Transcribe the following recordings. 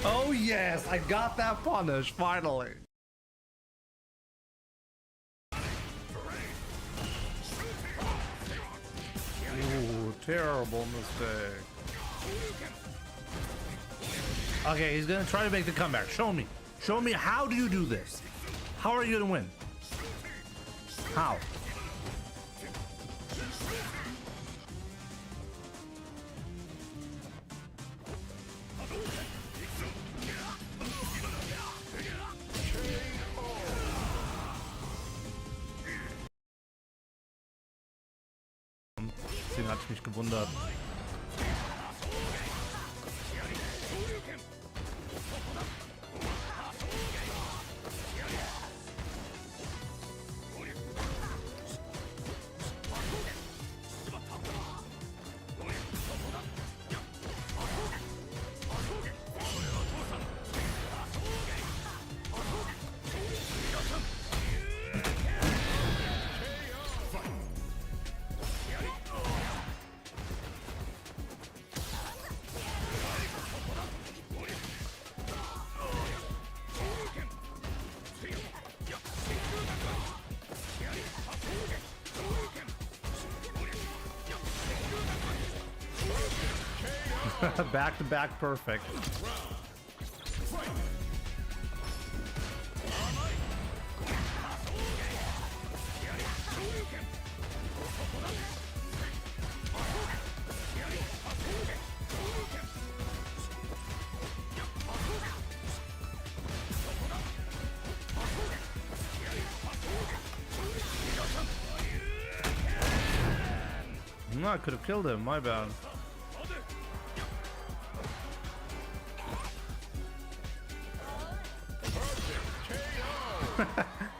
Oh yes, I got that punish finally. Ooh, terrible mistake. Okay, he's gonna try to make the comeback. Show me. Show me, how do you do this? How are you gonna win? How? Deswegen hatte ich mich gewundert. Back to back perfect. No, I could have killed him, my bad.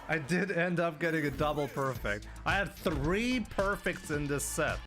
I did end up getting a double perfect. I had 3 perfects in this set.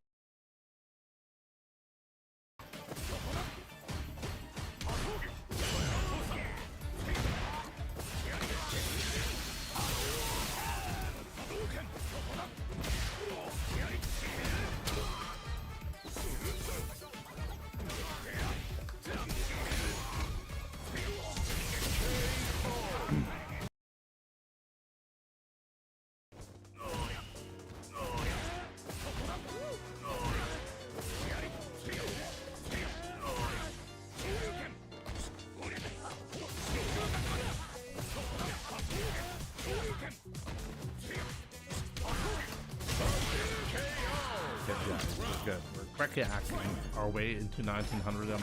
Good. We're cracky hacking our way into 1900 MR.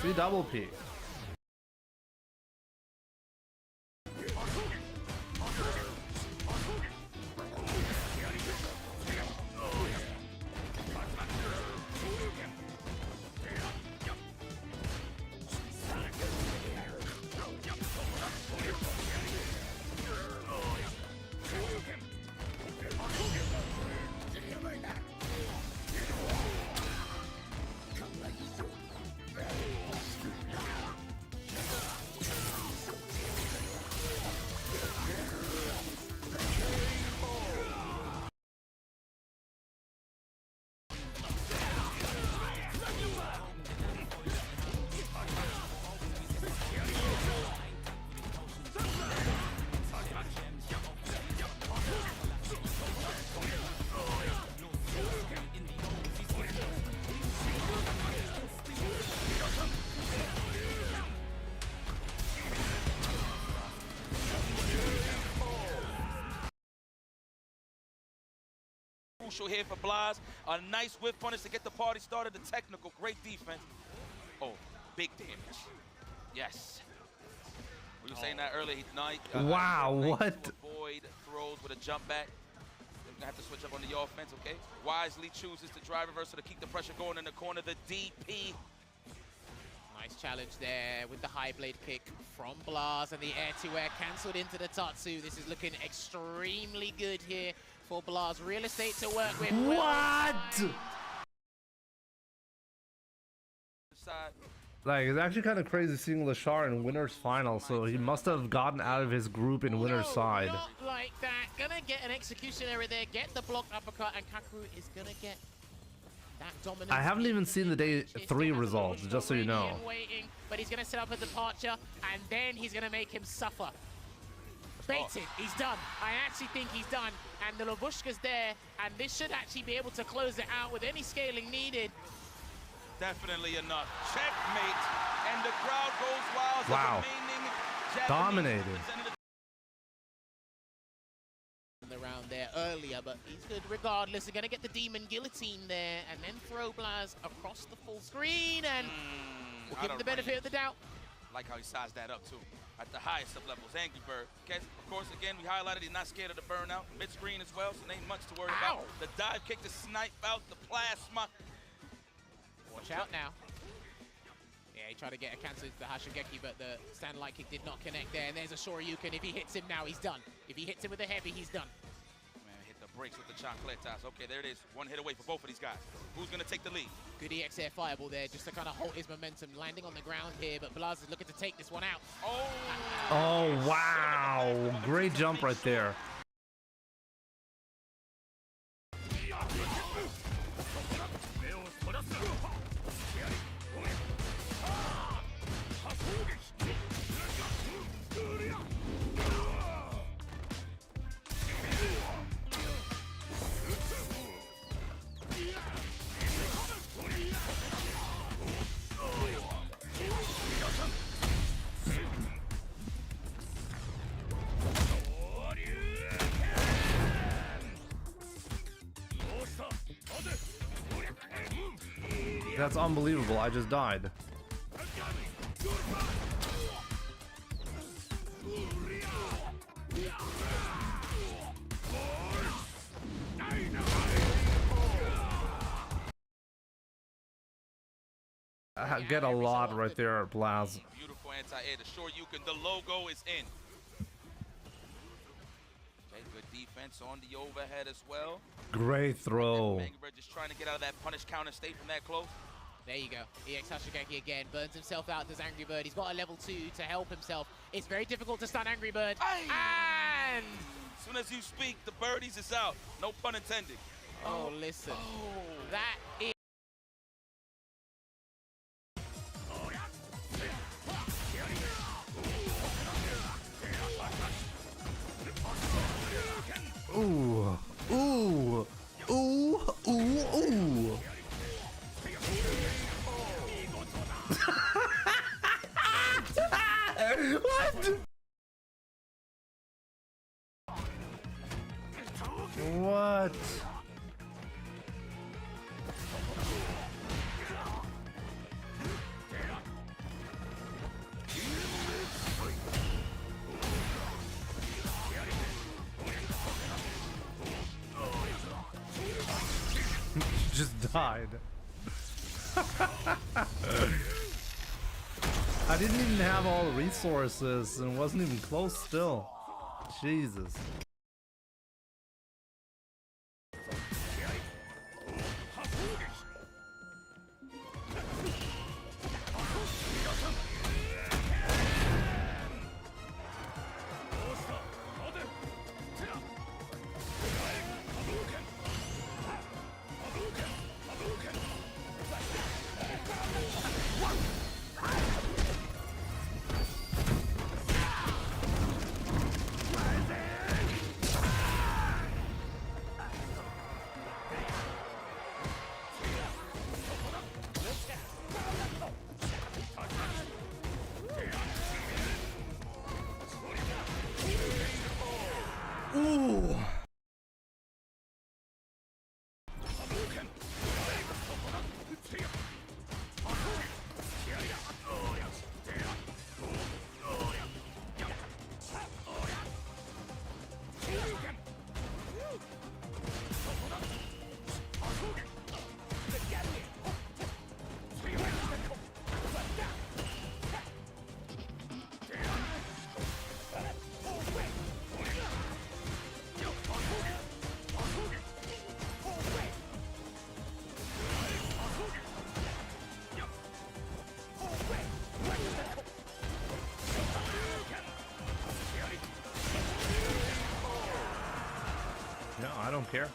See double P. Crucial here for Blas. A nice whiff punish to get the party started. The technical, great defense. Oh, big damage. Yes. We were saying that earlier. Wow, what? To avoid throws with a jump back. We're gonna have to switch up on the offense, okay? Wisely chooses to drive reversal to keep the pressure going in the corner. The DP. Nice challenge there with the high blade kick from Blas, and the air-to-air cancelled into the Tatsu. This is looking extremely good here For Blaz, real estate to work with. What? Side. Like, it's actually kind of crazy seeing Lashar in winner's final, so he must have gotten out of his group in winner's side. Not like that. Gonna get an execution error there, get the block uppercut, and Kakeru is gonna get that dominance. I haven't even seen the day 3 results, just so you know. Waiting, but he's gonna set up a departure, and then he's gonna make him suffer. Baited, he's done. I actually think he's done, and the Lobushka's there, and this should actually be able to close it out with any scaling needed. Definitely enough. Checkmate, and the crowd goes wild. Wow. The remaining Japanese Dominated. representative Around there earlier, but he's good regardless. They're gonna get the demon guillotine there, and then throw Blaz across the full screen, and we'll give him the benefit of the doubt. Like how he sized that up too. At the highest of levels, Angry Bird. Okay, of course, again, we highlighted he's not scared of the burnout. Mid-screen as well, so there ain't much to worry about. The dive kick to snipe out the plasma. Watch out now. Yeah, he tried to get a cancel to the Hashigeki, but the stand light kick did not connect there. And there's a Shoryuken. If he hits him now, he's done. If he hits him with a heavy, he's done. Man, hit the brakes with the chocolatas. Okay, there it is. One hit away for both of these guys. Who's going to take the lead? Good EX air fireball there, just to kind of halt his momentum, landing on the ground here. But Blaz is looking to take this one out. Oh, wow. Great jump right there. That's unbelievable. I just died. I get a lot right there, Blaz. Beautiful anti-air. The Shoryuken, the logo is in. Okay, good defense on the overhead as well. Great throw. Angry Bird just trying to get out of that punish counter state from that close. There you go. EX Hashigeki again. Burns himself out, does Angry Bird. He's got a level 2 to help himself. It's very difficult to stun Angry Bird. Aye. And... as soon as you speak, the birdies is out. No pun intended. oh, listen. That is... Ooh. Ooh. Ooh. Ooh. Ooh. What? What? Just died. I didn't even have all the resources and wasn't even close still. Jesus. here.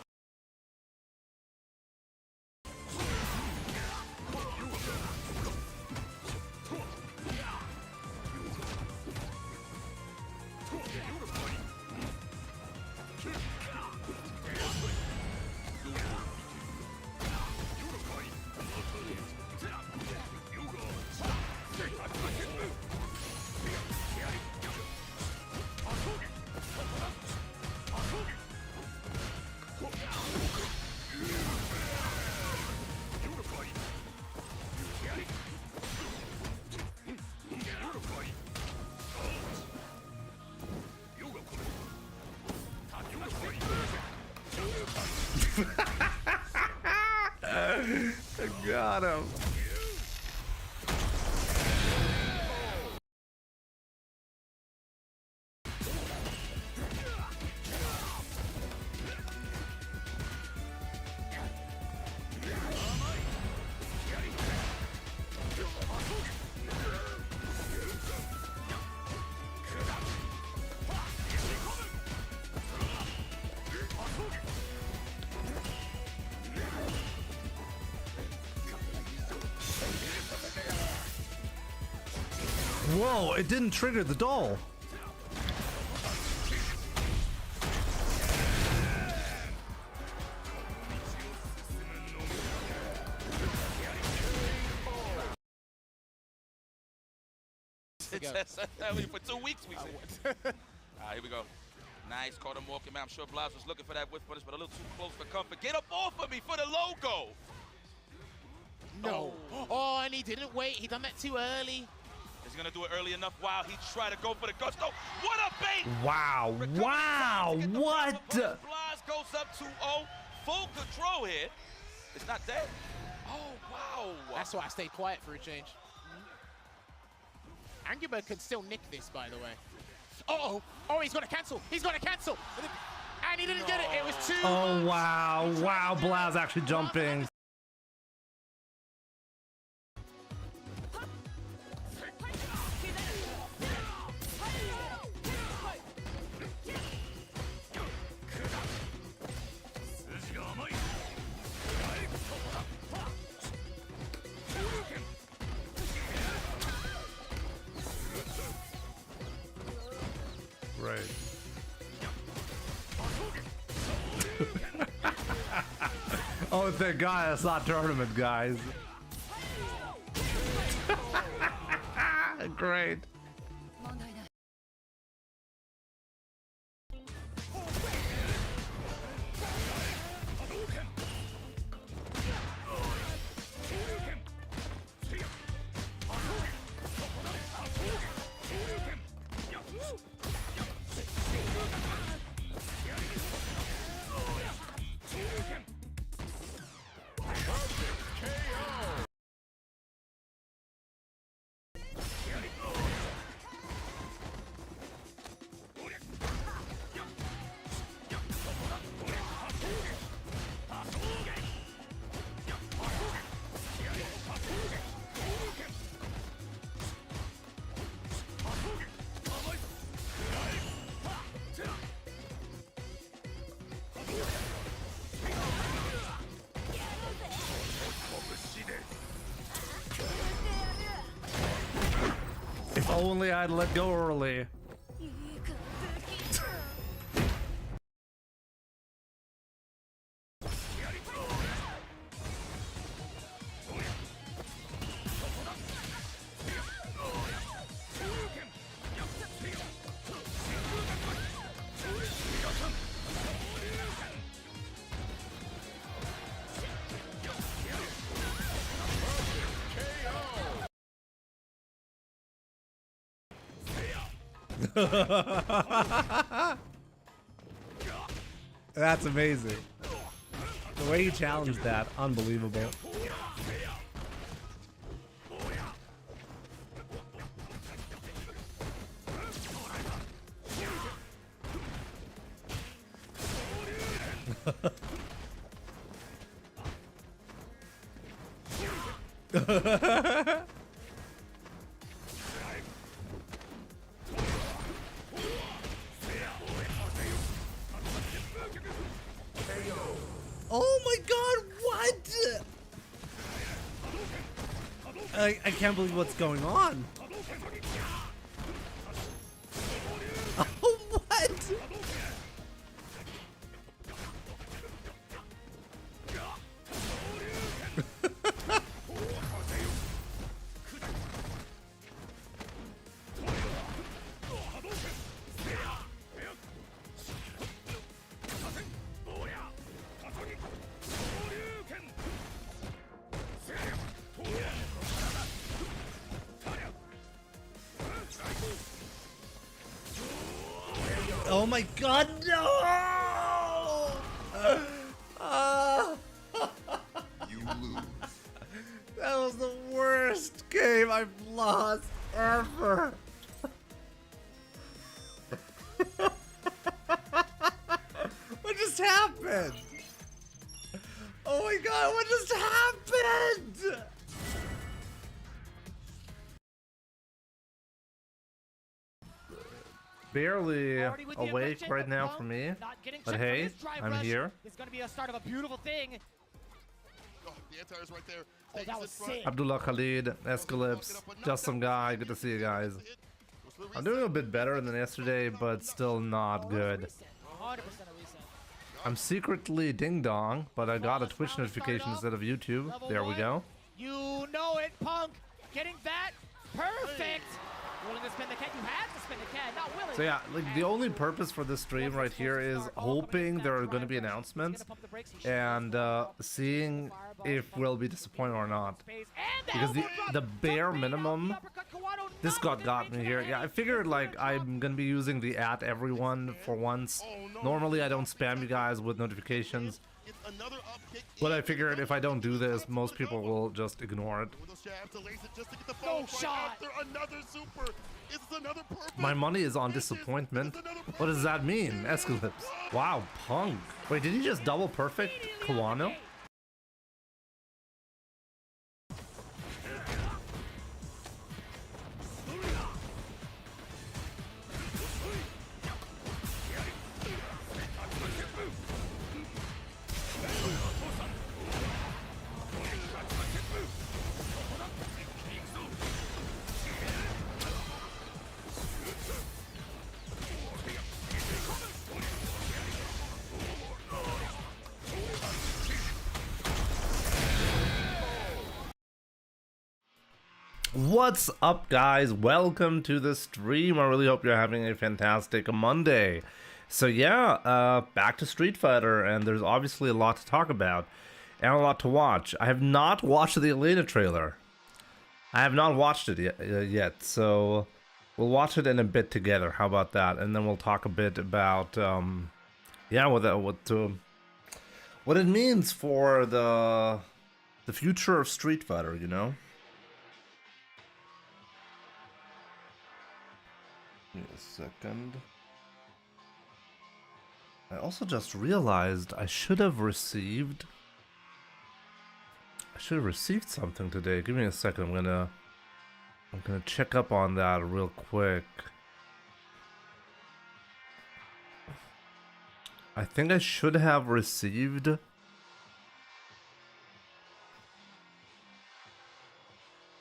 I got him. Whoa, it didn't trigger the doll. For 2 weeks we said. Here we go. Nice, caught him walking, man. I'm sure Blas was looking for that whiff punish, but a little too close for comfort. Get up off of me for the logo. No. Oh, and he didn't wait. He done that too early. He's gonna do it early enough while he tried to go for the gusto. What a bait! Wow, wow, what? Blas goes up 2-0. Full control here. It's not dead. Oh, wow. That's why I stayed quiet for a change. Angryberg can still nick this, by the way. Uh-oh. Oh, he's got to cancel. He's got to cancel. And he didn't get it. It was too Oh, wow. Wow, Blas actually jumping. Right. Oh, thank God it's not tournament, guys. Great. If only I'd let go early. That's amazing. The way he challenged that, unbelievable. Oh my god, what? I can't believe what's going on. Oh, what? Oh my god, no! You lose. That was the worst game I've lost ever. What just happened? Oh my god, what just happened? Barely awake right now for me, but hey, I'm here. It's going to be a start of a beautiful thing. Oh, the anti-air's right there. Oh, that was sick. Abdullah Khalid, Escalipse, just some guy. Good to see you guys. I'm doing a bit better than yesterday, but still not good. 100% a reset. I'm secretly ding dong, but I got a Twitch notification instead of YouTube. There we go. You know it, Punk. Getting that perfect. Willing to spin the cat. You had to spin the cat, not willing. So yeah, like the only purpose for this stream right here is hoping there are going to be announcements and seeing if we'll be disappointed or not. Because the bare minimum, this got me here. Yeah, I figured like I'm gonna be using the @everyone for once. Normally I don't spam you guys with notifications, but I figured if I don't do this, most people will just ignore it. No shot. My money is on disappointment. What does that mean? Escalipse. Wow, Punk. Wait, did he just double perfect Kawano? What's up, guys? Welcome to the stream. I really hope you're having a fantastic Monday. So yeah, back to Street Fighter, and there's obviously a lot to talk about and a lot to watch. I have not watched the Elena trailer. I have not watched it yet, so we'll watch it in a bit together. How about that? And then we'll talk a bit about yeah, what it means for the future of Street Fighter, you know. Give me a second. I also just realized I should have received something today. Give me a second. I'm gonna check up on that real quick. I think I should have received. Let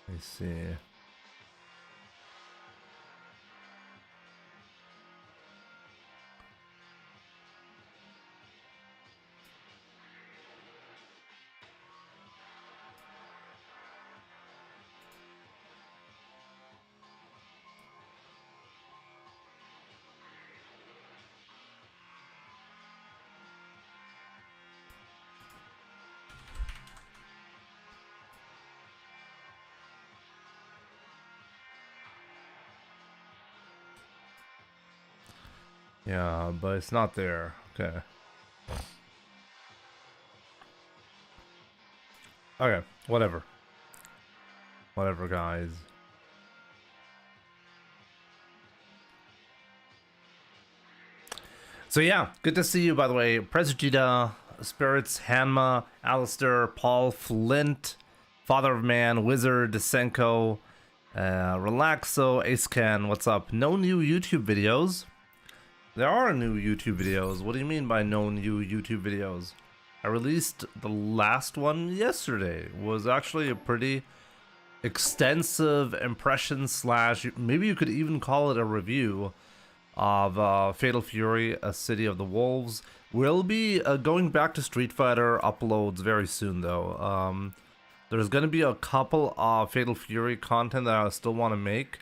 me see. Yeah, but it's not there. Okay. Okay, whatever. Whatever, guys. So yeah, good to see you, by the way. Presugita, Spirits, Hanma, Alistair, Paul, Flint, Father of Man, Wizard, Senko, Relaxo, Acecan, what's up? No new YouTube videos. There are new YouTube videos. What do you mean by no new YouTube videos? I released the last one yesterday. It was actually a pretty extensive impression slash, maybe you could even call it a review of Fatal Fury, A City of the Wolves. We'll be going back to Street Fighter uploads very soon though. There's going to be a couple of Fatal Fury content that I still want to make.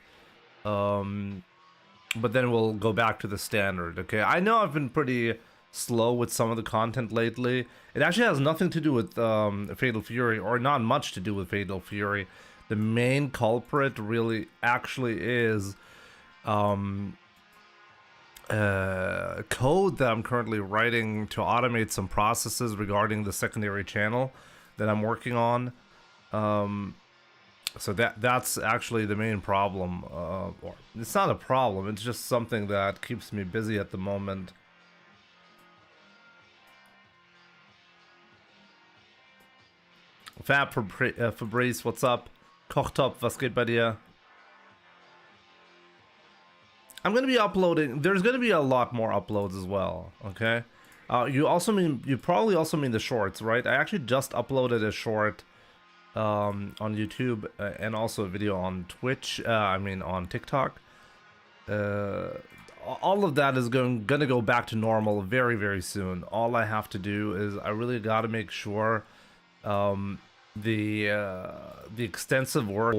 But then we'll go back to the standard, okay? I know I've been pretty slow with some of the content lately. It actually has nothing to do with Fatal Fury, or not much to do with Fatal Fury. The main culprit really actually is code that I'm currently writing to automate some processes regarding the secondary channel that I'm working on. So that's actually the main problem. Or it's not a problem, it's just something that keeps me busy at the moment. Fab Fabrice, what's up? Kochtop, was geht bei dir? I'm gonna be uploading. There's gonna be a lot more uploads as well. Okay. You probably also mean the shorts, right? I actually just uploaded a short on YouTube and also a video on Twitch. On TikTok. All of that is gonna go back to normal very, very soon. All I have to do is I really gotta make sure the extensive work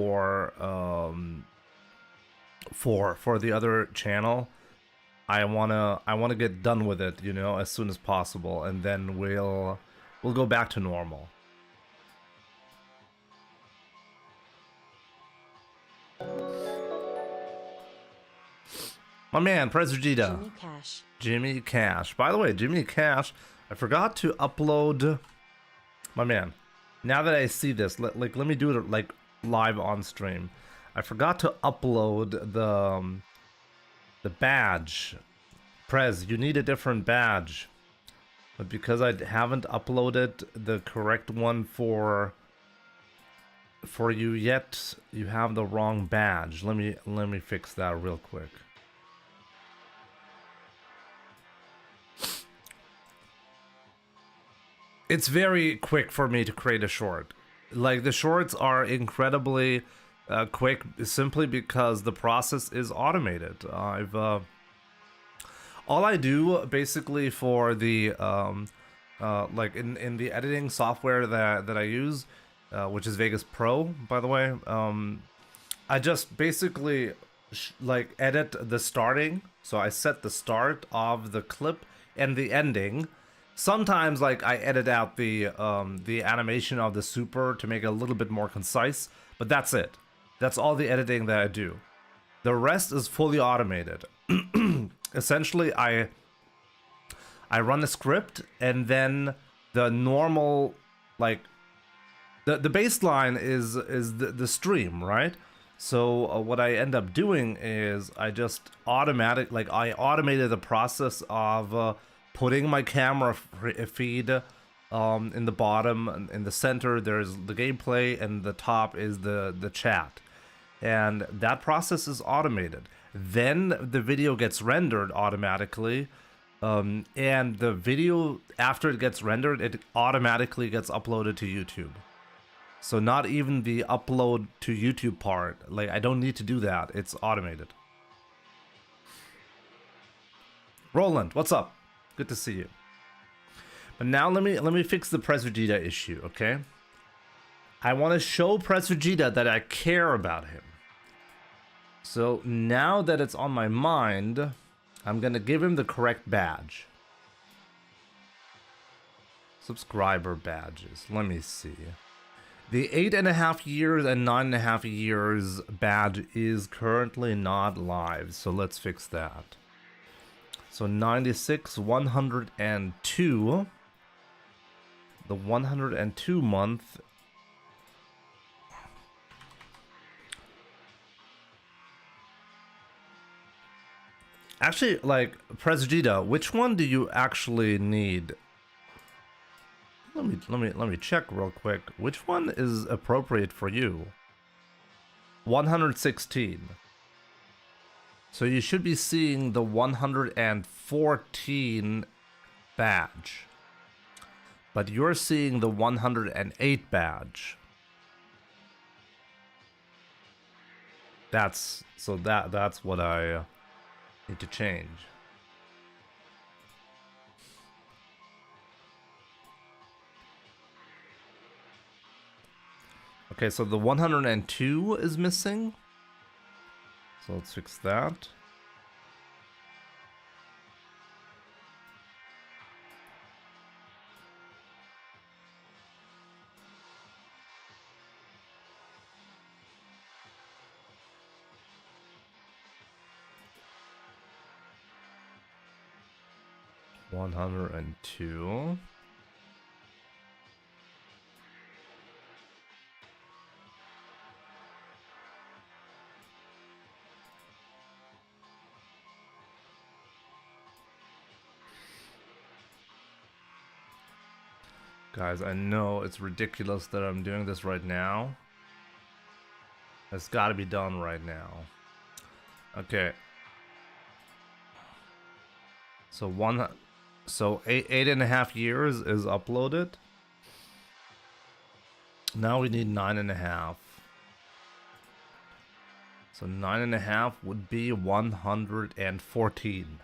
for the other channel, I wanna get done with it, you know, as soon as possible, and then we'll go back to normal. My man, Prez Vegeta. Jimmy Cash. Jimmy Cash. By the way, Jimmy Cash, I forgot to upload. My man, now that I see this, let me do it like live on stream. I forgot to upload the badge. Prez, you need a different badge. But because I haven't uploaded the correct one for you yet, you have the wrong badge. Let me fix that real quick. It's very quick for me to create a short. Like, the shorts are incredibly quick simply because the process is automated. All I do basically for the like in the editing software that I use, which is Vegas Pro, by the way, I just basically like edit the starting. So I set the start of the clip and the ending. Sometimes, like, I edit out the animation of the super to make it a little bit more concise, but that's it. That's all the editing that I do. The rest is fully automated. Essentially, I run a script, and then the normal, like, the baseline is the stream, right? So what I end up doing is I just I automated the process of putting my camera feed in the bottom, and in the center there's the gameplay, and the top is the chat, and that process is automated. Then the video gets rendered automatically, and the video, after it gets rendered, it automatically gets uploaded to YouTube. So not even the upload to YouTube part, like, I don't need to do that. It's automated. Roland, what's up? Good to see you. But now let me fix the Prez Vegeta issue, okay? I want to show Prez Vegeta that I care about him. So now that it's on my mind, I'm gonna give him the correct badge. Subscriber badges. Let me see. The 8.5 years and 9.5 years badge is currently not live, so let's fix that. So 96, 102. The 102 month. Actually, like, Prez Vegeta, which one do you actually need? Let me check real quick. Which one is appropriate for you? 116. So you should be seeing the 114 badge. but you're seeing the 108 badge. That's what I need to change. Okay, so the 102 is missing. So let's fix that. $102. Guys, I know it's ridiculous that I'm doing this right now. It's got to be done right now. Okay. So eight and a half years is uploaded. Now we need 9.5. So 9.5 would be 114.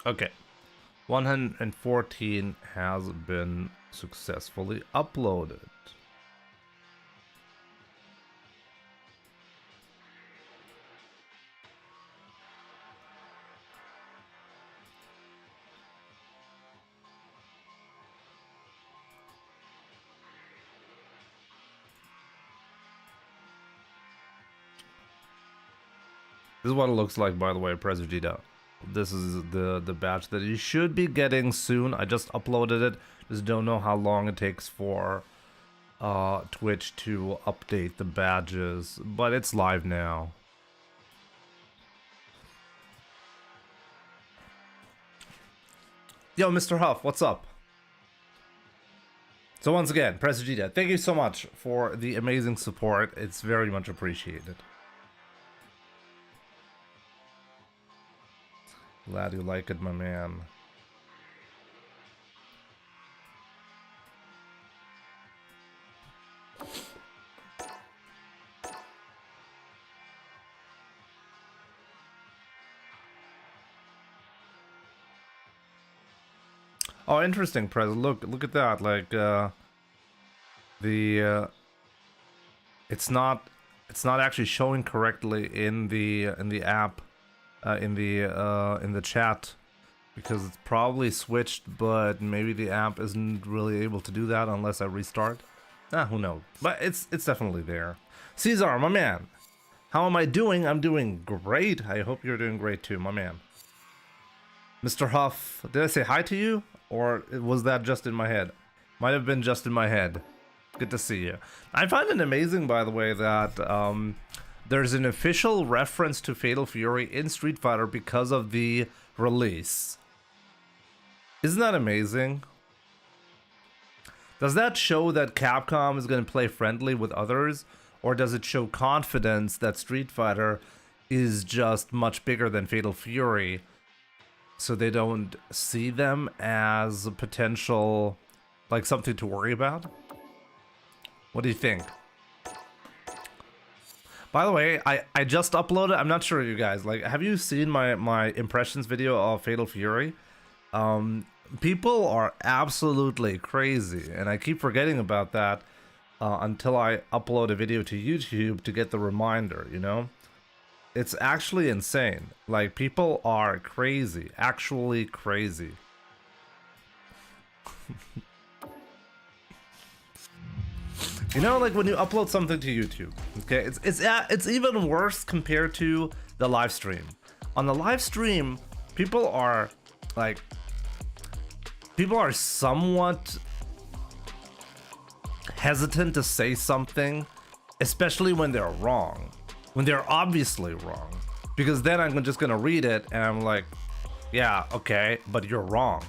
Okay, 114 has been successfully uploaded. This is what it looks like, by the way, Press Vegeta. This is the batch that you should be getting soon. I just uploaded it. Just don't know how long it takes for Twitch to update the badges, but it's live now. Yo, Mr. Huff, what's up? So once again, Press Vegeta, thank you so much for the amazing support. It's very much appreciated. Glad you like it, my man. Oh, interesting, Prez. Look at that. Like it's not actually showing correctly in the app. In the chat, because it's probably switched, but maybe the app isn't really able to do that unless I restart. Who knows? But it's definitely there. Caesar, my man, how am I doing? I'm doing great. I hope you're doing great too, my man. Mr. Huff, did I say hi to you, or was that just in my head? Might have been just in my head. Good to see you. I find it amazing, by the way, that there's an official reference to Fatal Fury in Street Fighter because of the release. Isn't that amazing? Does that show that Capcom is going to play friendly with others? Or does it show confidence that Street Fighter is just much bigger than Fatal Fury, so they don't see them as a potential, like, something to worry about? What do you think? By the way, I just uploaded, I'm not sure you guys, like, have you seen my impressions video of Fatal Fury? People are absolutely crazy, and I keep forgetting about that until I upload a video to YouTube to get the reminder, you know? It's actually insane. Like, people are crazy, actually crazy. You know, like when you upload something to YouTube, okay, it's even worse compared to the live stream. On the live stream, people are like people are somewhat hesitant to say something, especially when they're wrong, when they're obviously wrong, because then I'm just gonna read it and I'm like, yeah, okay, but you're wrong.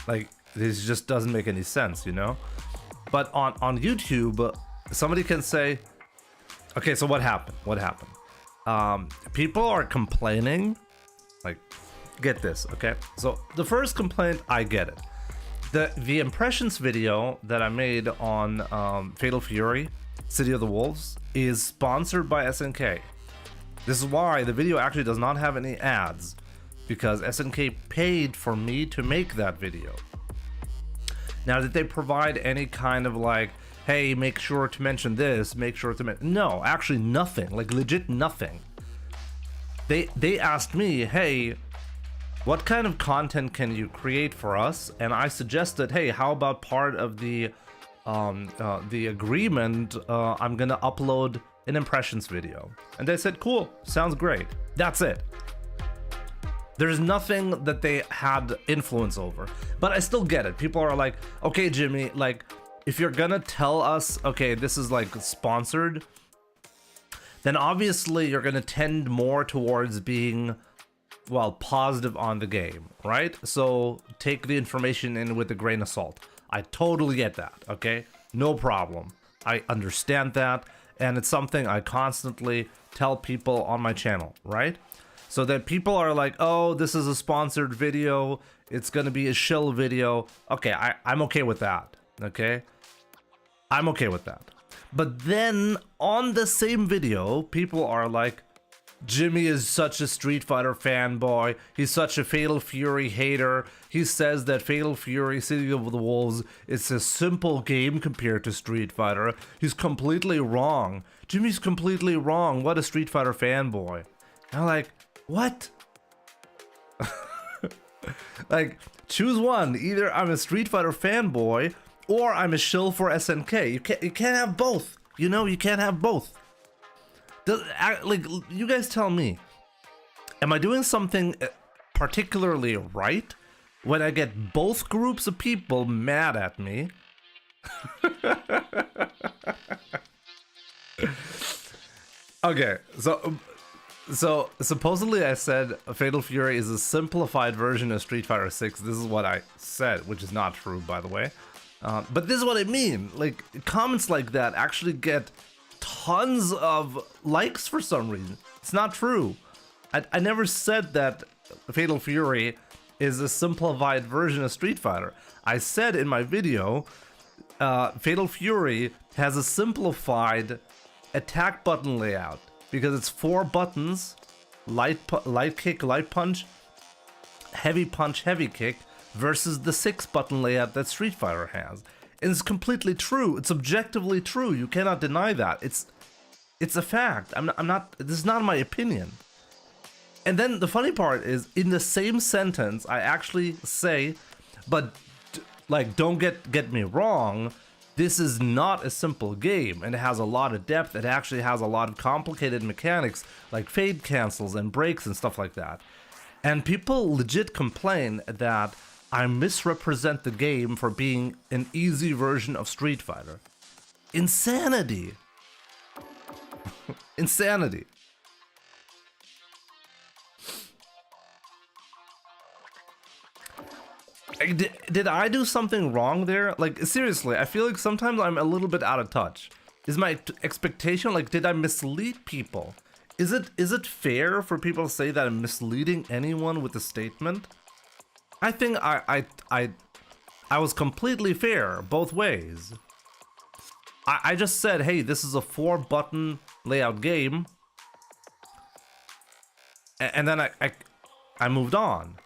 Like, this just doesn't make any sense, you know? But on YouTube, somebody can say, okay, so what happened? What happened? People are complaining. Like, get this, okay? So the first complaint, I get it. The impressions video that I made on Fatal Fury, City of the Wolves, is sponsored by SNK. This is why the video actually does not have any ads, because SNK paid for me to make that video. Now, did they provide any kind of like, hey, make sure to mention this, make sure to mention... No, actually nothing, like legit nothing. They asked me, hey, what kind of content can you create for us? And I suggested, hey, how about part of the agreement, I'm gonna upload an impressions video. And they said, cool, sounds great. That's it. There's nothing that they had influence over. But I still get it. People are like, okay, Jimmy, like, if you're gonna tell us, okay, this is like sponsored, then obviously you're gonna tend more towards being, well, positive on the game, right? So take the information in with a grain of salt. I totally get that, okay? No problem. I understand that, and it's something I constantly tell people on my channel, right? So that people are like, oh, this is a sponsored video, it's gonna be a shill video. Okay, I'm okay with that, okay? I'm okay with that. But then on the same video, people are like, Jimmy is such a Street Fighter fanboy, he's such a Fatal Fury hater, he says that Fatal Fury City of the Wolves is a simple game compared to Street Fighter. He's completely wrong. Jimmy's completely wrong, what a Street Fighter fanboy. And I'm like, what? Like, choose one. Either I'm a Street Fighter fanboy or I'm a shill for SNK. You can't have both. You know, you can't have both. Like, you guys tell me. Am I doing something particularly right when I get both groups of people mad at me? Okay, so supposedly I said Fatal Fury is a simplified version of Street Fighter 6. This is what I said, which is not true, by the way. But this is what I mean. Like, comments like that actually get tons of likes for some reason. It's not true. I never said that Fatal Fury is a simplified version of Street Fighter. I said in my video, Fatal Fury has a simplified attack button layout. Because it's 4 buttons, light kick, light punch, heavy kick, versus the 6 button layout that Street Fighter has. And it's completely true. It's objectively true. You cannot deny that. It's a fact. I'm not. This is not my opinion. And then the funny part is, in the same sentence, I actually say, but like, don't get me wrong. This is not a simple game, and it has a lot of depth. It actually has a lot of complicated mechanics, like fade cancels and breaks and stuff like that. And people legit complain that I misrepresent the game for being an easy version of Street Fighter. Insanity. Insanity. Did I do something wrong there? Like, seriously, I feel like sometimes I'm a little bit out of touch. Is my expectation, like, did I mislead people? Is it fair for people to say that I'm misleading anyone with a statement? I think I was completely fair both ways. I just said, hey, this is a 4-button layout game, and then I moved on.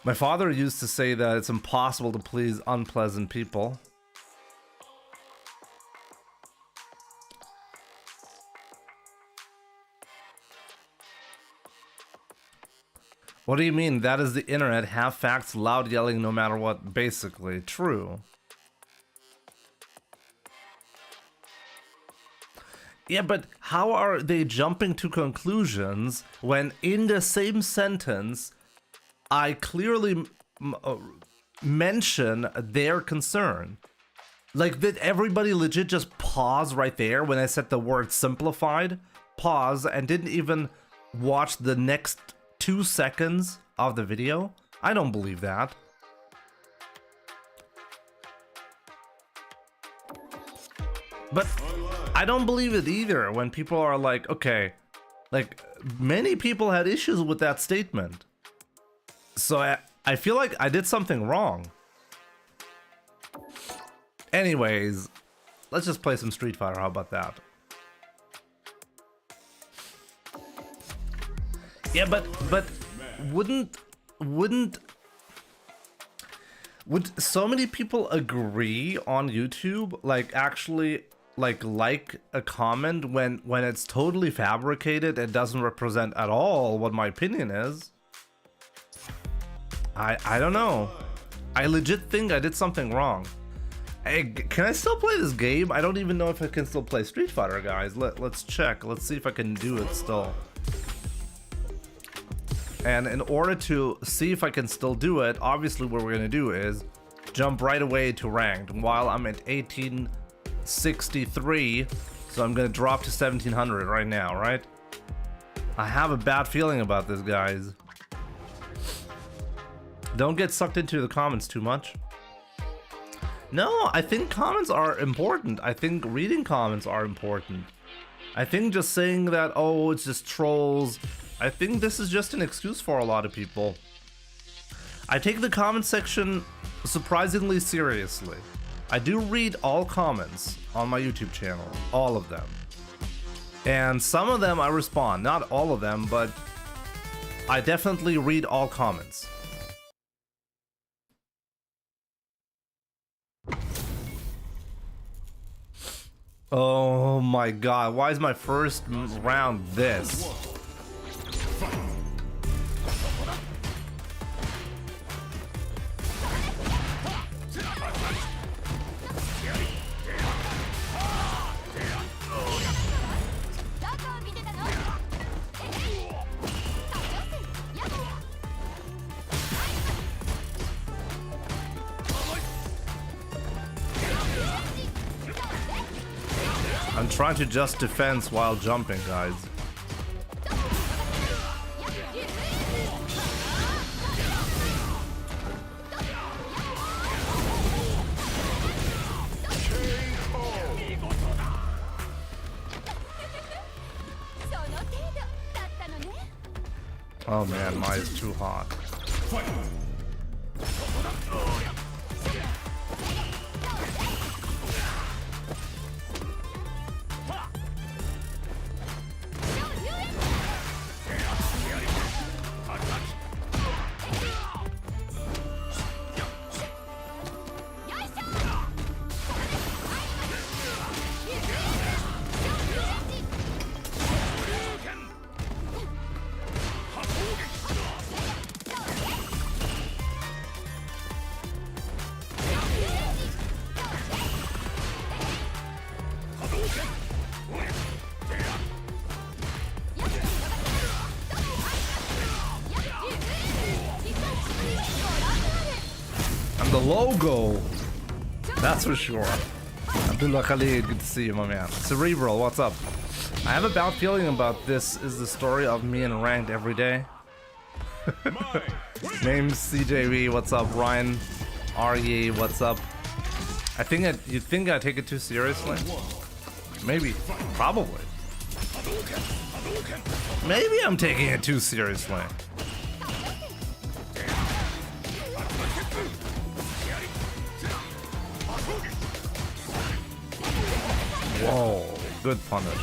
My father used to say that it's impossible to please unpleasant people. What do you mean? That is the internet. Half facts, loud yelling no matter what. Basically, true. Yeah, but how are they jumping to conclusions when in the same sentence I clearly mention their concern? Like, did everybody legit just pause right there when I said the word simplified? Pause and didn't even watch the next 2 seconds of the video? I don't believe that. But I don't believe it either when people are like, okay, like many people had issues with that statement. So I feel like I did something wrong. Anyways, let's just play some Street Fighter. How about that? Yeah, but would so many people agree on YouTube, like actually like a comment when it's totally fabricated and doesn't represent at all what my opinion is? I don't know. I legit think I did something wrong. Hey, can I still play this game? I don't even know if I can still play Street Fighter, guys. Let's check. Let's see if I can do it still. And in order to see if I can still do it, obviously what we're gonna do is jump right away to ranked while I'm at 1863. So I'm gonna drop to 1700 right now, right? I have a bad feeling about this, guys. Don't get sucked into the comments too much. No, I think comments are important. I think reading comments are important. I think just saying that, oh, it's just trolls, I think this is just an excuse for a lot of people. I take the comment section surprisingly seriously. I do read all comments on my YouTube channel, all of them. And some of them I respond, not all of them, but I definitely read all comments. Oh my god, why is my first round this? I'm trying to just defense while jumping, guys. Oh man, mine is too hot. The logo, that's for sure. Abdullah Khalid, good to see you, my man. Cerebral, what's up? I have a bad feeling about this is the story of me in ranked every day. Name's CJV, what's up? Ryan RE, what's up? I think you think I take it too seriously? Maybe, probably. Maybe I'm taking it too seriously. Whoa, good punish.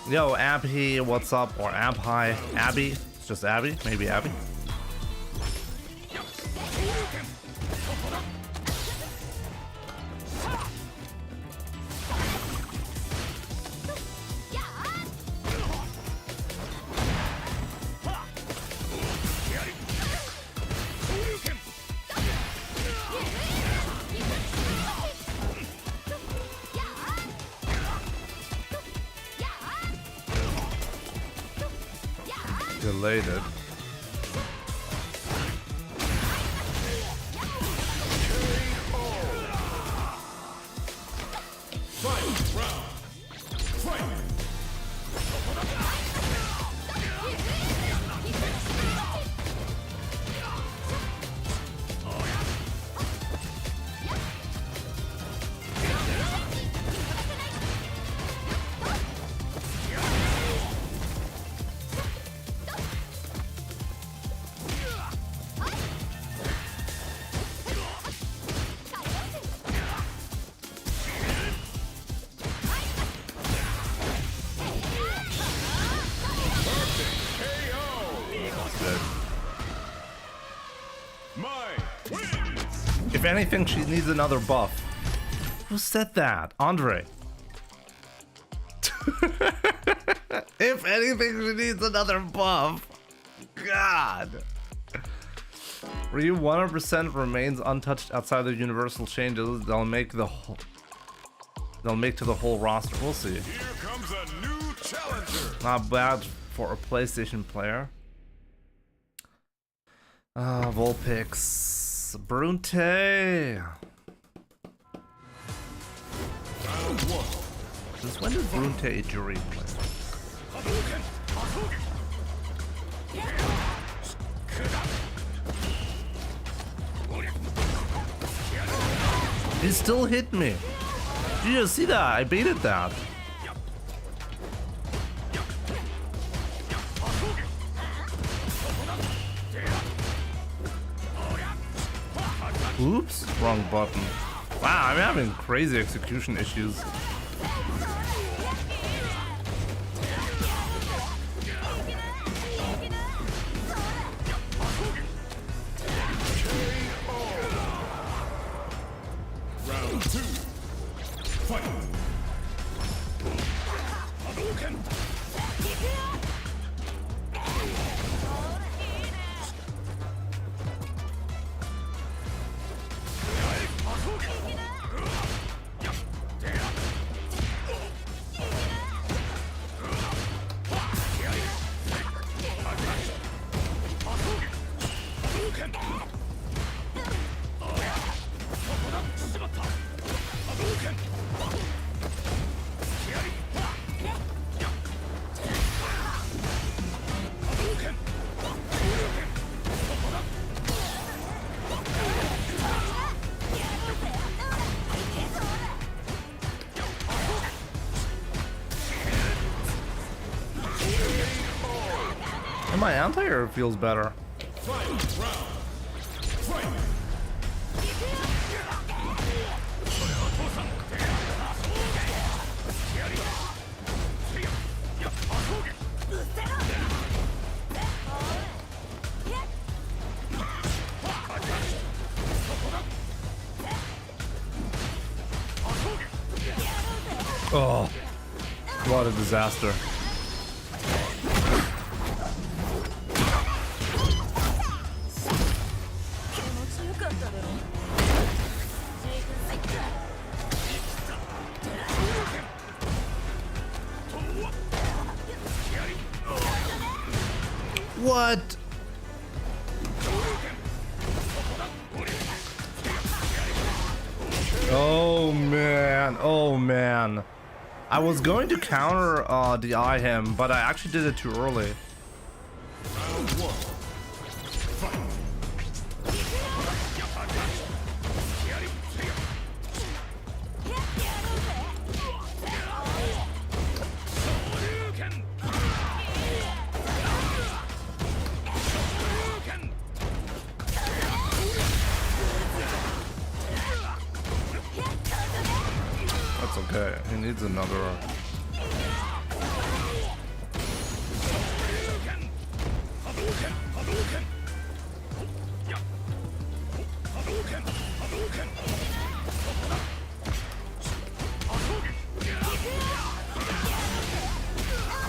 Yo, Abby, what's up? Or Abhi, Abby. It's just Abby, maybe Abby. Delayed it. If anything, she needs another buff. Who said that? Andre. If anything, she needs another buff. God. Ryu 100% remains untouched outside the universal changes. They'll make to the whole roster. We'll see. Here comes a new challenger. Not bad for a PlayStation player. Vulpix. Brunte. Since when did Brunte Ijuri play? He still hit me. Did you see that? I baited that. Oops, wrong button. Wow, I'm having crazy execution issues. Round 2. Fight. And my anti-air feels better. Oh, what a disaster. What? Oh man, oh man. I was going to counter DI him, but I actually did it too early. Round 1. Fight. That's okay. He needs another.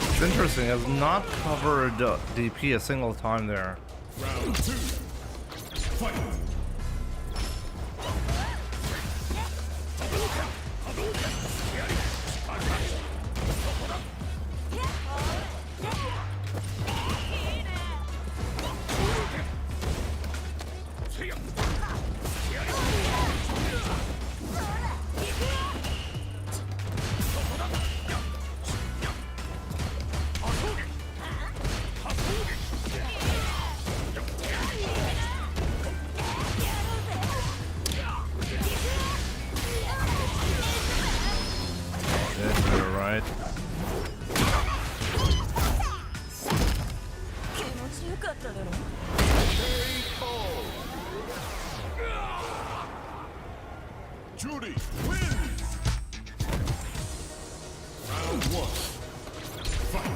It's interesting, has not covered DP a single time there. Round 2. Fight. You're right. Judy wins. Round 1. Fight.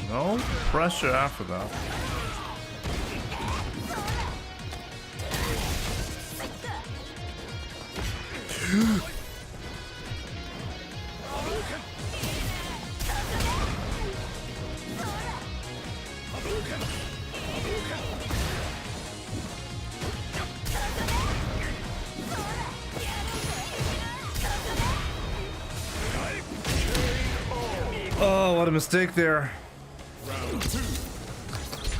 No pressure after that. Oh, what a mistake there. Round 2.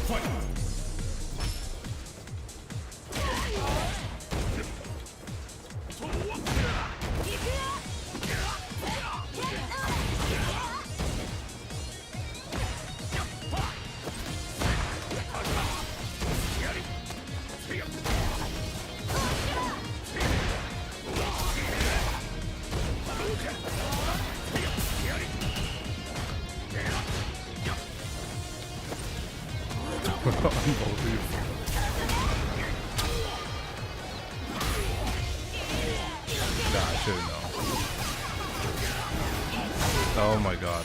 Fight. Unbelievable. Nah, I should know. Oh my god.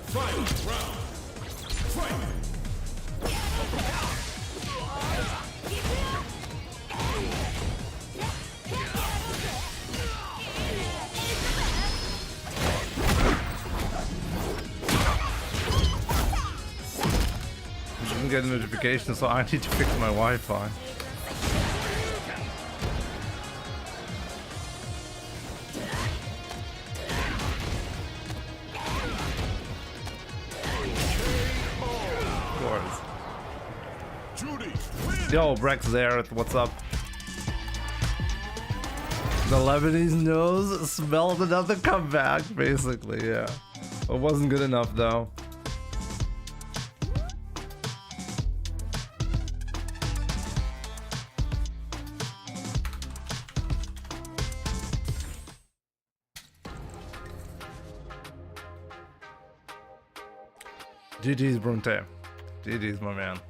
Final round. Fight. I didn't get a notification, so I need to fix my Wi-Fi. Judy wins. Yo, Brex there. What's up? The Lebanese nose smelled another comeback, basically, yeah. It wasn't good enough, though. GG's, Brunte. GG's, my man.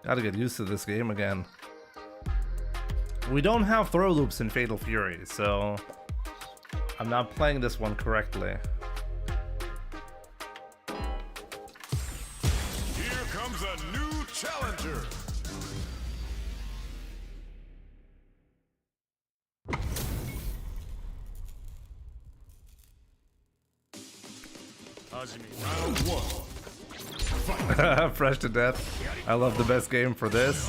Gotta get used to this game again. We don't have throw loops in Fatal Fury, so I'm not playing this one correctly. Here comes a new challenger. Round 1. Fresh to death. I love the best game for this.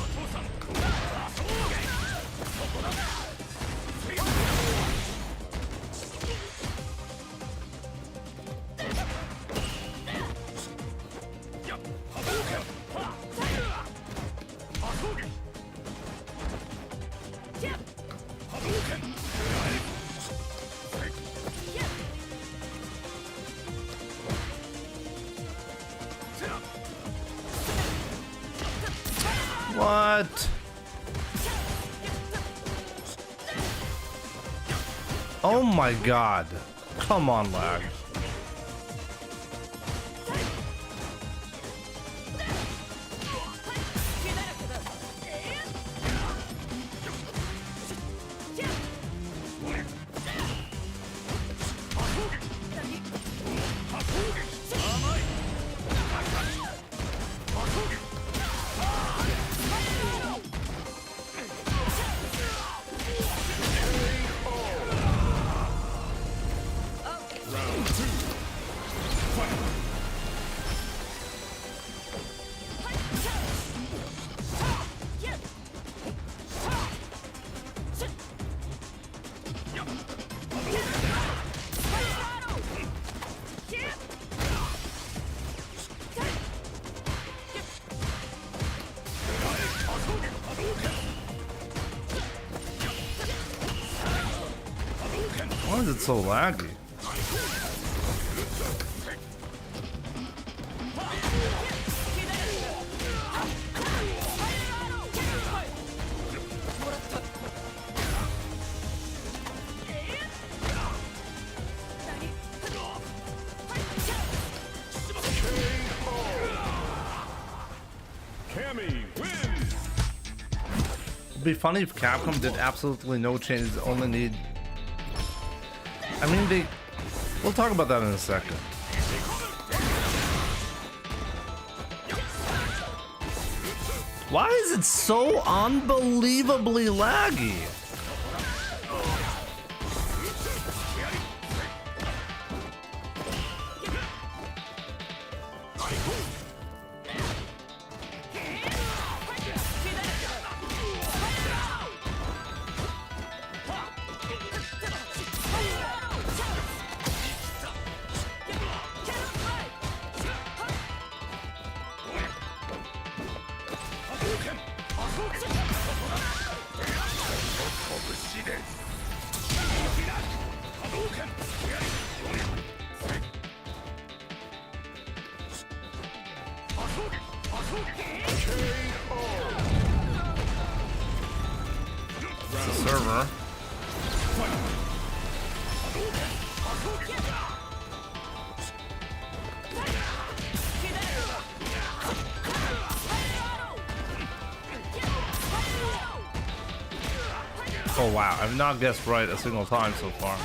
What? Oh my god. Come on, lag. Why is it so laggy? It'd be funny if Capcom did absolutely no changes, only need... I mean, we'll talk about that in a second. Why is it so unbelievably laggy? It's a server. Oh wow, I've not guessed right a single time so far.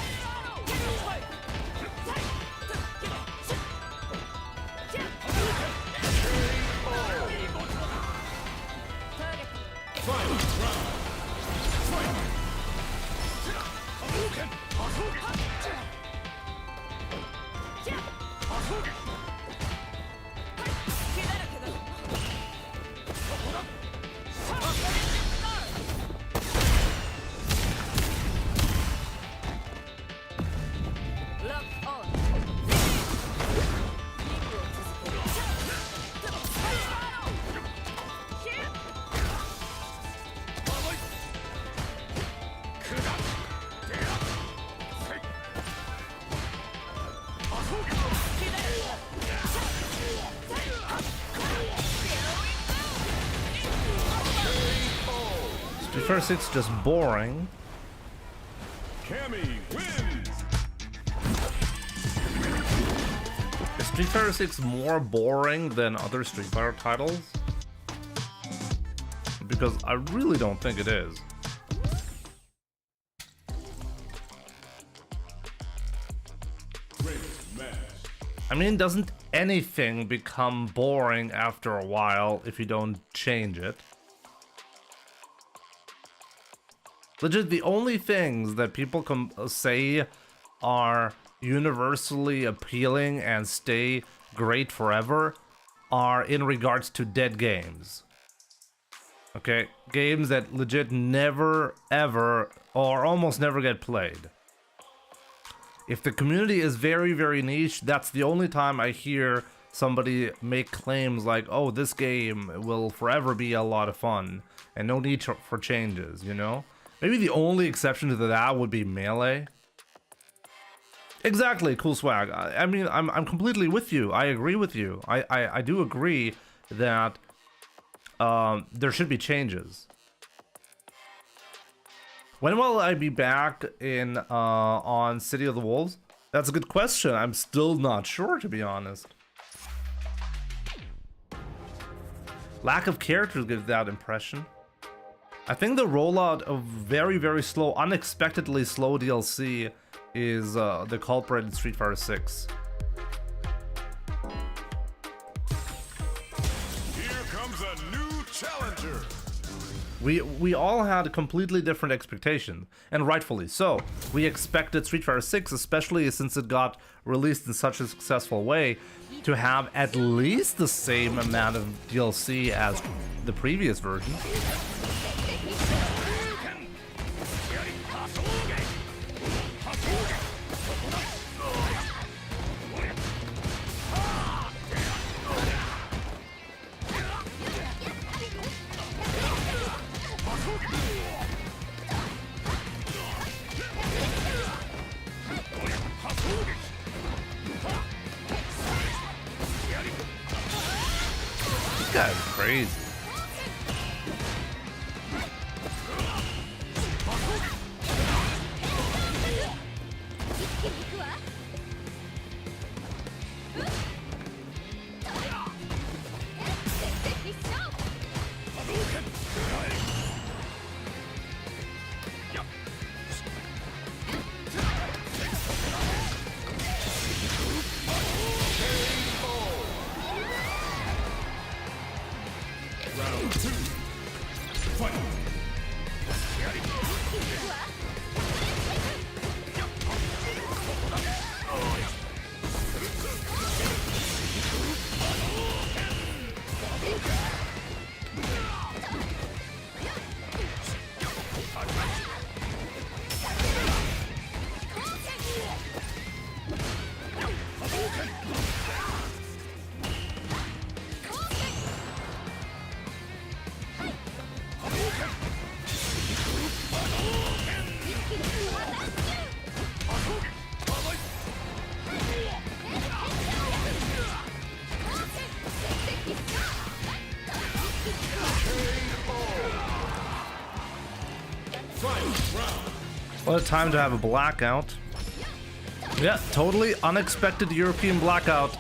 Street Fighter 6 just boring. Cammy wins. Is Street Fighter 6 more boring than other Street Fighter titles? Because I really don't think it is. I mean, doesn't anything become boring after a while if you don't change it? Legit, the only things that people can say are universally appealing and stay great forever are in regards to dead games. Okay, games that legit never, ever, or almost never get played. If the community is very, very niche, that's the only time I hear somebody make claims like, oh, this game will forever be a lot of fun and no need for changes, you know? Maybe the only exception to that would be Melee. Exactly, cool swag. I mean, I'm completely with you. I agree with you. I do agree that there should be changes. When will I be back in on City of the Wolves? That's a good question. I'm still not sure, to be honest. Lack of characters gives that impression. I think the rollout of very, very slow, unexpectedly slow DLC is the culprit in Street Fighter 6. Here comes a new challenger. We all had completely different expectations, and rightfully so. We expected Street Fighter 6, especially since it got released in such a successful way, to have at least the same amount of DLC as the previous version. This guy's crazy. Round 2. Fight. What a time to have a blackout. Yeah, totally unexpected European blackout.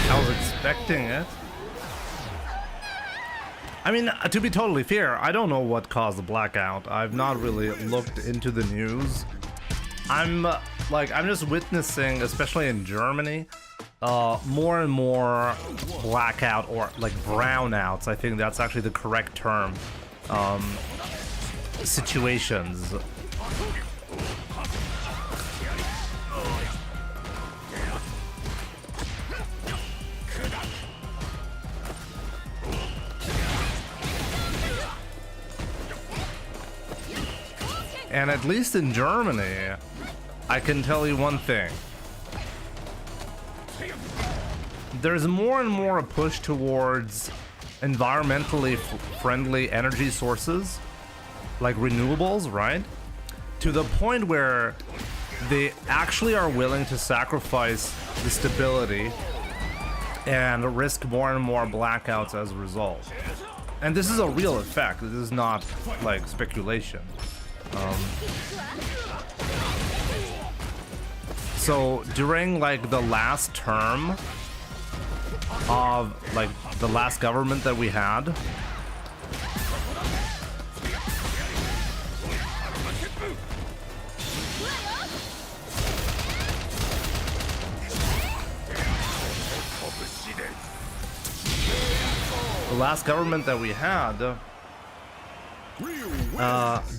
I was expecting it. I mean, to be totally fair, I don't know what caused the blackout. I've not really looked into the news. I'm just witnessing, especially in Germany, more and more blackout or like brownouts. I think that's actually the correct term. Situations. And at least in Germany, I can tell you one thing. There's more and more a push towards environmentally friendly energy sources, like renewables, right? To the point where they actually are willing to sacrifice the stability and risk more and more blackouts as a result. And this is a real effect. This is not like speculation. So during like the last term of like the last government that we had,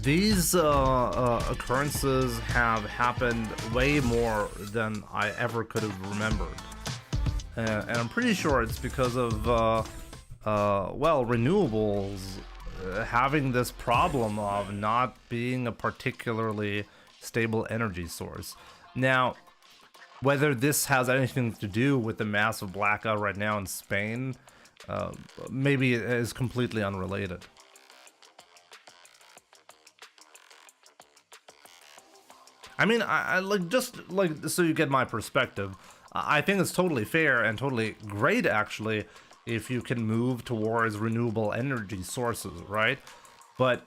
these occurrences have happened way more than I ever could have remembered. And I'm pretty sure it's because of, well, renewables having this problem of not being a particularly stable energy source. Now, whether this has anything to do with the massive blackout right now in Spain, maybe it is completely unrelated. I mean, I like, just like so you get my perspective, I think it's totally fair and totally great actually if you can move towards renewable energy sources, right? But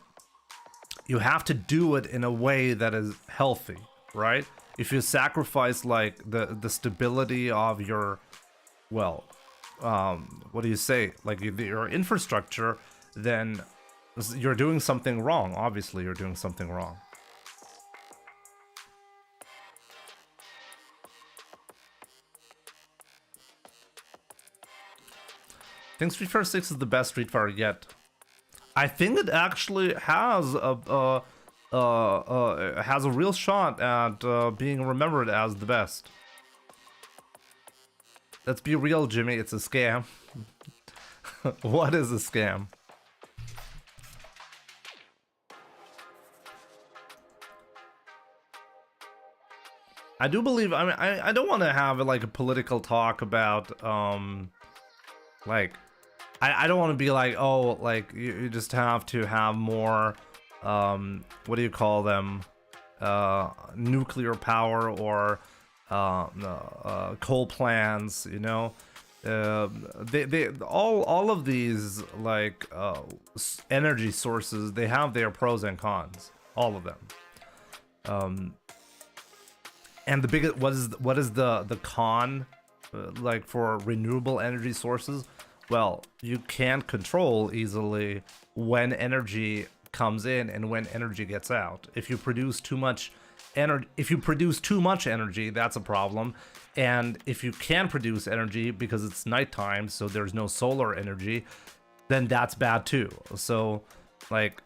you have to do it in a way that is healthy, right? If you sacrifice like the stability of your, well, what do you say, like your infrastructure, then you're doing something wrong. Obviously you're doing something wrong. I think Street Fighter 6 is the best Street Fighter yet. I think it actually has a real shot at being remembered as the best. Let's be real, Jimmy, it's a scam. What is a scam? I do believe, I mean, I don't want to have like a political talk about, like, I don't want to be like, oh, like, you just have to have more, what do you call them, nuclear power or coal plants, you know? All of these, like, energy sources, they have their pros and cons, all of them. And the biggest, what is the con, like, for renewable energy sources? Well, you can't control easily when energy comes in and when energy gets out. If you produce too much energy, that's a problem. And if you can produce energy because it's nighttime, so there's no solar energy, then that's bad too. So, like,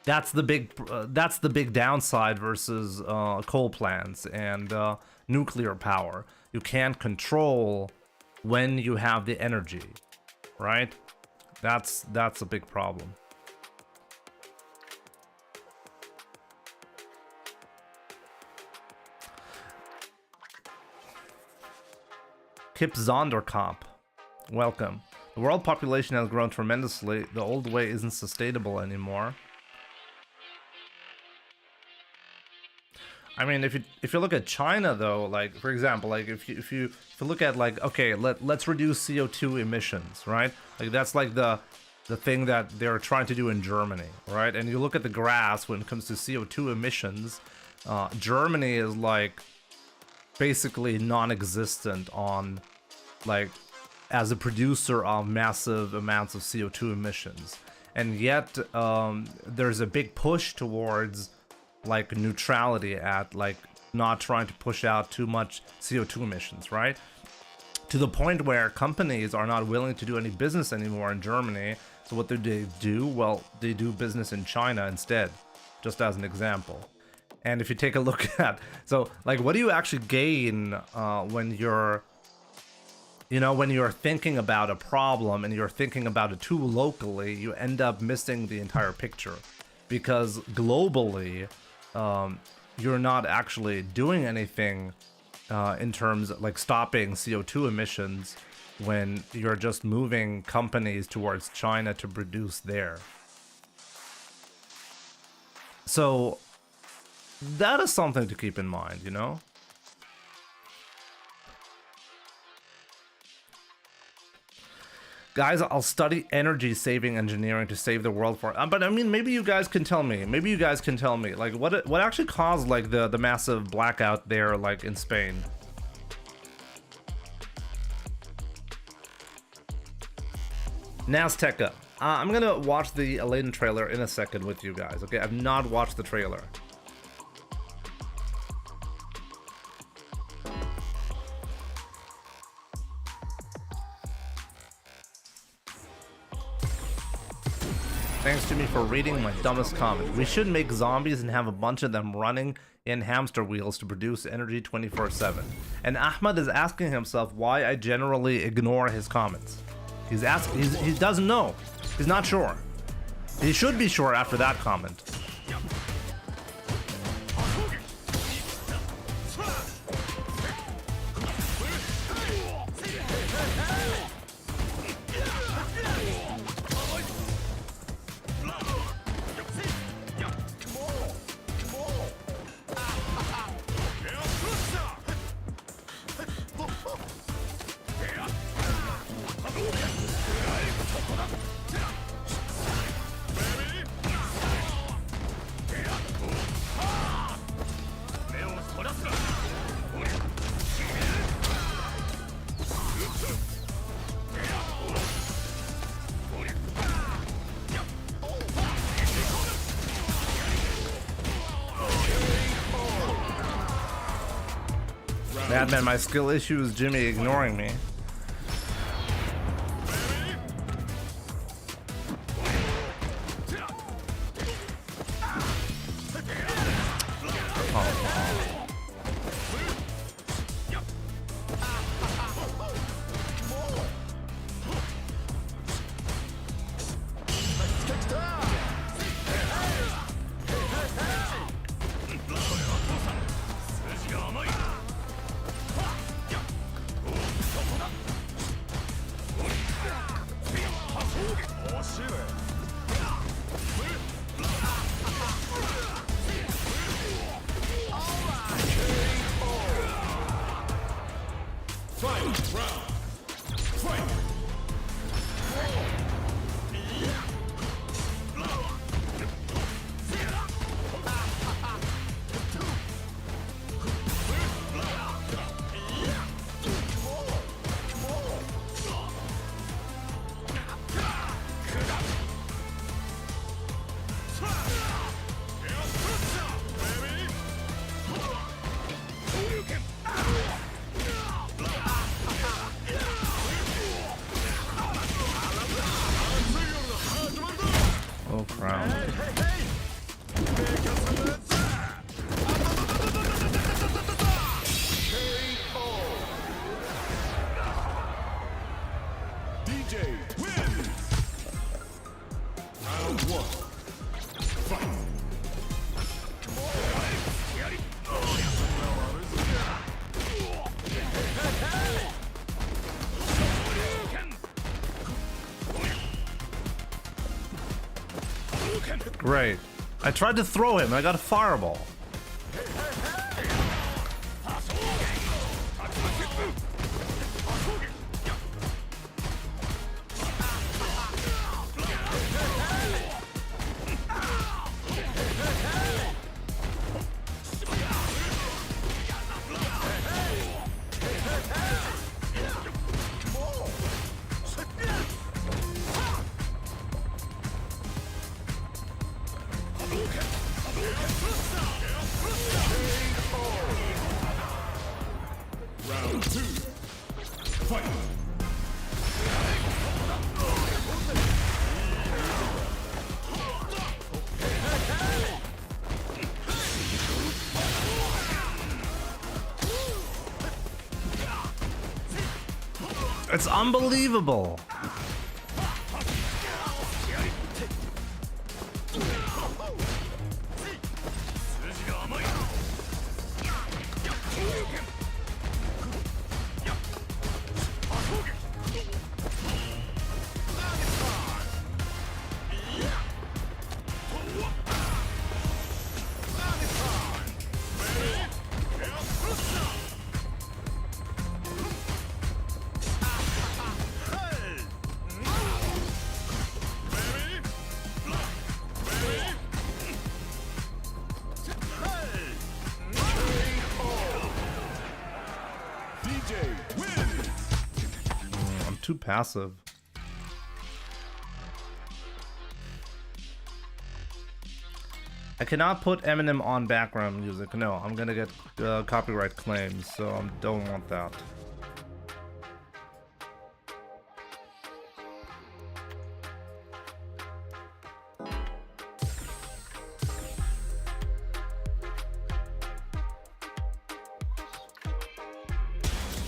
that's the big downside versus coal plants and nuclear power. You can't control when you have the energy, right? That's a big problem. Kip Zonderkamp, welcome. The world population has grown tremendously. The old way isn't sustainable anymore. I mean, if you look at China though, like, for example, like if you look at, like, okay, let's reduce CO2 emissions, right? Like, that's like the thing that they're trying to do in Germany, right? And you look at the graphs when it comes to CO2 emissions, Germany is like basically non-existent on, like, as a producer of massive amounts of CO2 emissions. And yet there's a big push towards, like, neutrality, at, like, not trying to push out too much CO2 emissions, right? To the point where companies are not willing to do any business anymore in Germany. So what do they do? Well, they do business in China instead, just as an example. And if you take a look at, so, like, what do you actually gain when you're, you know, when you're thinking about a problem and you're thinking about it too locally, you end up missing the entire picture. Because globally, you're not actually doing anything in terms of, like, stopping CO2 emissions when you're just moving companies towards China to produce there. So that is something to keep in mind, you know? Guys, I'll study energy saving engineering to save the world for. But I mean, maybe you guys can tell me. Maybe you guys can tell me, like, what actually caused like the massive blackout there, like in Spain. Nazteca. I'm gonna watch the Elena trailer in a second with you guys. Okay, I've not watched the trailer. Thanks to me for reading my dumbest comment. We should make zombies and have a bunch of them running in hamster wheels to produce energy 24/7. And Ahmad is asking himself why I generally ignore his comments. He doesn't know. He's not sure. He should be sure after that comment. Madman, my skill issue is Jimmy ignoring me. Great. I tried to throw him and I got a fireball. It's unbelievable. too passive. I cannot put Eminem on background music. No, I'm gonna get copyright claims, so I don't want that.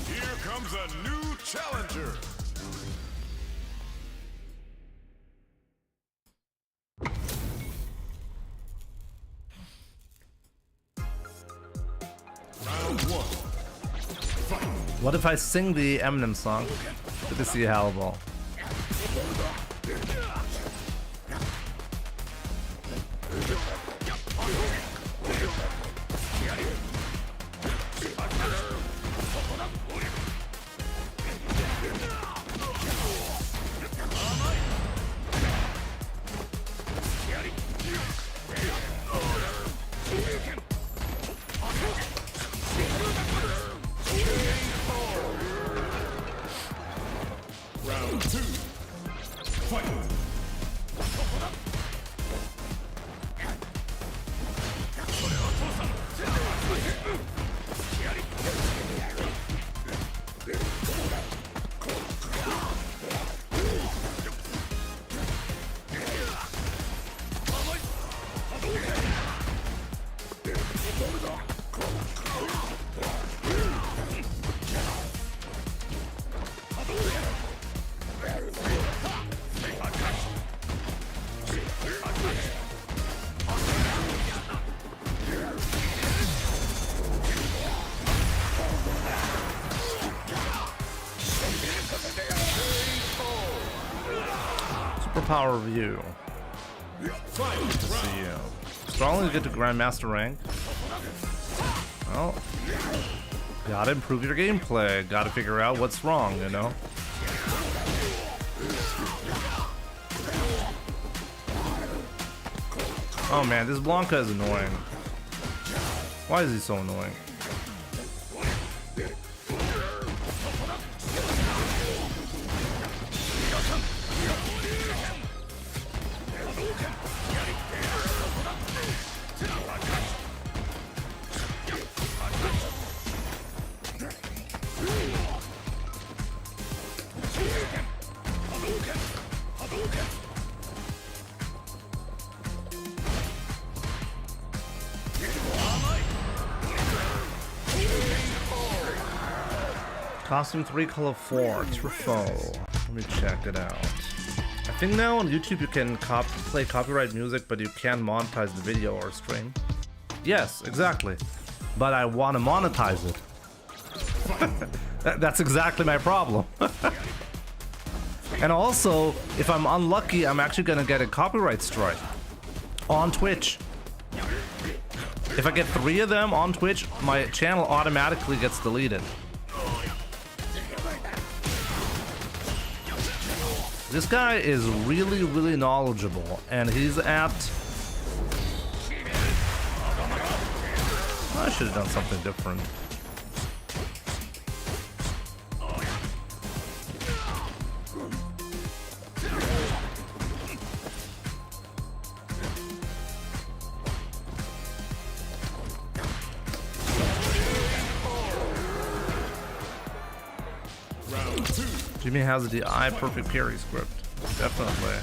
Here comes a new challenger. Round one. Fight. What if I sing the Eminem song? Good to see you, Halibal. Round two. Fight. Superpower review. Good to see you. Strongly get to Grandmaster rank. Well, gotta improve your gameplay. Gotta figure out what's wrong, you know? Oh man, this Blanca is annoying. Why is he so annoying? Costume 3, color 4, Truffaut. Let me check it out. I think now on YouTube you can play copyright music, but you can't monetize the video or stream. Yes, exactly. But I want to monetize it. That's exactly my problem. And also, if I'm unlucky, I'm actually gonna get a copyright strike on Twitch. If I get 3 of them on Twitch, my channel automatically gets deleted. This guy is really, really knowledgeable, and he's at... I should have done something different. Jimmy has the eye perfect parry script. Definitely.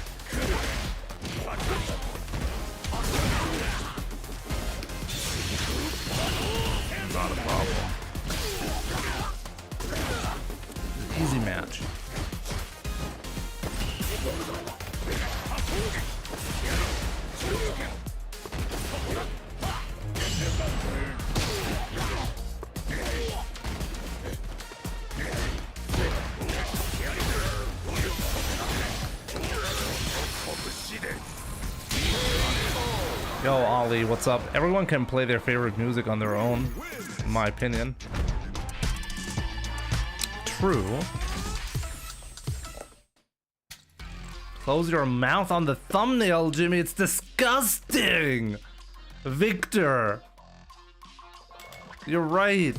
Not a problem. Easy match. Yo, Ollie, what's up? Everyone can play their favorite music on their own, in my opinion. True. Close your mouth on the thumbnail, Jimmy. It's disgusting. Victor. You're right.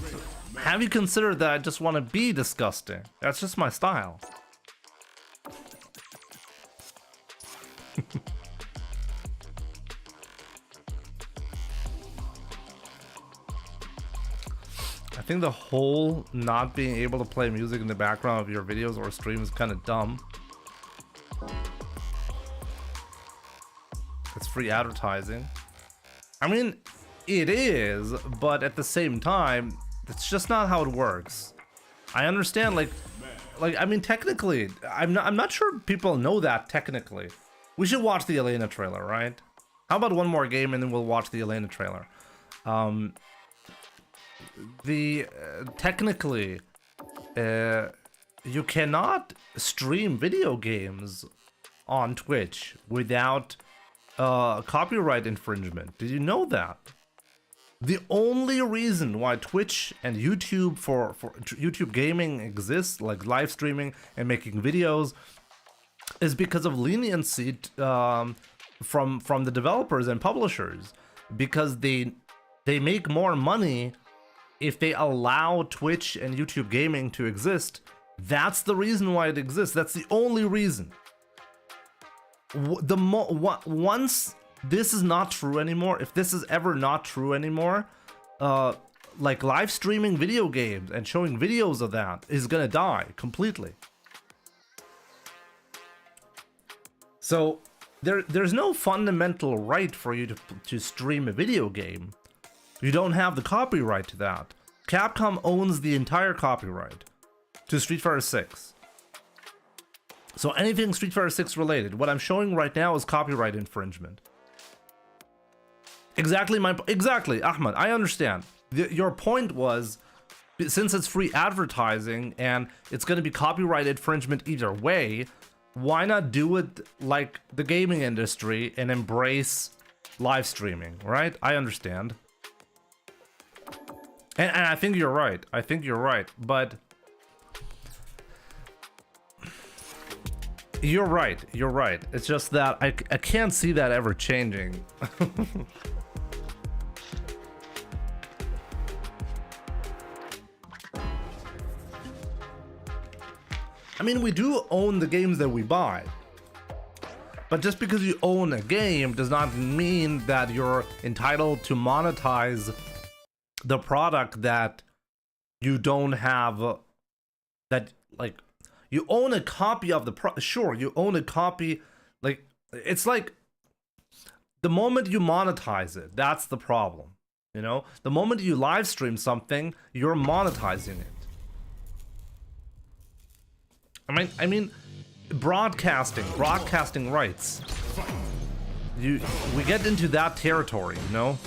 Have you considered that I just want to be disgusting? That's just my style. think the whole not being able to play music in the background of your videos or streams is kind of dumb. It's free advertising. I mean, it is, but at the same time, it's just not how it works. I understand, like I mean, technically, I'm not sure people know that technically. We should watch the Elena trailer, right? How about one more game and then we'll watch the Elena trailer. Technically, you cannot stream video games on Twitch without copyright infringement. Did you know that? The only reason why Twitch and YouTube for YouTube gaming exists, like live streaming and making videos, is because of leniency from the developers and publishers, because they make more money if they allow Twitch and YouTube gaming to exist. That's the reason why it exists. That's the only reason. Once this is not true anymore, if this is ever not true anymore, like live streaming video games and showing videos of that is gonna die completely. So there's no fundamental right for you to stream a video game. You don't have the copyright to that. Capcom owns the entire copyright to Street Fighter 6. So anything Street Fighter 6 related, what I'm showing right now is copyright infringement. Exactly, Ahmed, I understand. Your point was, since it's free advertising and it's going to be copyright infringement either way, why not do it like the gaming industry and embrace live streaming, right? I understand. And I think you're right. But you're right. It's just that I can't see that ever changing. I mean, we do own the games that we buy. But just because you own a game does not mean that you're entitled to monetize the product that you don't have, that, like, you own a copy of the sure, you own a copy, like, it's like the moment you monetize it, that's the problem, you know? The moment you live stream something, you're monetizing it. I mean, broadcasting rights. We get into that territory, you know?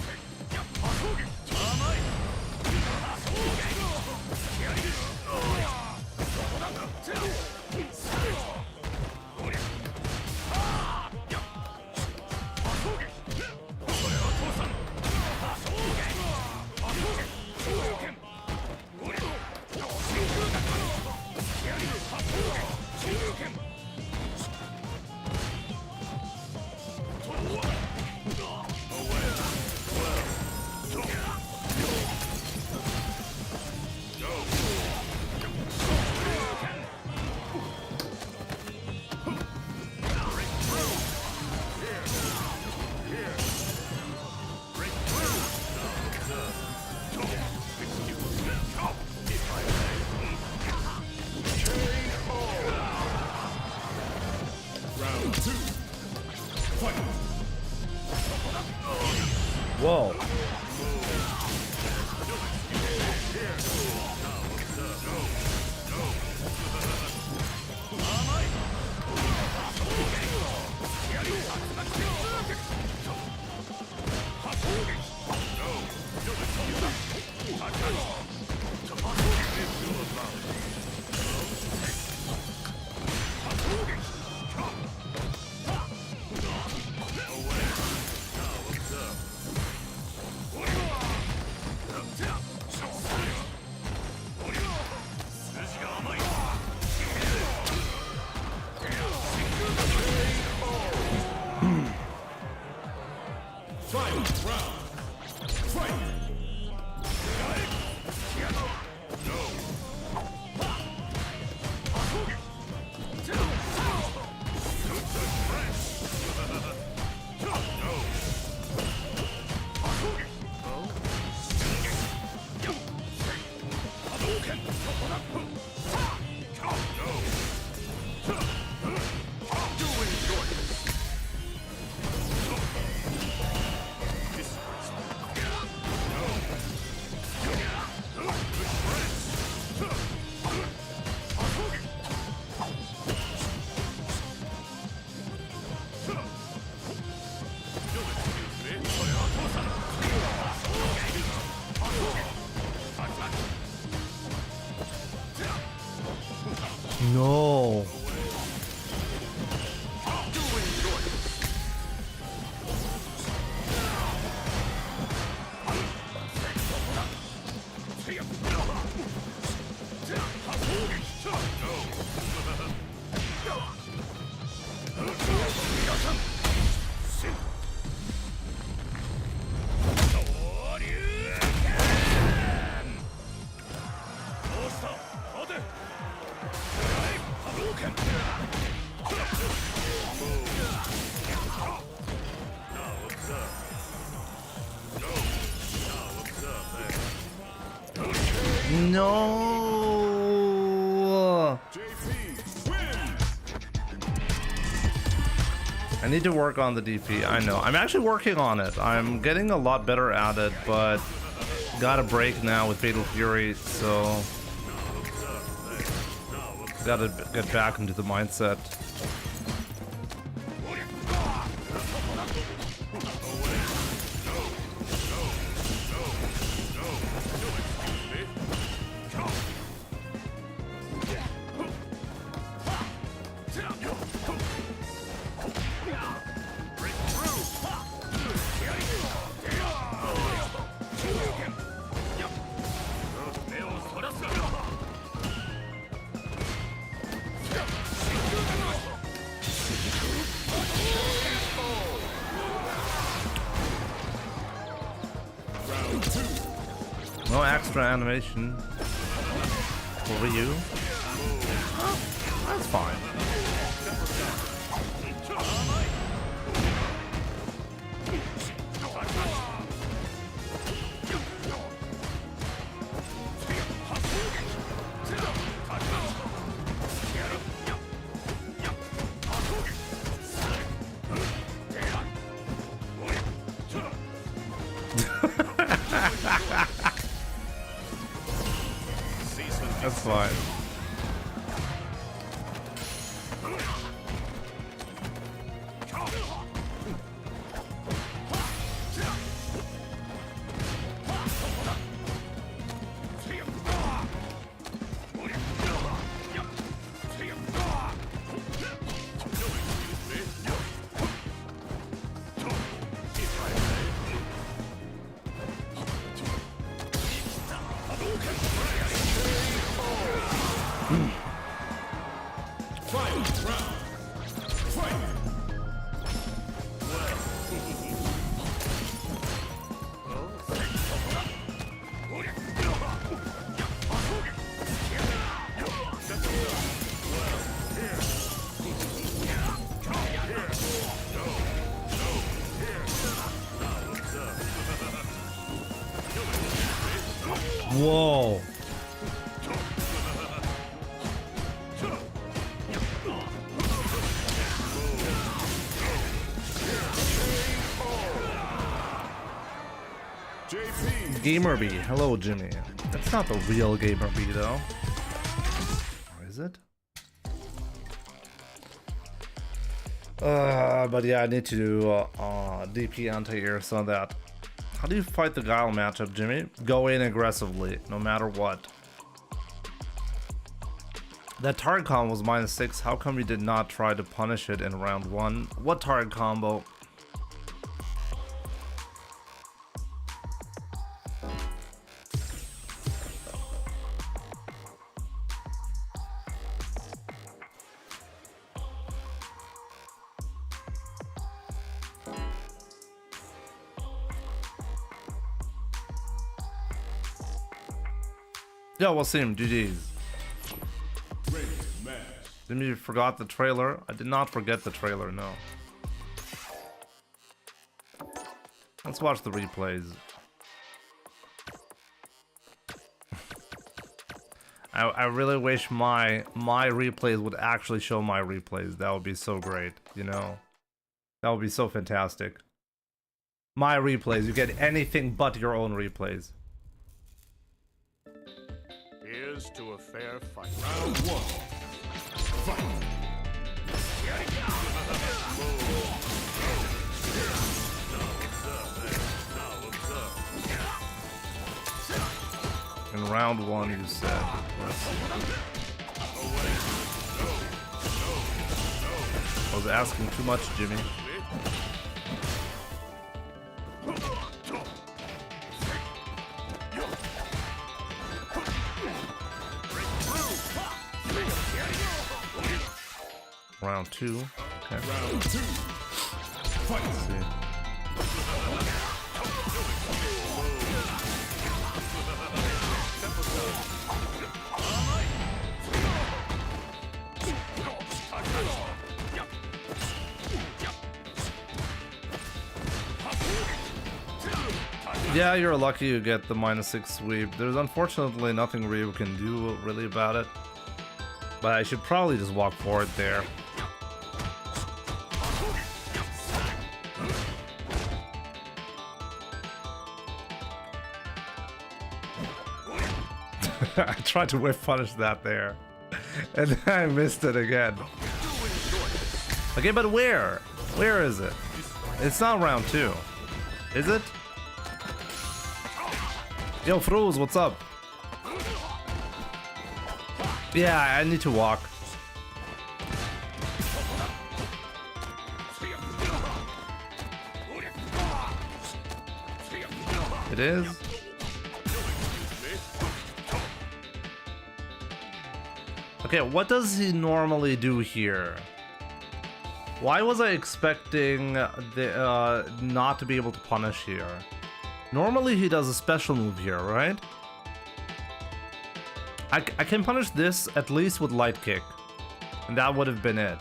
Whoa. No. No. I need to work on the DP. I know. I'm actually working on it. I'm getting a lot better at it, but got a break now with Fatal Fury, so gotta get back into the mindset. No extra animation for you. That's fine. That's fine. Whoa. Gamer B, hello Jimmy. That's not the real Gamer B though. Or is it? But yeah, I need to do DP anti-air so that. How do you fight the Guile matchup, Jimmy? Go in aggressively, no matter what. That target combo was -6. How come we did not try to punish it in round 1? What target combo? Yeah, we'll see him. GG's. Jimmy forgot the trailer. I did not forget the trailer, no. Let's watch the replays. I really wish my replays would actually show my replays. That would be so great, you know? That would be so fantastic. My replays, you get anything but your own replays. Here's to a fair fight. Round 1. Fight. In round 1, you said. I was asking too much, Jimmy. Round 2. Okay. Round 2. Fight. Let's see. Yeah, you're lucky you get the -6 sweep. There's unfortunately nothing Ryu can do really about it. But I should probably just walk forward there. I tried to whiff punish that there. And then I missed it again. Okay, but where? Where is it? It's not round 2. Is it? Yo, Froze, what's up? Yeah, I need to walk. It is. Okay, what does he normally do here? Why was I expecting the not to be able to punish here? Normally he does a special move here, right? I can punish this at least with light kick. And that would have been it.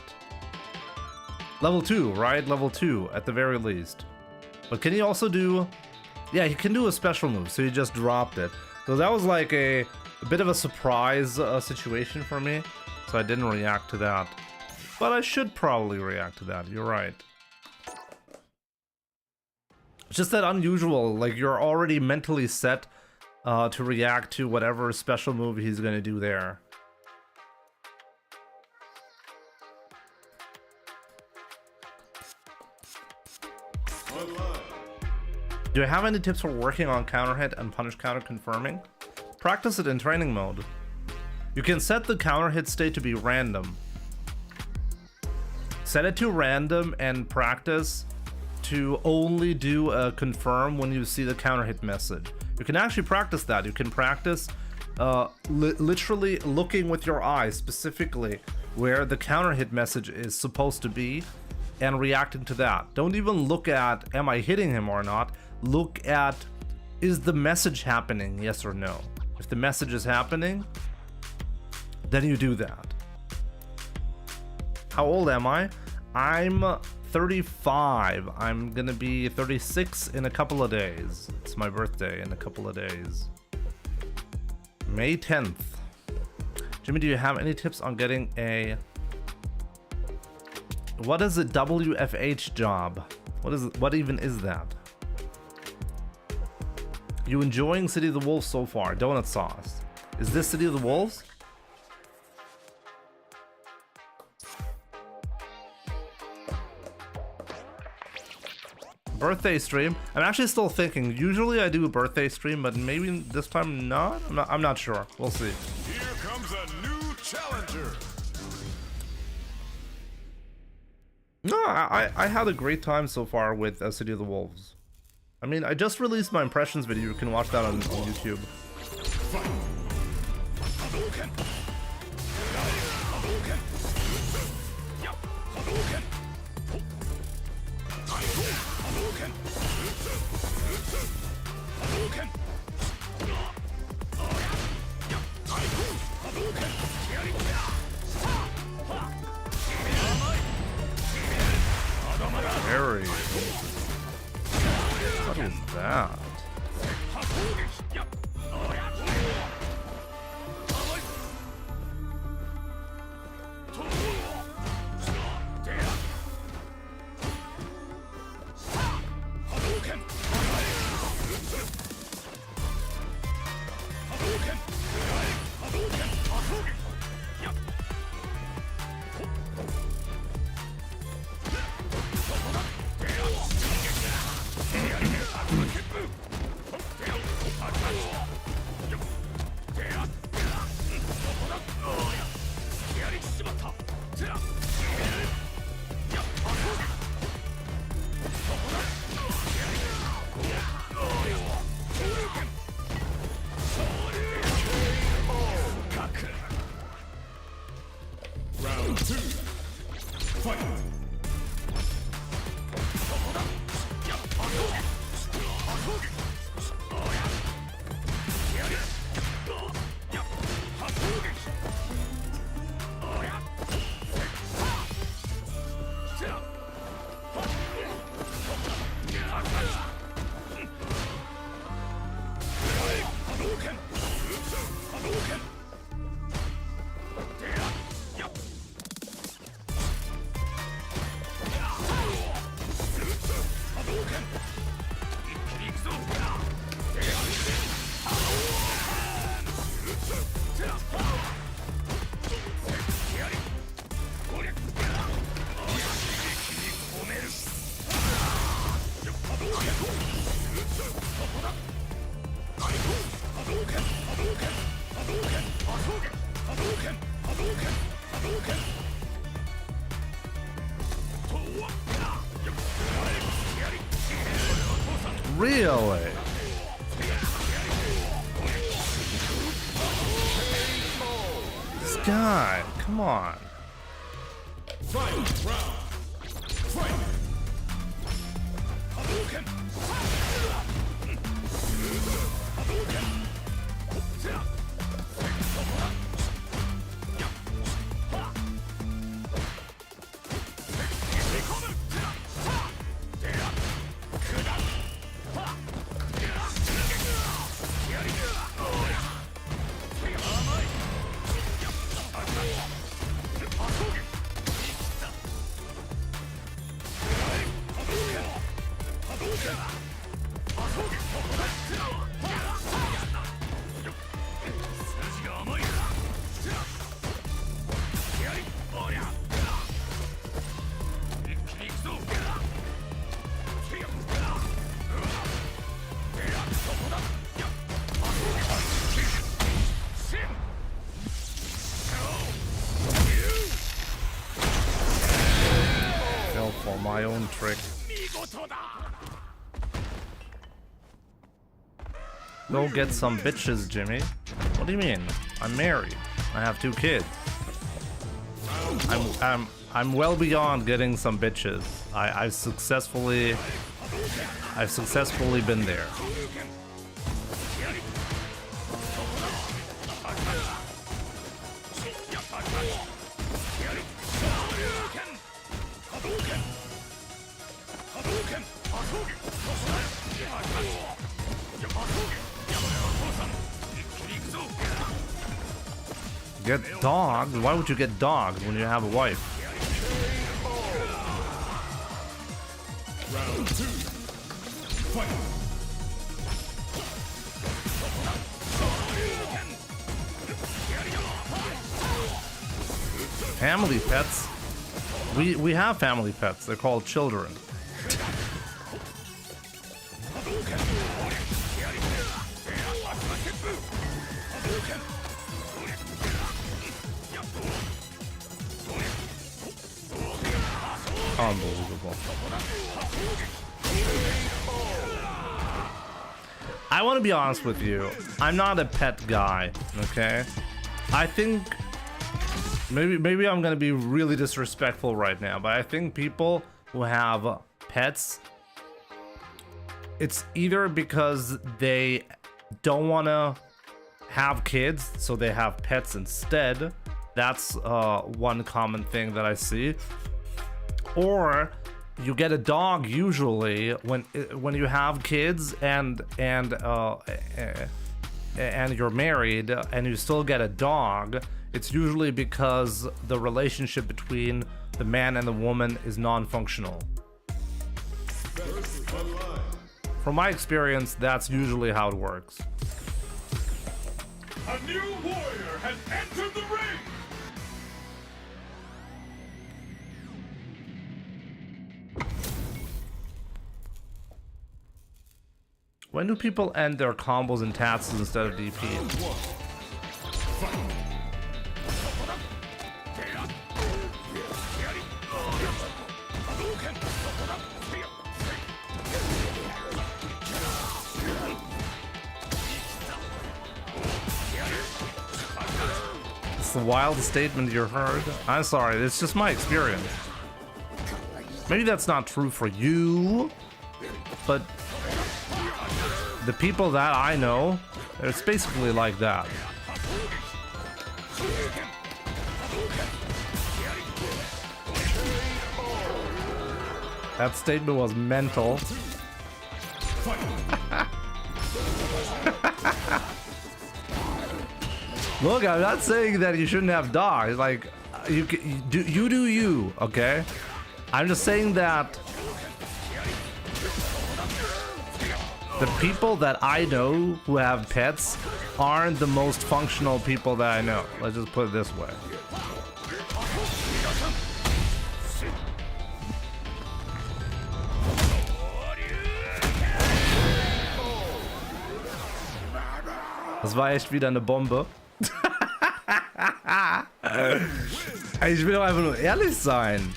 Level 2, right? Level 2 at the very least. But can he also do... Yeah, he can do a special move, so he just dropped it. So that was like a bit of a surprise situation for me. So I didn't react to that. But I should probably react to that, you're right. It's just that unusual, like you're already mentally set to react to whatever special move he's gonna do there. Do you have any tips for working on counter hit and punish counter confirming? Practice it in training mode. You can set the counter hit state to be random. Set it to random and practice to only do a confirm when you see the counter hit message. You can actually practice that. You can practice literally looking with your eyes specifically where the counter hit message is supposed to be and reacting to that. Don't even look at am I hitting him or not. Look at is the message happening, yes or no. If the message is happening, then you do that. How old am I? I'm 35. I'm gonna be 36 in a couple of days. It's my birthday in a couple of days. May 10th. Jimmy, do you have any tips on getting a... What is a WFH job? What even is that? You enjoying City of the Wolves so far? Donut sauce. Is this City of the Wolves? Birthday stream. I'm actually still thinking. Usually I do a birthday stream, but maybe this time not. I'm not sure. We'll see. Here comes a new challenger. No, I had a great time so far with City of the Wolves. I mean, I just released my impressions video. You can watch that on YouTube. Fight. Hadouken. Very. What is that? Really? This guy, come on. Fell for my own trick. Go get some bitches, Jimmy. What do you mean? I'm married. I have 2 kids. I'm well beyond getting some bitches. I've successfully been there. Get dogs? Why would you get dogs when you have a wife? Round 2. Fight. Family pets? We have family pets. They're called children. Unbelievable. I want to be honest with you. I'm not a pet guy, okay? I think maybe I'm gonna be really disrespectful right now, but I think people who have pets, it's either because they don't want to have kids, so they have pets instead. That's one common thing that I see. Or you get a dog usually when you have kids and you're married and you still get a dog. It's usually because the relationship between the man and the woman is non-functional. From my experience, that's usually how it works. A new warrior has entered the ring. When do people end their combos and taxes instead of DP? It's the wildest statement you heard. I'm sorry, it's just my experience. Maybe that's not true for you, but the people that I know, it's basically like that. That statement was mental. Look, I'm not saying that you shouldn't have dogs. Like, you do you, okay? I'm just saying that the people that I know who have pets aren't the most functional people that I know. Let's just put it this way. Das war echt wieder eine Bombe. Ich will doch einfach nur ehrlich sein.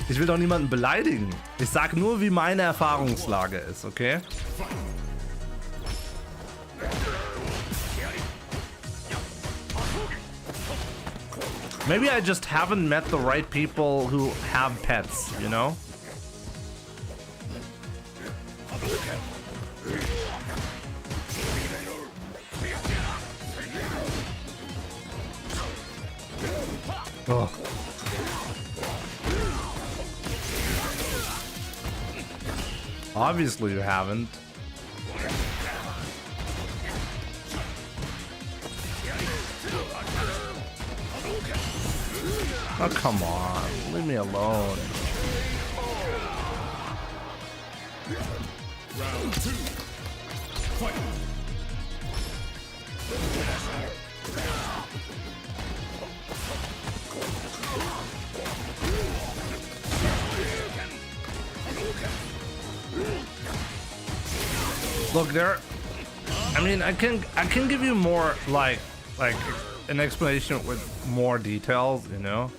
Ich will doch niemanden beleidigen. Ich sag nur, wie meine Erfahrungslage ist, okay? Maybe I just haven't met the right people who have pets, you know? Ugh. Obviously you haven't. Oh, come on. Leave me alone. Round 2. Fight. Look, there. I mean, I can give you more like an explanation with more details, you know.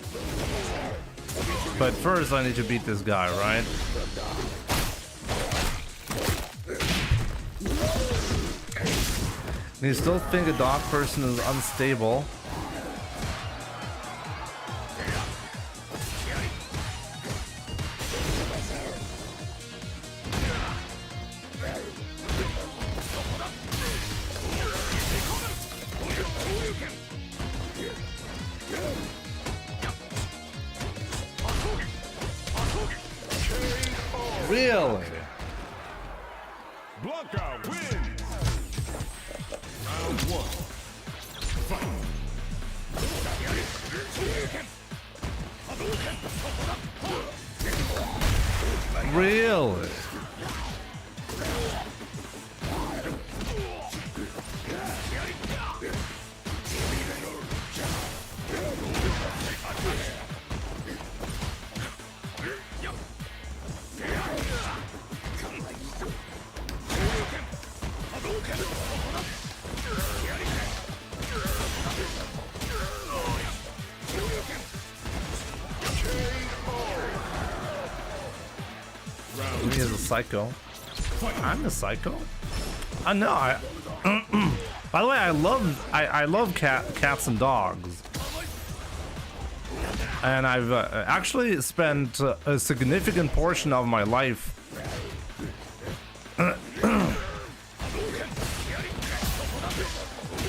But first, I need to beat this guy, right? You still think a dog person is unstable? Really? Blanca wins. Round 1. Fight. Really? He is a psycho. I'm a psycho. I know. By the way, I love cats and dogs, and I've actually spent a significant portion of my life.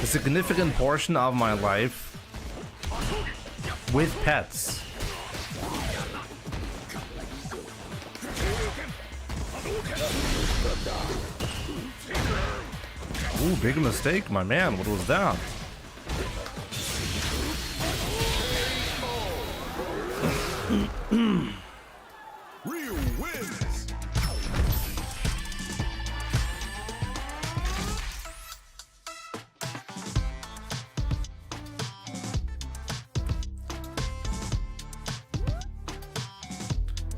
A significant portion of my life with pets. Ooh, big mistake, my man. What was that? Ryu wins.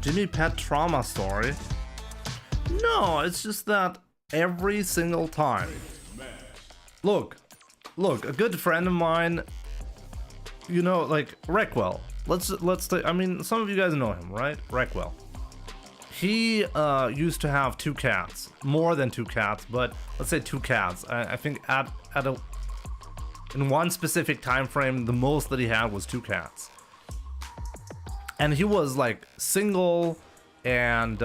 Jimmy pet trauma story? No, it's just that every single time. Look, a good friend of mine, you know, like Reckwell. Let's take, I mean, some of you guys know him, right? Reckwell. He used to have 2 cats, more than 2 cats, but let's say 2 cats. I think in one specific time frame, the most that he had was 2 cats. And he was like single and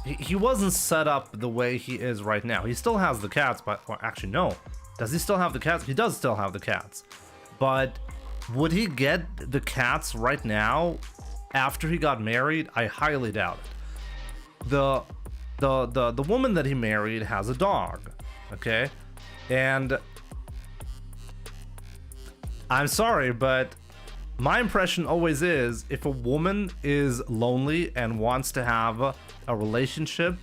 he wasn't set up the way he is right now. He still has the cats, but well, actually no. Does he still have the cats? He does still have the cats. But would he get the cats right now after he got married? I highly doubt it. The woman that he married has a dog, okay? And I'm sorry, but my impression always is if a woman is lonely and wants to have a relationship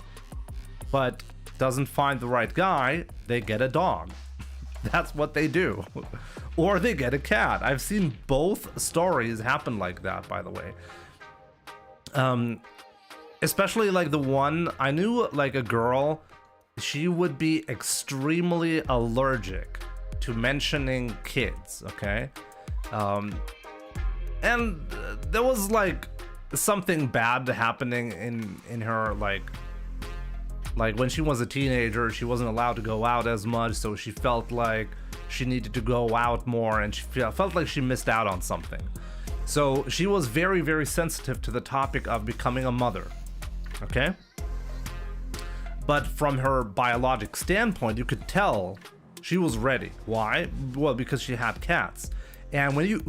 but doesn't find the right guy, they get a dog. That's what they do. Or they get a cat. I've seen both stories happen like that, by the way. Especially like the one I knew, like a girl, she would be extremely allergic to mentioning kids, okay? And there was like something bad happening in her, like when she was a teenager, she wasn't allowed to go out as much, so she felt like she needed to go out more, and she felt like she missed out on something. So she was very, very sensitive to the topic of becoming a mother. Okay? But from her biologic standpoint, you could tell she was ready. Why? Well, because she had cats. And when you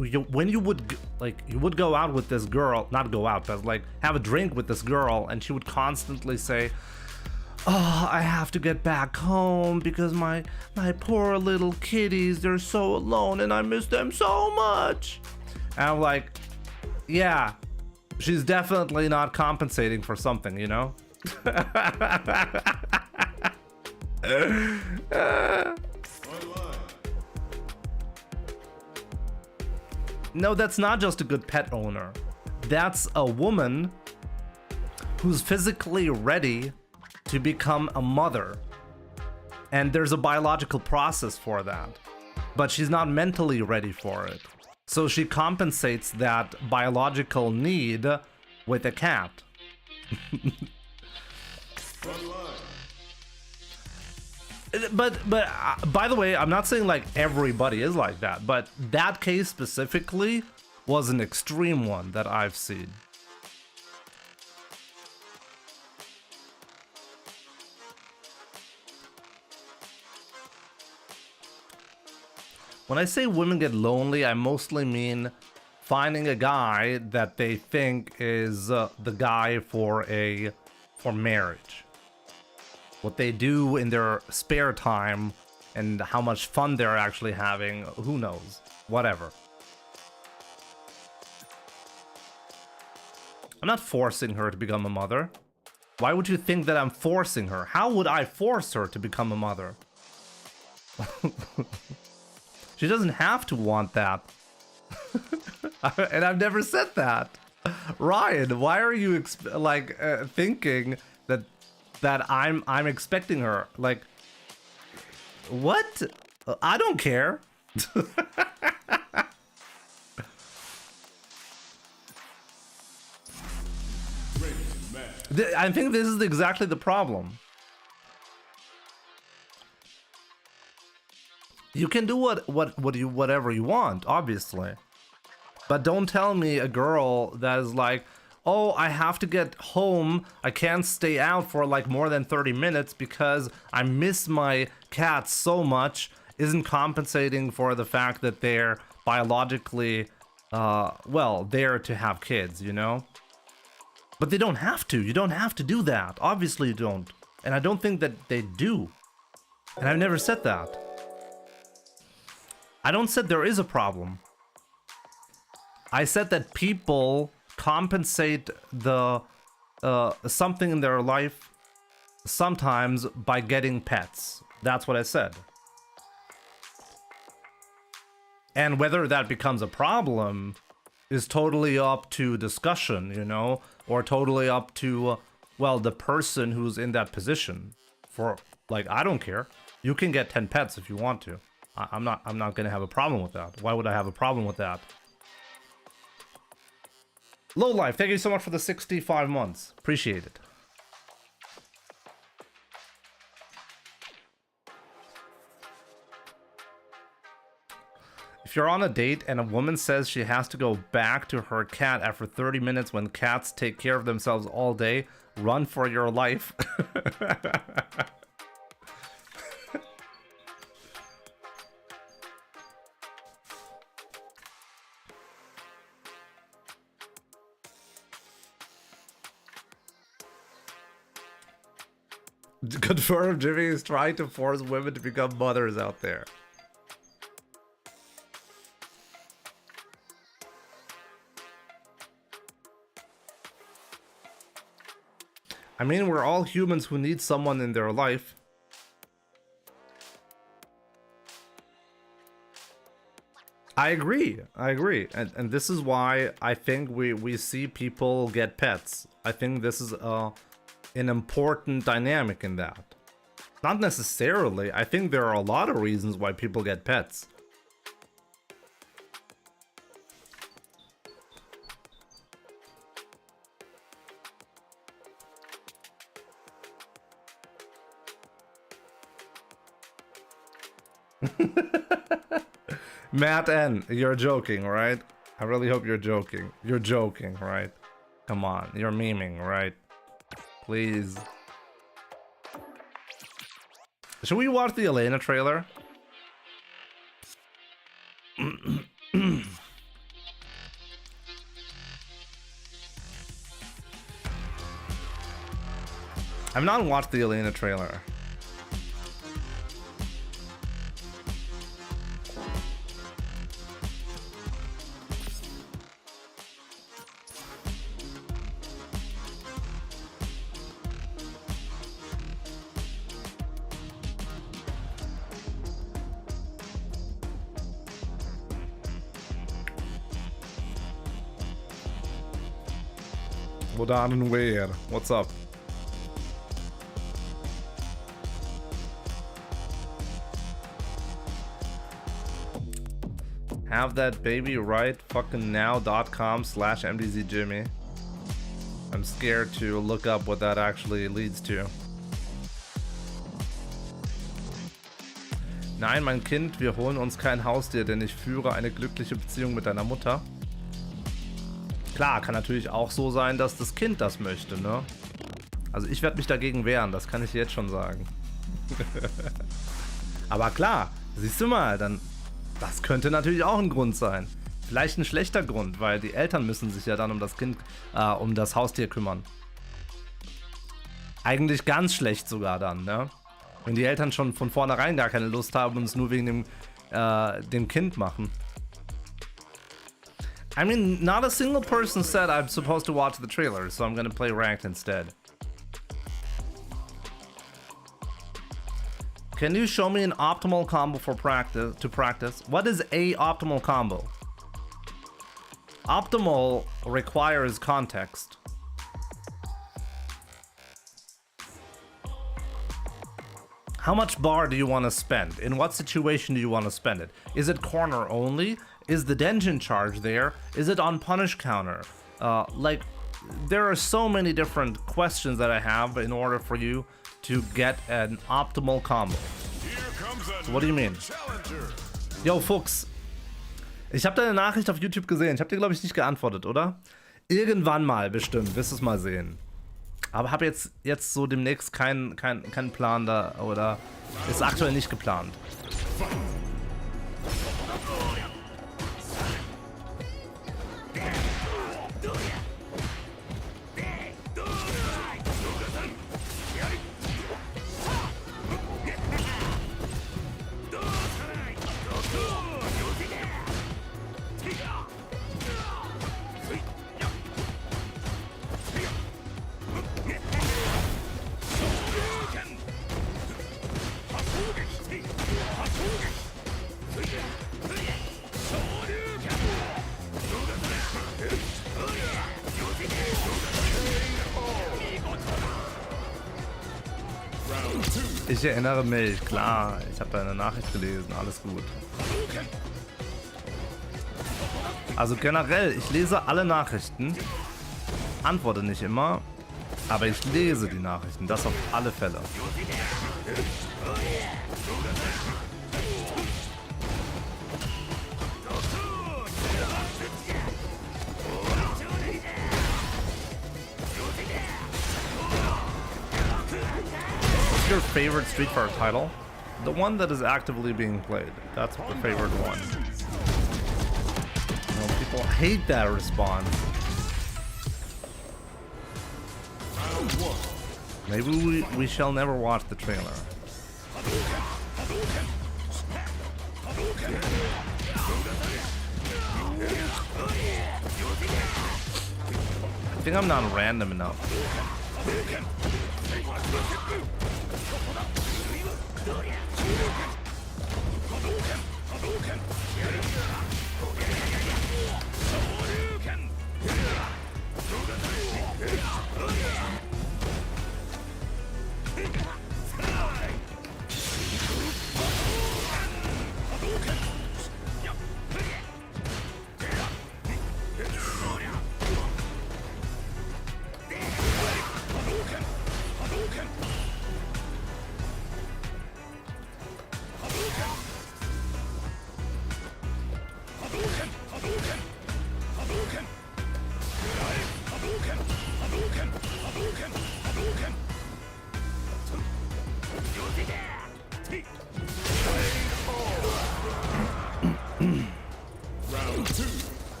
would go out with this girl, not go out, but like have a drink with this girl, and she would constantly say, "Oh, I have to get back home because my poor little kitties, they're so alone and I miss them so much." And I'm like, yeah, she's definitely not compensating for something, you know? No, that's not just a good pet owner. That's a woman who's physically ready to become a mother. And there's a biological process for that. But she's not mentally ready for it. So she compensates that biological need with a cat. But by the way, I'm not saying like everybody is like that, but that case specifically was an extreme one that I've seen. When I say women get lonely, I mostly mean finding a guy that they think is the guy for marriage. What they do in their spare time and how much fun they're actually having, who knows? Whatever. I'm not forcing her to become a mother. Why would you think that I'm forcing her? How would I force her to become a mother? She doesn't have to want that. And I've never said that. Ryan, why are you thinking that I'm expecting her? Like, what? I don't care. I think this is exactly the problem. You can do whatever you want, obviously. But don't tell me a girl that is like, "Oh, I have to get home. I can't stay out for like more than 30 minutes because I miss my cats so much," isn't compensating for the fact that they're biologically, there to have kids, you know? But they don't have to. You don't have to do that. Obviously you don't. And I don't think that they do. And I've never said that. I don't said there is a problem. I said that people compensate the something in their life sometimes by getting pets. That's what I said. And whether that becomes a problem is totally up to discussion, you know, or totally up to the person who's in that position. For like, I don't care. You can get 10 pets if you want to. I'm not gonna have a problem with that. Why would I have a problem with that? Low Life, thank you so much for the 65 months. Appreciate it. If you're on a date and a woman says she has to go back to her cat after 30 minutes when cats take care of themselves all day, run for your life. Confirm Jimmy is trying to force women to become mothers out there. I mean, we're all humans who need someone in their life. I agree. And this is why I think we see people get pets. I think this is an important dynamic in that. Not necessarily. I think there are a lot of reasons why people get pets. Matt N, you're joking, right? I really hope you're joking. You're joking, right? Come on, you're memeing, right? Please. Should we watch the Elena trailer? I've not watched the Elena trailer. Modern and weird. What's up? Have that baby right fucking now.com/mdzjimmy. I'm scared to look up what that actually leads to. Nein, mein Kind, wir holen uns kein Haustier, denn ich führe eine glückliche Beziehung mit deiner Mutter. Klar, kann natürlich auch so sein, dass das Kind das möchte, ne? Also ich werde mich dagegen wehren, das kann ich jetzt schon sagen. Aber klar, siehst du mal, dann das könnte natürlich auch ein Grund sein. Vielleicht ein schlechter Grund, weil die Eltern müssen sich ja dann um das Kind, um das Haustier kümmern. Eigentlich ganz schlecht sogar dann, ne? Wenn die Eltern schon von vornherein gar keine Lust haben und es nur wegen dem Kind machen. I mean, not a single person said I'm supposed to watch the trailer, so I'm gonna play ranked instead. Can you show me an optimal combo for practice? What is a optimal combo? Optimal requires context. How much bar do you want to spend? In what situation do you want to spend it? Is it corner only? Is the Denjin charge there? Is it on punish counter? Like, there are so many different questions that I have in order for you to get an optimal combo. So what do you mean? Yo, Fuchs. Ich habe deine Nachricht auf YouTube gesehen. Ich habe dir, glaube ich, nicht geantwortet, oder? Irgendwann mal, bestimmt. Wirst du es mal sehen. Aber habe jetzt so demnächst keinen Plan da, oder ist aktuell nicht geplant. Ich erinnere mich, klar, ich habe deine Nachricht gelesen, alles gut. Also generell, ich lese alle Nachrichten, antworte nicht immer, aber ich lese die Nachrichten, das auf alle Fälle. Your favorite Street Fighter title? The one that is actively being played. That's the favorite one. You know, people hate that response. Maybe we shall never watch the trailer. I think I'm not random enough.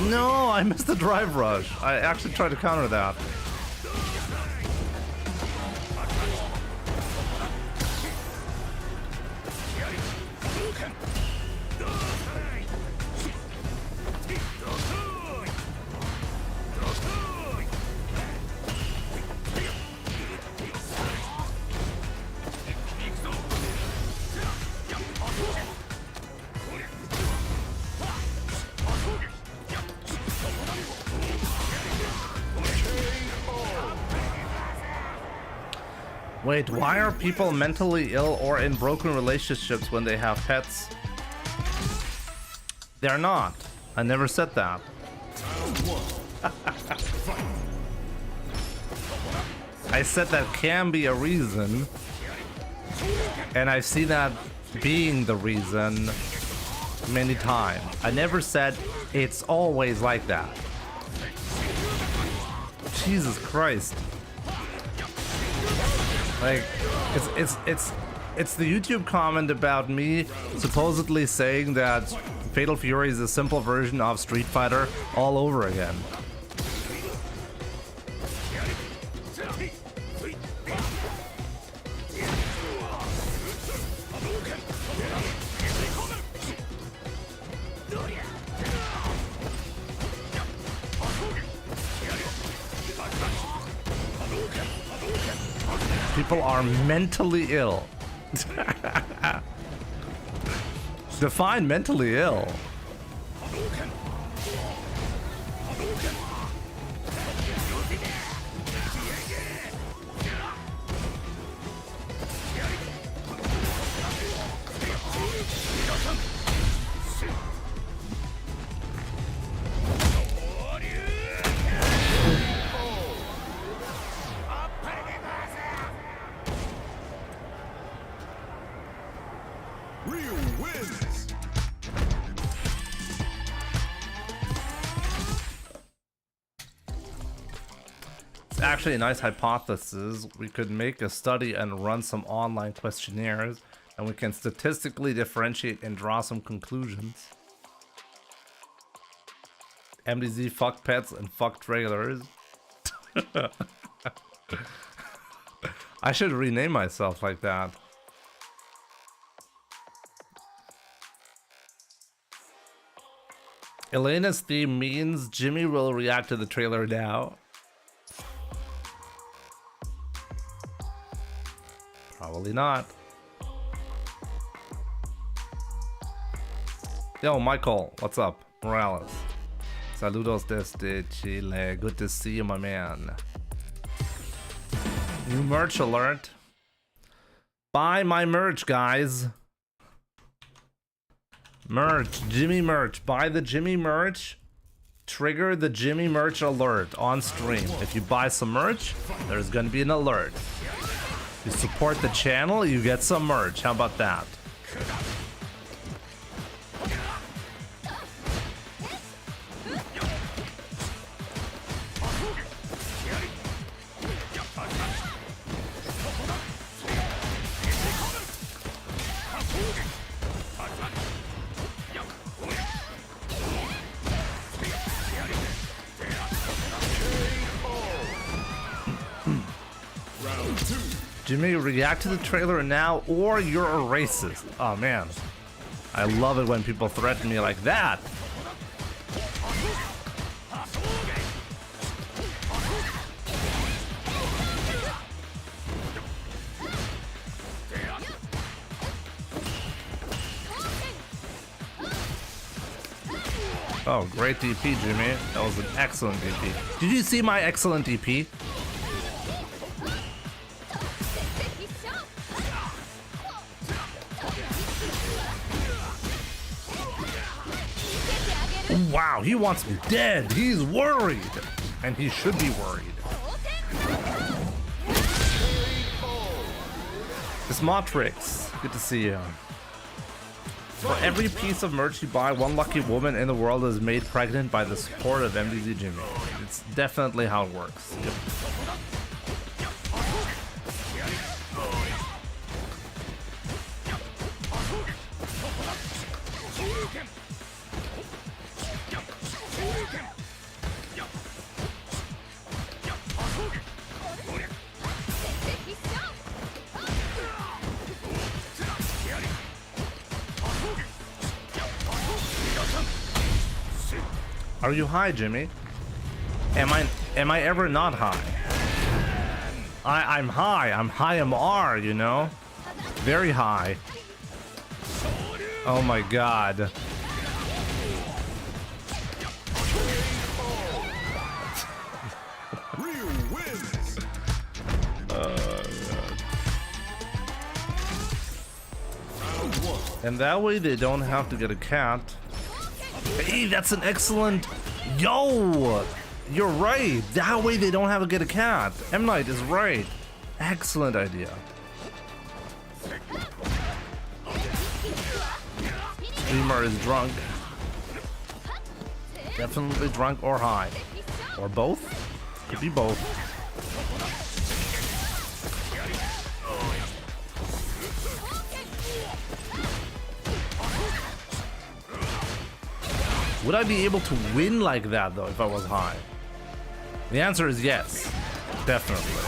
No, I missed the drive rush. I actually tried to counter that. Wait, why are people mentally ill or in broken relationships when they have pets? They're not. I never said that. I said that can be a reason, and I see that being the reason many times. I never said it's always like that. Jesus Christ. Like, it's the YouTube comment about me supposedly saying that Fatal Fury is a simple version of Street Fighter all over again. People are mentally ill. Define mentally ill. Actually, a nice hypothesis. We could make a study and run some online questionnaires, and we can statistically differentiate and draw some conclusions. MDZ fuck pets and fuck trailers. I should rename myself like that. Elena's theme means Jimmy will react to the trailer now. Probably not. Yo, Michael, what's up? Morales. Saludos desde Chile. Good to see you, my man. New merch alert. Buy my merch, guys. Merch, Jimmy merch. Buy the Jimmy merch. Trigger the Jimmy merch alert on stream. If you buy some merch, there's gonna be an alert. You support the channel, you get some merch. How about that? Jimmy, react to the trailer now or you're a racist. Oh man, I love it when people threaten me like that. Oh, great DP, Jimmy. That was an excellent DP. Did you see my excellent DP? Wow, he wants me dead. He's worried. And he should be worried. It's Matrix. Good to see you. For every piece of merch you buy, one lucky woman in the world is made pregnant by the support of MDZ Jimmy. It's definitely how it works. Yep. Are you high, Jimmy? Am I ever not high? I'm high. I'm high MR, you know? Very high. Oh my god. Real wins. And that way they don't have to get a cat. Hey, that's an excellent... Yo! You're right. That way they don't have to get a cat. M. Night is right. Excellent idea. Streamer is drunk. Definitely drunk or high. Or both? Could be both. Would I be able to win like that though if I was high? The answer is yes. Definitely.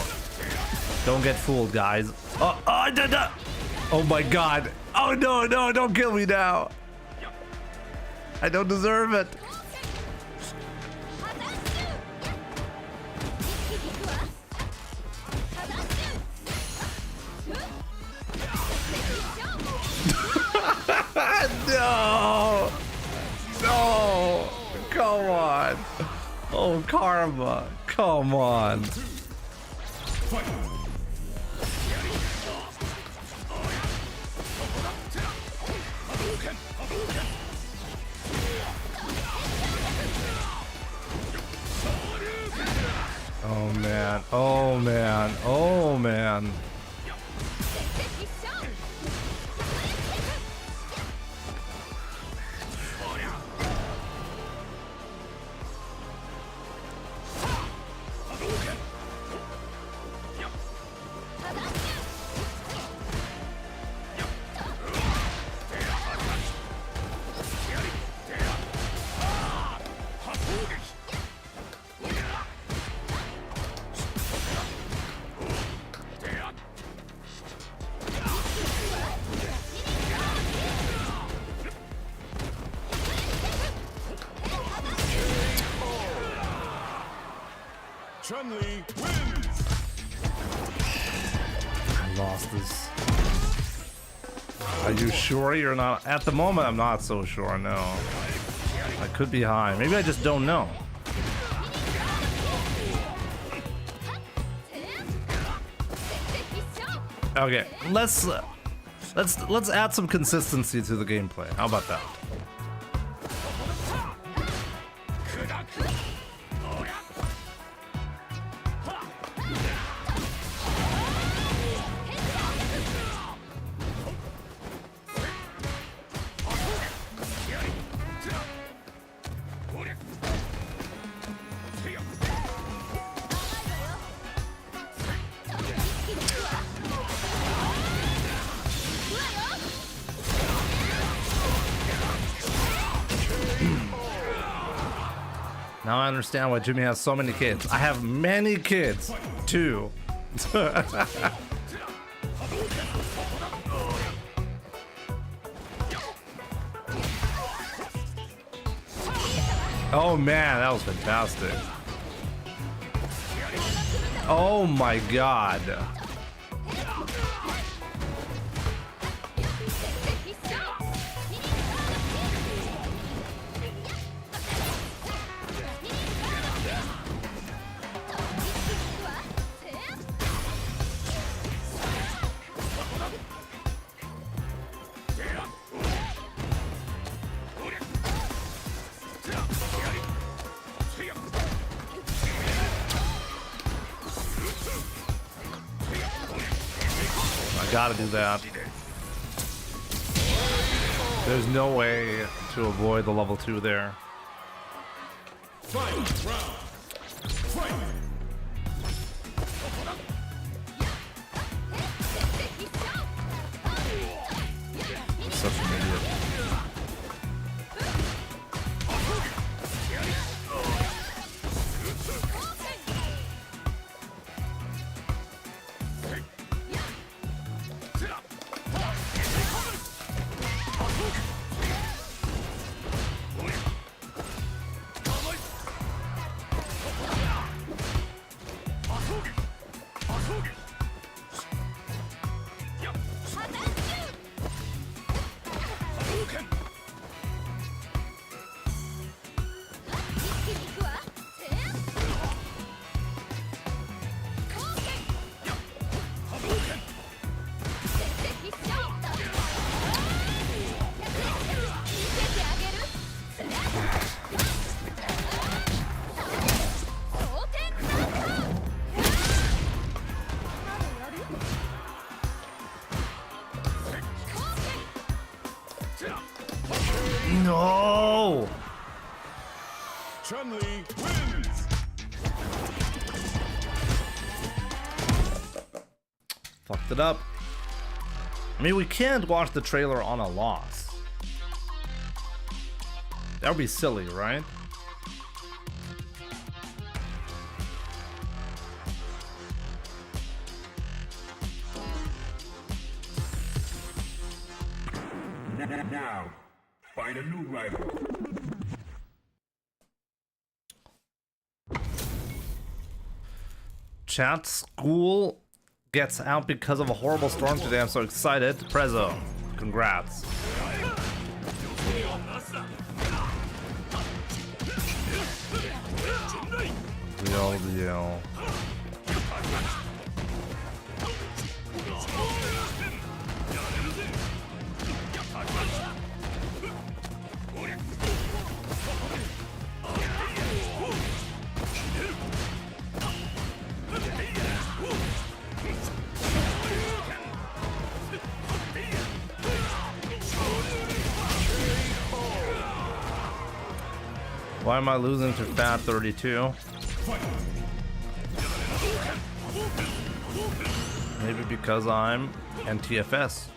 Don't get fooled, guys. Oh my god. Oh no, no, don't kill me now. I don't deserve it. No. No. Come on. Oh, karma. Come on. Oh man, oh man, oh man. Chun-Li wins. I lost this. Are you sure you're not? At the moment, I'm not so sure, no. I could be high. Maybe I just don't know. Okay, let's add some consistency to the gameplay. How about that? Now I understand why Jimmy has so many kids. I have many kids, too. Oh man, that was fantastic. Oh my god. Gotta do that. There's no way to avoid the level 2 there. I'm such an idiot. No! Chun-Li wins. Fucked it up. I mean, we can't watch the trailer on a loss. That would be silly, right? Now, find a new rival. Chat, school gets out because of a horrible storm today. I'm so excited. Prezzo, congrats. Real deal. Why am I losing to Fat 32? Maybe because I'm NTFS.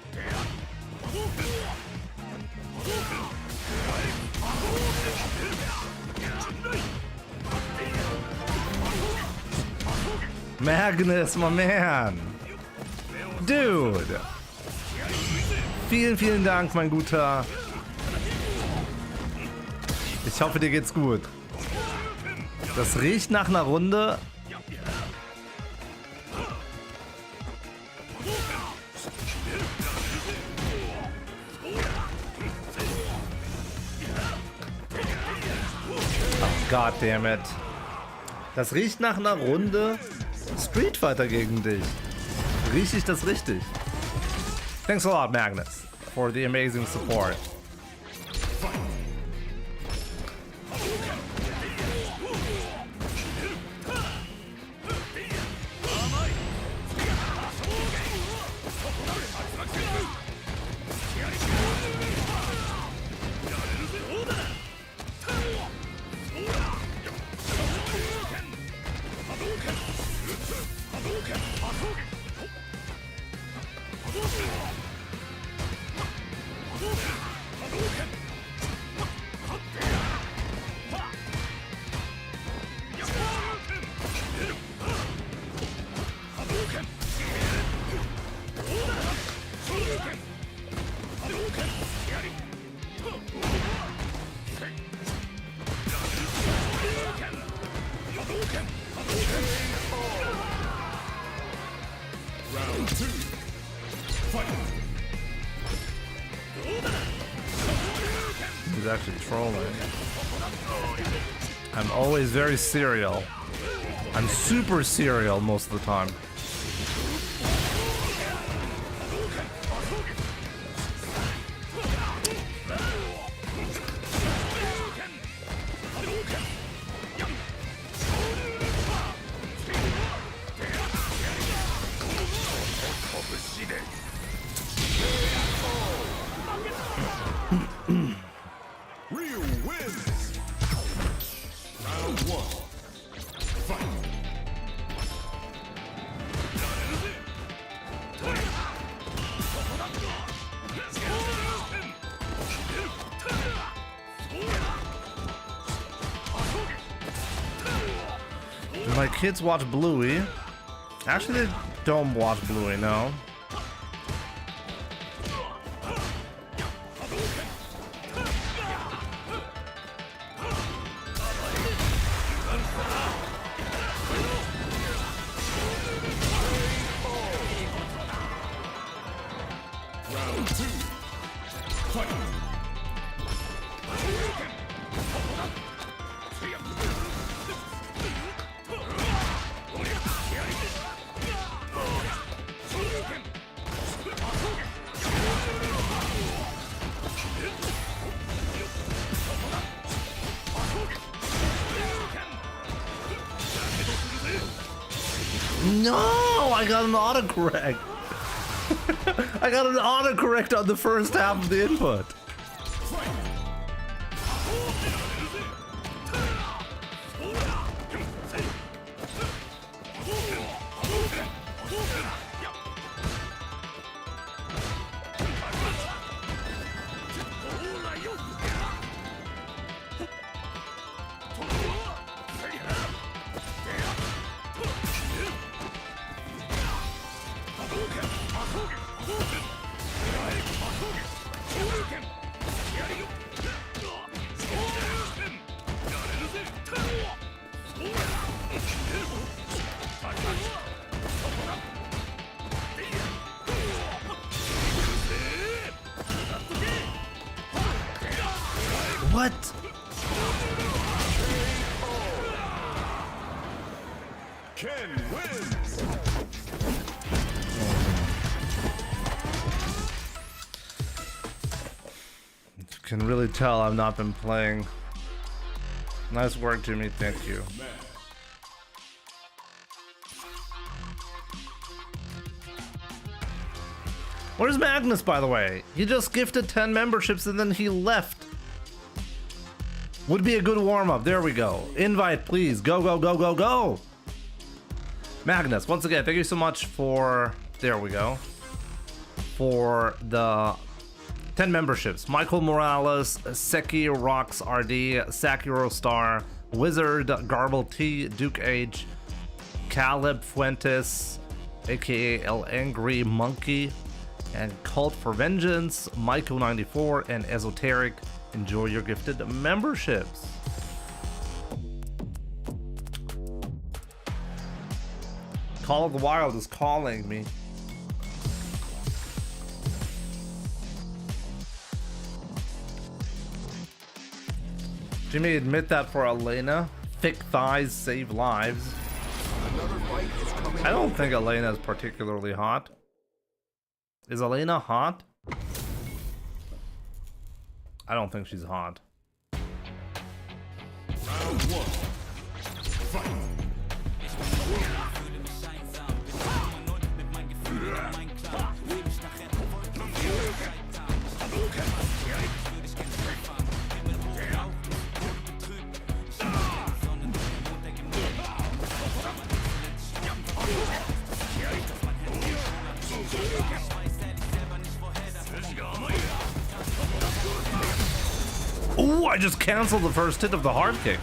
Magnus, my man. Dude. Vielen, vielen Dank, mein Guter. Ich hoffe, dir geht's gut. Das riecht nach einer Runde. Oh, God damn it. Das riecht nach einer Runde Street Fighter gegen dich. Rieche ich das richtig? Thanks a lot, Magnus, for the amazing support. Round 2. Fight. He's actually trolling. I'm always very serial. I'm super serial most of the time. Ryu wins. Round 1. Fight. Do my kids watch Bluey? Actually, they don't watch Bluey, no. Round 2. Fight. No, I got an autocorrect. I got an autocorrect on the first half of the input. What? Ken wins. You can really tell I've not been playing. Nice work, Jimmy. Thank you. Where's Magnus, by the way? He just gifted 10 memberships and then he left. Would be a good warm-up. There we go. Invite, please. Go, go, go, go, go. Magnus, once again, thank you so much for... There we go. For the 10 memberships. Michael Morales, Seki Rocks RD, Sakuro Star, Wizard, Garble T, Duke H, Caleb Fuentes, aka El Angry Monkey, and Cult for Vengeance, Maiko94, and Esoteric. Enjoy your gifted memberships. Call of the Wild is calling me. Jimmy, admit that for Elena. Thick thighs save lives. I don't think Elena is particularly hot. Is Elena hot? I don't think she's hot. Round one. Fight. Ooh, I just canceled the first hit of the hard kick.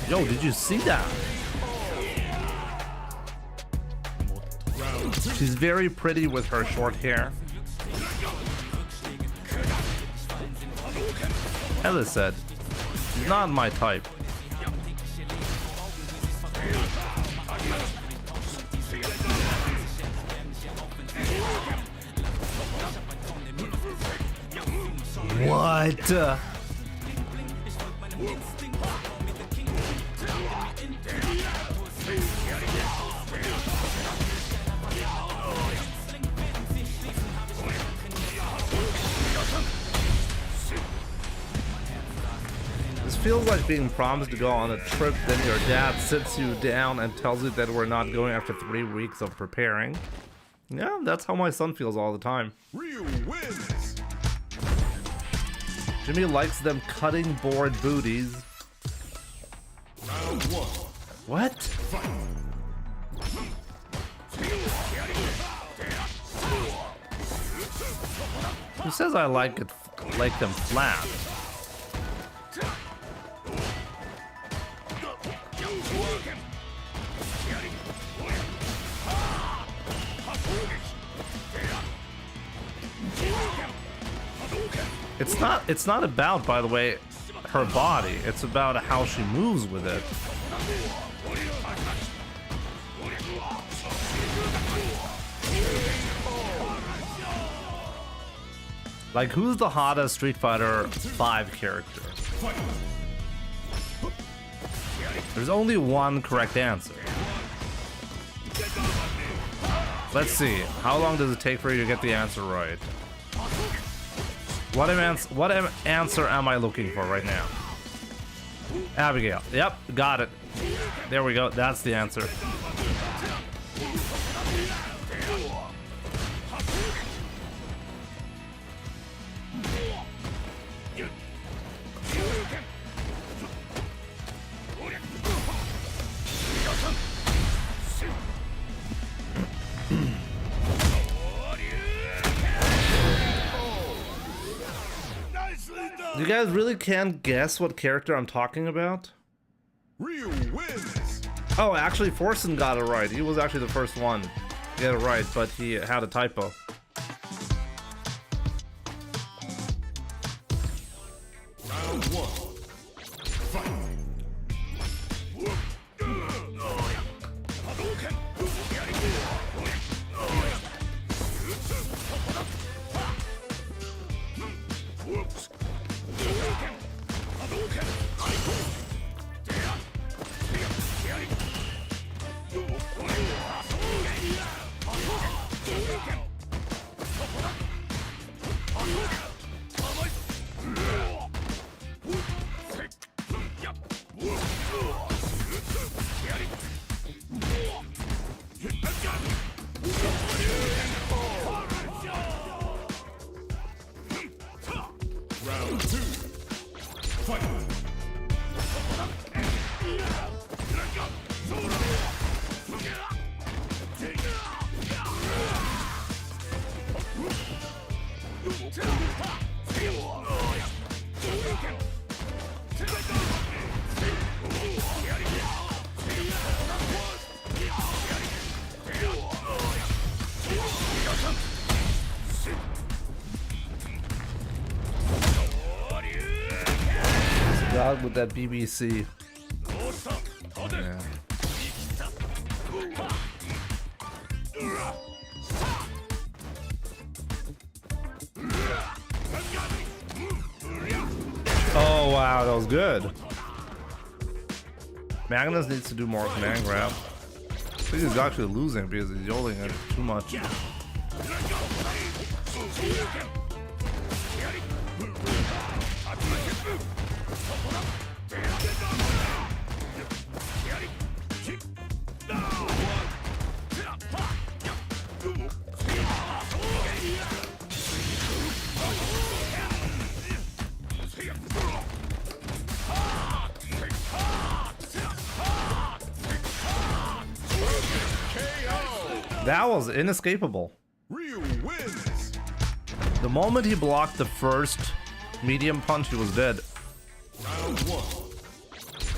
Yo, did you see that? She's very pretty with her short hair. Ella said, she's not my type. What? This feels like being promised to go on a trip, then your dad sits you down and tells you that we're not going after 3 weeks of preparing. Yeah, that's how my son feels all the time. Ryu wins. Jimmy likes them cutting board booties. Round one. What? Fight. Who says I like them flat? It's not about, by the way, her body. It's about how she moves with it. Like, who's the hottest Street Fighter 5 character? There's only one correct answer. Let's see. How long does it take for you to get the answer right? What answer am I looking for right now? Abigail. Yep, got it. There we go. That's the answer. You guys really can't guess what character I'm talking about? Ryu wins. Oh, actually, Forsen got it right. He was actually the first one to get it right, but he had a typo. Round 1. Fight. Round 2. Fight. God with that BBC. Yeah. Oh wow, that was good. Magnus needs to do more command grab. I think he's actually losing because he's yelling it too much. That was inescapable. Ryu wins. The moment he blocked the first medium punch, he was dead. Round 1.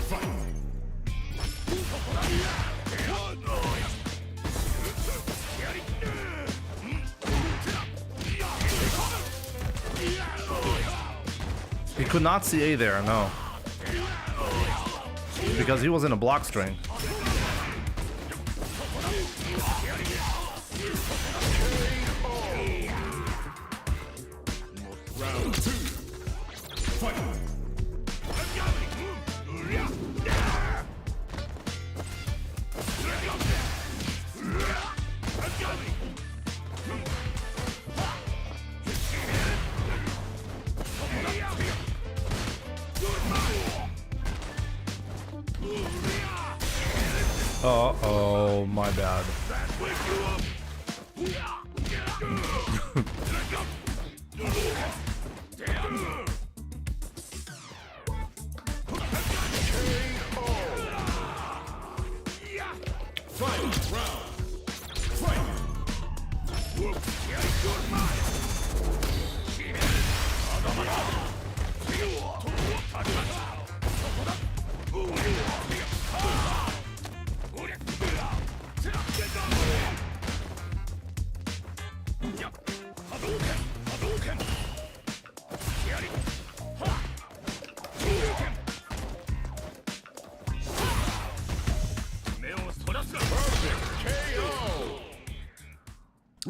Fight. He could not see A there, no. Because he was in a block string. Round 2. Fight. Uh-oh, my bad.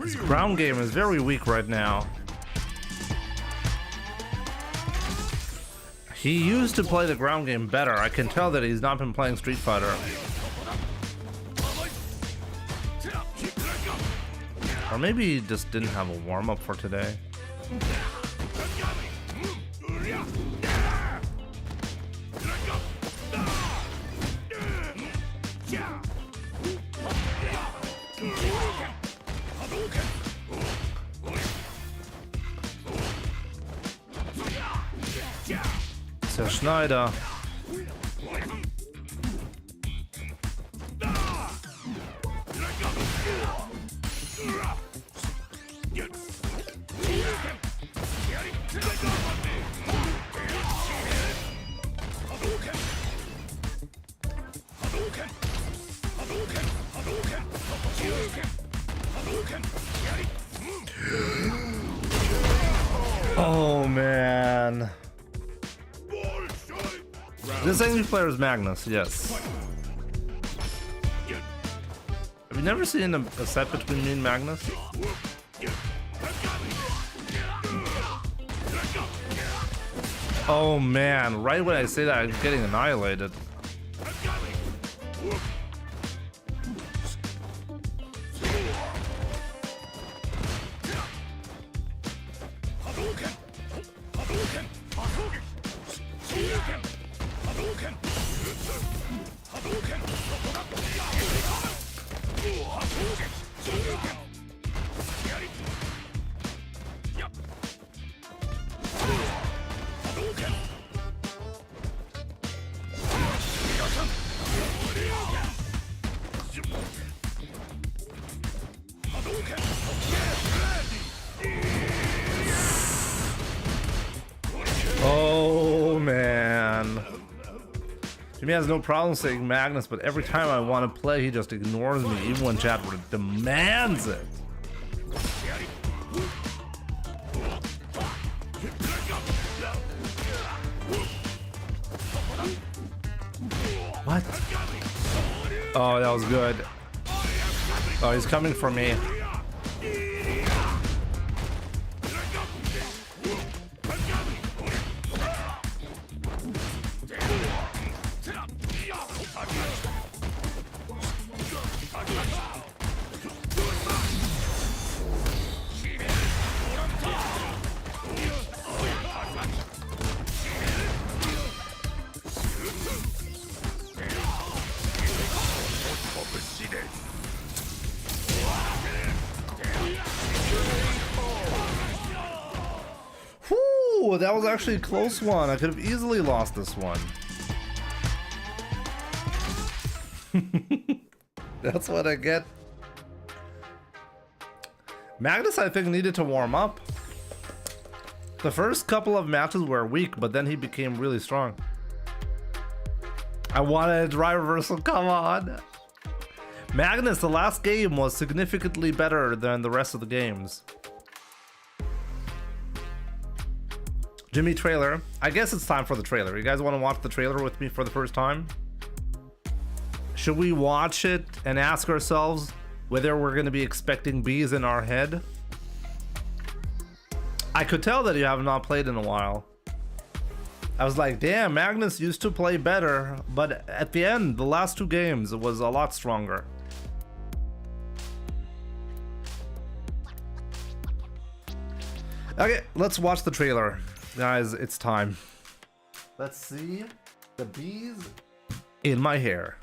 His ground game is very weak right now. He used to play the ground game better. I can tell that he's not been playing Street Fighter. Or maybe he just didn't have a warm-up for today. Sir Schneider. Oh man. This English player is Magnus, yes. Have you never seen a set between me and Magnus? Oh man, right when I say that, I'm getting annihilated. Oh man. Jimmy has no problem saying Magnus, but every time I want to play, he just ignores me, even when chat demands it. What? Oh, that was good. Oh, he's coming for me. Whew, that was actually a close one. I could have easily lost this one. That's what I get. Magnus, I think, needed to warm up. The first couple of matches were weak, but then he became really strong. I wanted a dry reversal, come on. Magnus, the last game was significantly better than the rest of the games. Jimmy trailer. I guess it's time for the trailer. You guys want to watch the trailer with me for the first time? Should we watch it and ask ourselves whether we're going to be expecting bees in our head? I could tell that you have not played in a while. I was like, damn, Magnus used to play better, but at the end, the last two games, it was a lot stronger. Okay, let's watch the trailer. Guys, it's time. Let's see the bees in my hair.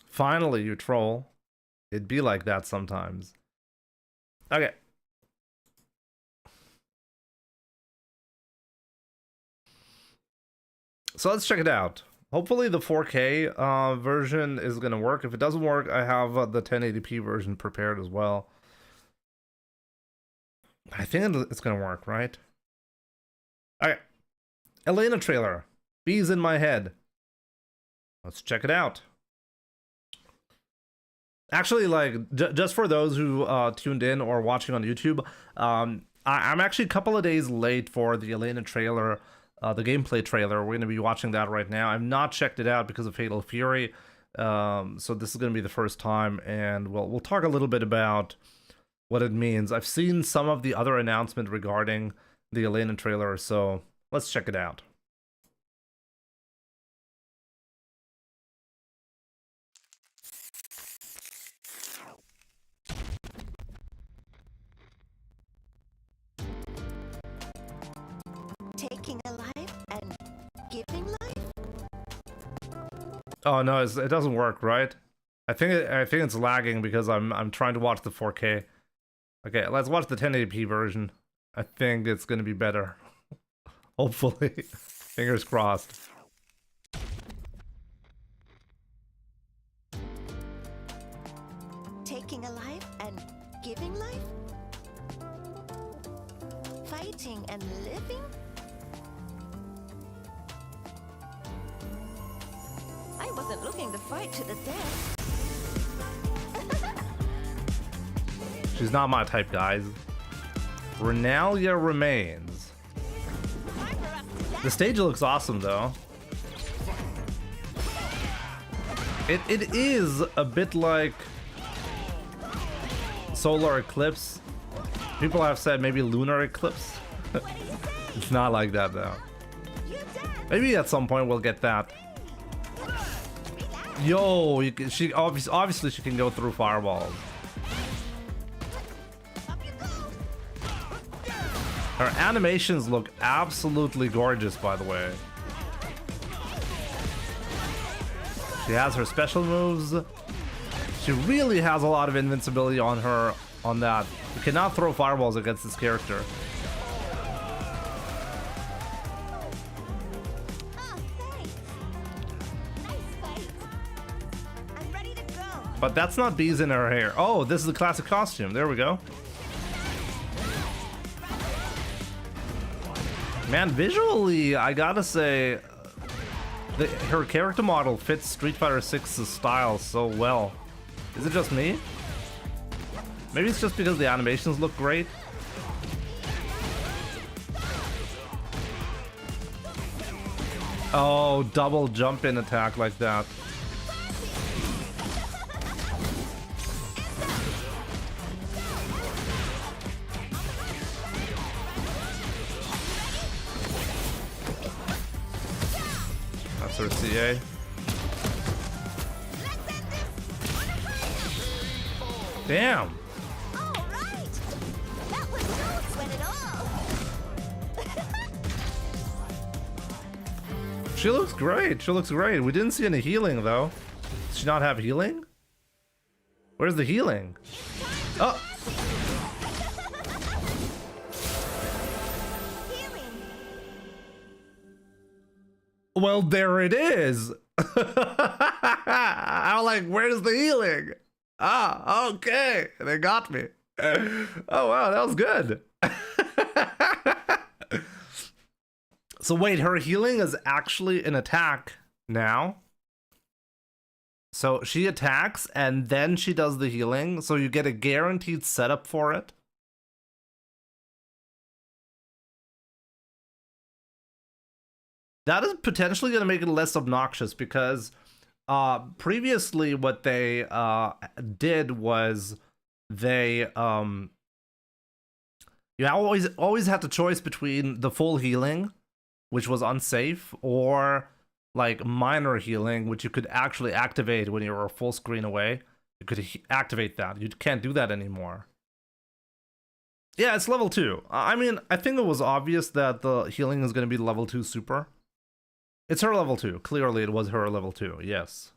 Finally, you troll. It'd be like that sometimes. Okay. So let's check it out. Hopefully the 4K version is going to work. If it doesn't work, I have the 1080p version prepared as well. I think it's going to work, right? Okay. Elena trailer. Bees in my head. Let's check it out. Actually, like, just for those who tuned in or watching on YouTube, I'm actually a couple of days late for the Elena trailer, the gameplay trailer. We're going to be watching that right now. I've not checked it out because of Fatal Fury, so this is going to be the first time, and we'll talk a little bit about what it means. I've seen some of the other announcement regarding the Elena trailer, so let's check it out. Taking a life and giving life? Oh no, it doesn't work, right? I think it's lagging because I'm trying to watch the 4K. Okay, let's watch the 1080p version. I think it's gonna be better. Hopefully. Fingers crossed. Taking a life and giving life? Fighting and living? wasn't looking to fight to the death. She's not my type, guys. Renalia remains. The stage looks awesome, though. It is a bit like Solar Eclipse. People have said maybe Lunar Eclipse. It's not like that, though. Maybe at some point we'll get that. Yo, she obviously she can go through fireballs. Her animations look absolutely gorgeous, by the way. She has her special moves. She really has a lot of invincibility on her on that. You cannot throw fireballs against this character. But that's not bees in her hair. Oh, this is a classic costume. There we go. Man, visually, I gotta say, her character model fits Street Fighter 6's style so well. Is it just me? Maybe it's just because the animations look great. Oh, double jump in attack like that. That's her CA. Damn. All right. That was no sweat at all. She looks great. She looks great. We didn't see any healing though. Does she not have healing? Where's the healing? Oh. Well, there it is. I'm like, where's the healing? Ah, okay. They got me. Oh, wow, that was good. So wait, her healing is actually an attack now. So she attacks and then she does the healing. So you get a guaranteed setup for it. That is potentially going to make it less obnoxious because previously what they did was they you always had the choice between the full healing, which was unsafe, or like minor healing, which you could actually activate when you were full screen away. You could activate that. You can't do that anymore. Yeah, it's level 2. I mean, I think it was obvious that the healing is going to be level 2 super. It's her level 2. Clearly, it was her level 2. Yes.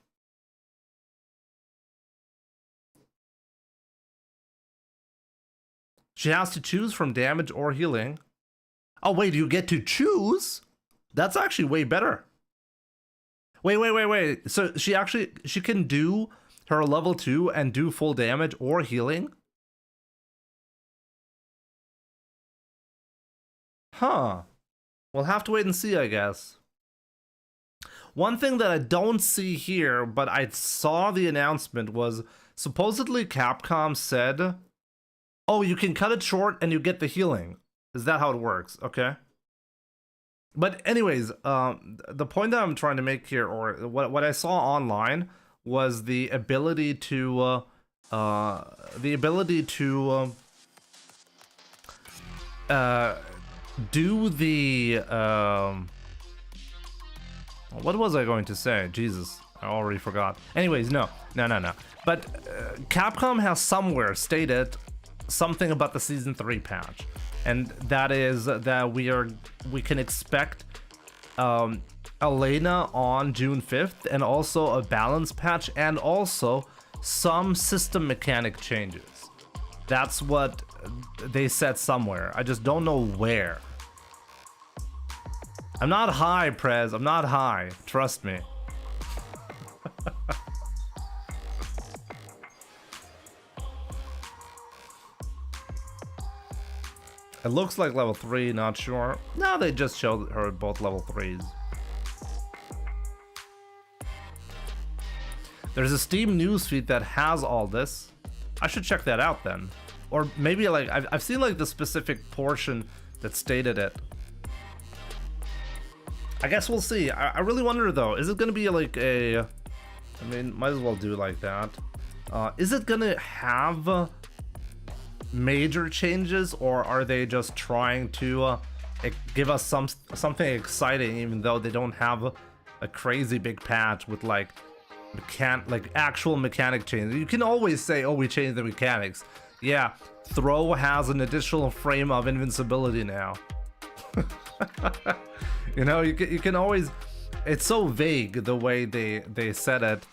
She has to choose from damage or healing. Oh, wait, you get to choose? That's actually way better. Wait. So she can do her level 2 and do full damage or healing? Huh. We'll have to wait and see, I guess. One thing that I don't see here, but I saw the announcement, was supposedly Capcom said, oh, you can cut it short and you get the healing. Is that how it works? Okay. But anyways, the point that I'm trying to make here, or what I saw online, was the ability to do the what was I going to say? Jesus, I already forgot. Anyways, no. But Capcom has somewhere stated something about the Season 3 patch. And that is that we can expect Elena on June 5th, and also a balance patch, and also some system mechanic changes. That's what they said somewhere. I just don't know where. I'm not high, Prez. I'm not high. Trust me. It looks like level 3, not sure. No, they just showed her both level 3s. There's a Steam newsfeed that has all this. I should check that out then. Or maybe like I've seen like the specific portion that stated it. I guess we'll see. I really wonder though, is it gonna be like a, I mean, might as well do it like that. Is it gonna have major changes, or are they just trying to give us something exciting, even though they don't have a crazy big patch with like actual mechanic changes? You can always say, oh, we changed the mechanics. Yeah, throw has an additional frame of invincibility now. You know, you can always, it's so vague the way they said it.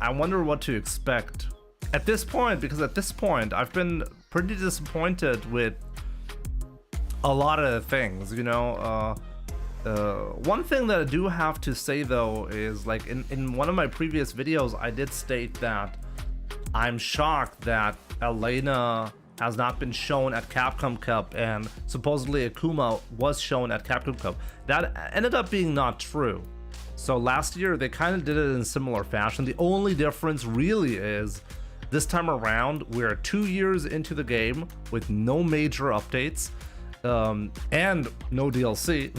I wonder what to expect at this point, because at this point I've been pretty disappointed with a lot of things, you know. One thing that I do have to say though is, like, in one of my previous videos I did state that I'm shocked that Elena has not been shown at Capcom Cup, and supposedly Akuma was shown at Capcom Cup. That ended up being not true. So last year they kind of did it in similar fashion. The only difference really is this time around we're 2 years into the game with no major updates, and no DLC,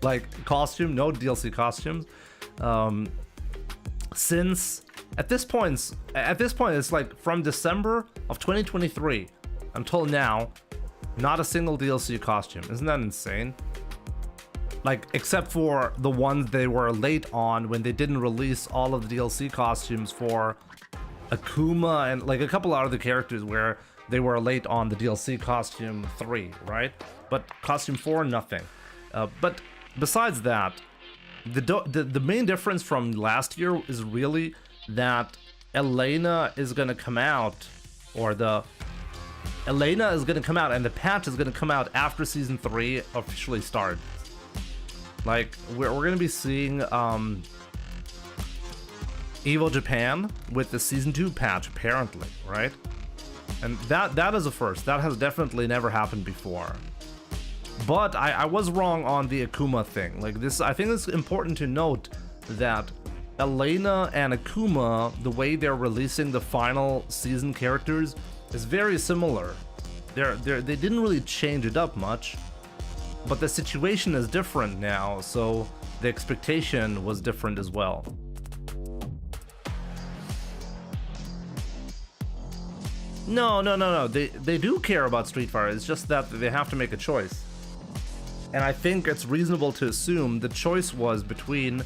like costume, no DLC costumes. Since at this point it's like from December of 2023 until now, not a single DLC costume. Isn't that insane? Like, except for the ones they were late on when they didn't release all of the DLC costumes for Akuma and like a couple of other characters where they were late on the DLC costume 3, right? But costume 4, nothing. But besides that, the main difference from last year is really that Elena is gonna come out, or Elena is gonna come out, and the patch is gonna come out after Season 3 officially starts. Like, we're gonna be seeing Evo Japan with the Season 2 patch, apparently, right? And that is a first. That has definitely never happened before. But I was wrong on the Akuma thing. Like, this, I think it's important to note that Elena and Akuma, the way they're releasing the final season characters, is very similar. They didn't really change it up much, but the situation is different now, so the expectation was different as well. No. They do care about Street Fighter. It's just that they have to make a choice. And I think it's reasonable to assume the choice was between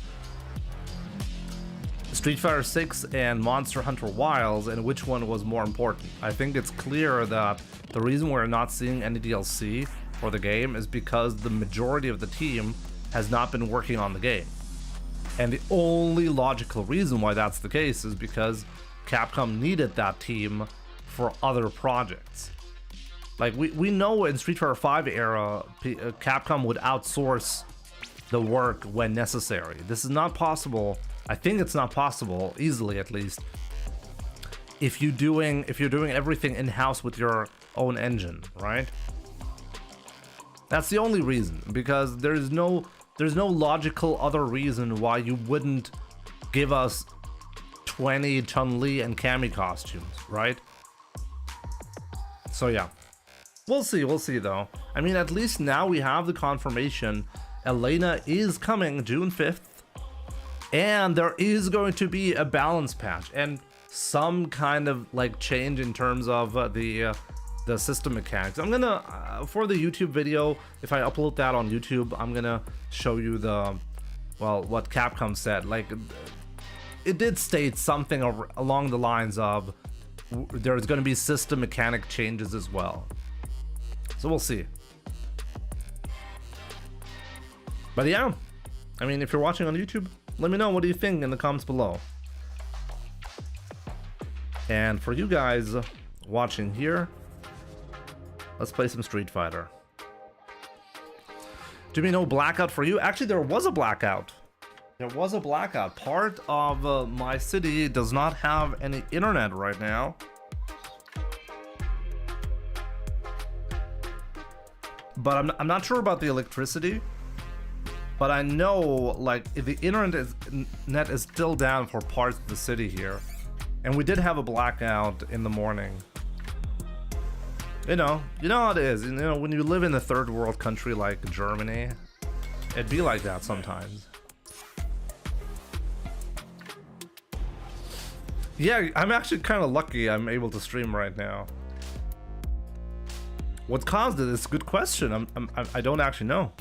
Street Fighter 6 and Monster Hunter Wilds, and which one was more important. I think it's clear that the reason we're not seeing any DLC for the game is because the majority of the team has not been working on the game. And the only logical reason why that's the case is because Capcom needed that team for other projects. Like, we know in Street Fighter 5 era, Capcom would outsource the work when necessary. This is not possible. I think it's not possible, easily at least, if you're doing everything in-house with your own engine, right? That's the only reason, because there's no logical other reason why you wouldn't give us 20 Chun-Li and Cammy costumes, right? So yeah, we'll see though. I mean, at least now we have the confirmation Elena is coming June 5th, and there is going to be a balance patch and some kind of like change in terms of the system mechanics. I'm gonna for the YouTube video, if I upload that on YouTube, I'm gonna show you what Capcom said. Like, it did state something along the lines of there's going to be system mechanic changes as well. So we'll see. But yeah, I mean, if you're watching on YouTube, let me know what do you think in the comments below. And for you guys watching here, let's play some Street Fighter. Do you mean no blackout for you? Actually, there was a blackout. There was a blackout. Part of my city does not have any internet right now. But I'm not sure about the electricity. but I know like the internet is still down for parts of the city here, and we did have a blackout in the morning. You know how it is. You know, when you live in a third world country like Germany, it'd be like that sometimes. Yeah, I'm actually kind of lucky I'm able to stream right now. What caused it is a good question. I don't actually know.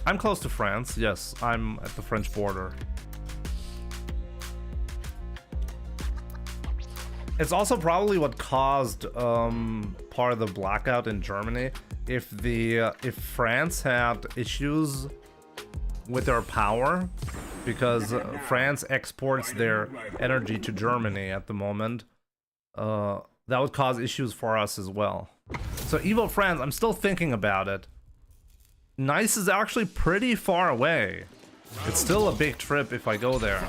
I'm close to France. Yes, I'm at the French border. It's also probably what caused part of the blackout in Germany. If France had issues with their power, because France exports their energy to Germany at the moment, that would cause issues for us as well. So Evo France, I'm still thinking about it. Nice is actually pretty far away. It's still a big trip if I go there.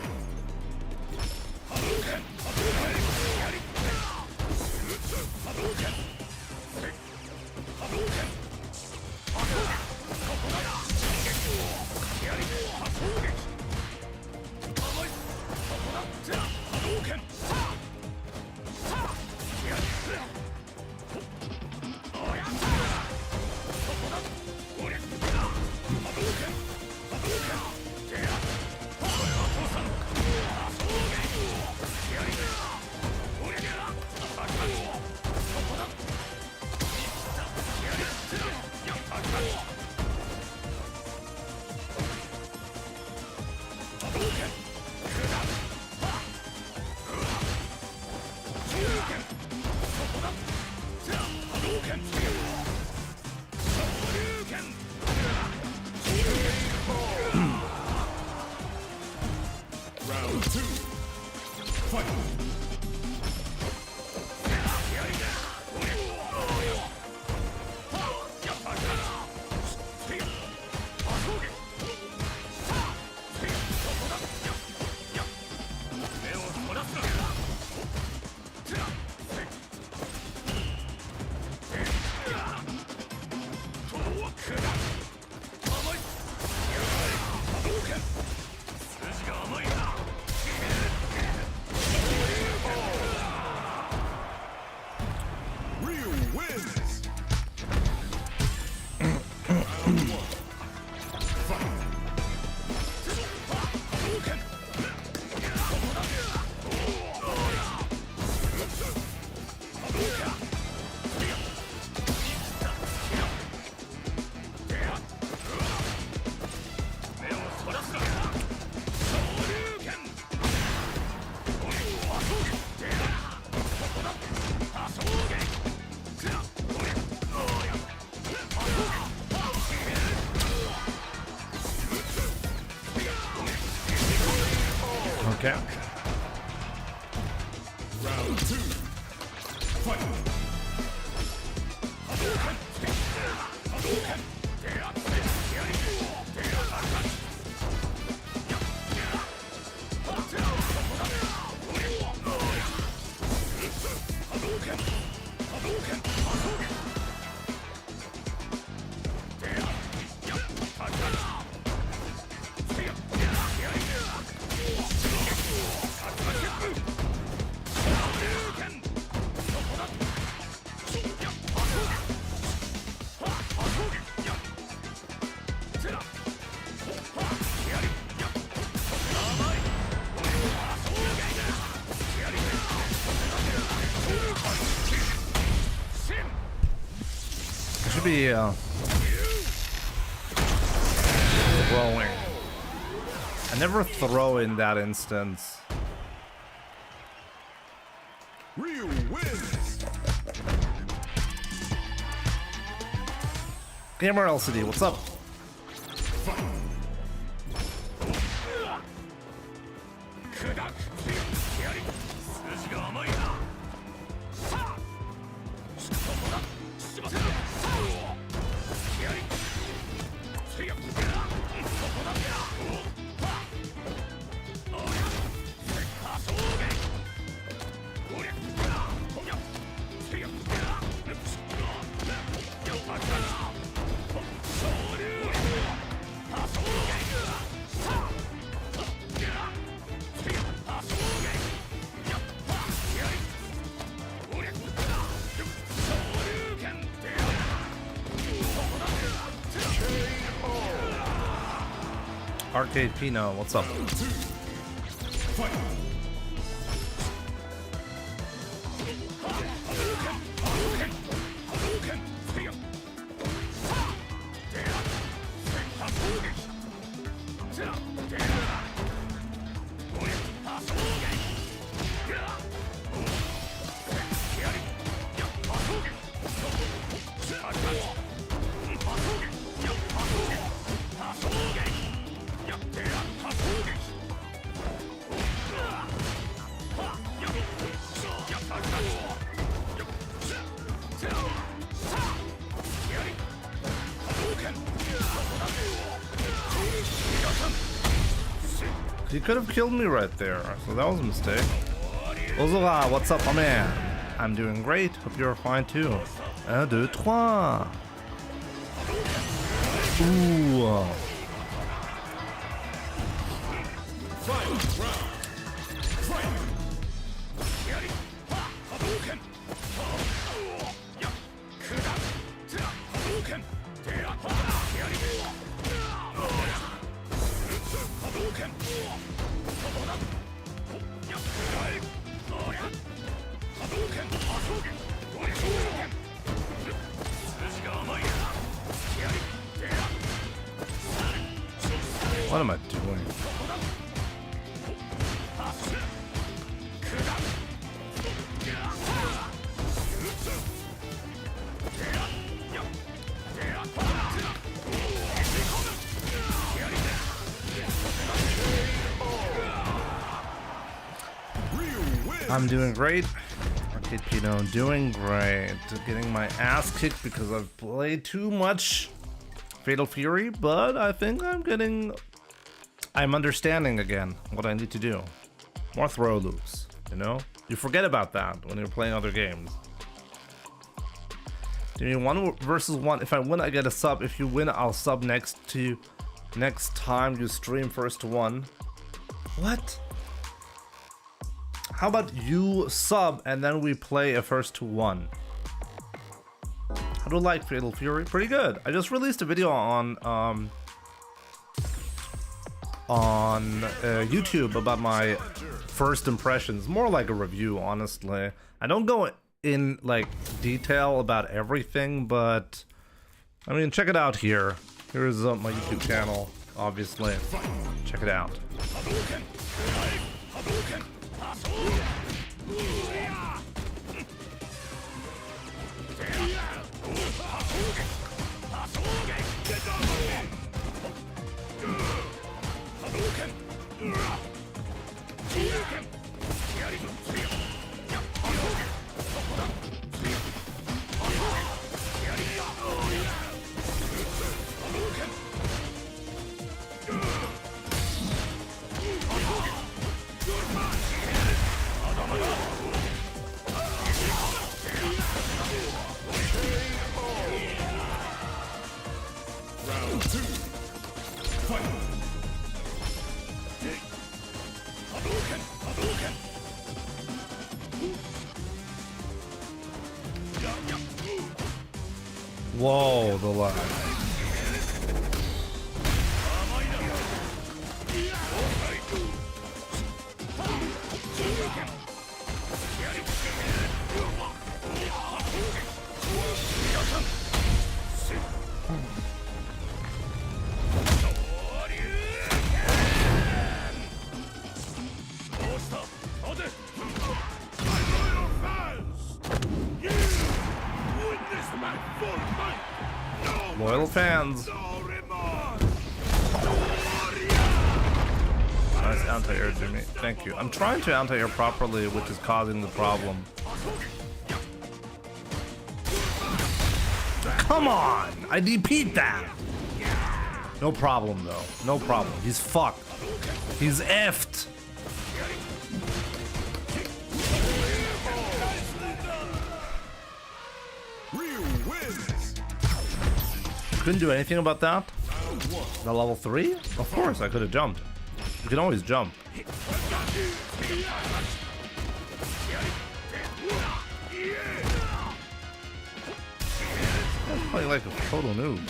Round 2. Fight. Okay. Round 2. Fight. Should be throwing. I never throw in that instance. Ryu wins. Gamer LCD, what's up? Arcade Pino, what's up? Round 2. Fight. He could have killed me right there, so that was a mistake. Ozora, what's up, my man? I'm doing great. Hope you're fine too. 1, 2, 3. Ooh. What am I doing? I'm doing great. Arcade Pino, doing great. Getting my ass kicked because I've played too much Fatal Fury, but I think I'm understanding again what I need to do. More throw loops, you know? You forget about that when you're playing other games. Do you mean 1 versus 1? If I win, I get a sub. If you win, I'll sub next time you stream first to 1. What? How about you sub and then we play a first to 1? How do you like Fatal Fury? Pretty good. I just released a video on YouTube about my first impressions. More like a review, honestly. I don't go in like detail about everything, but I mean, check it out here. Here's my YouTube channel, obviously. Check it out. Round 2. Fight. Whoa, the lag. Loyal fans. Nice anti-air, Jimmy. Thank you. I'm trying to anti-air properly, which is causing the problem. Come on! I DP'd that! No problem, though. No problem. He's fucked. He's effed. Couldn't do anything about that? The level 3? Of course, I could have jumped. You can always jump. That's playing like a total noob.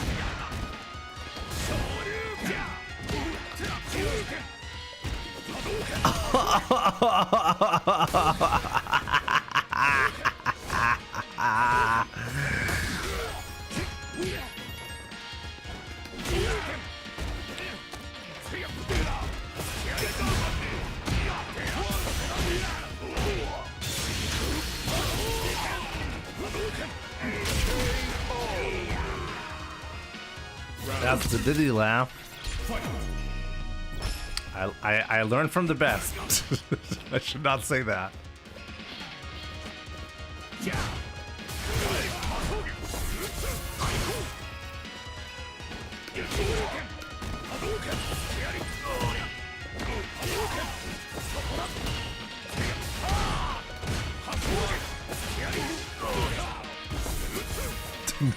That's the Diddy laugh. I learned from the best. I should not say that.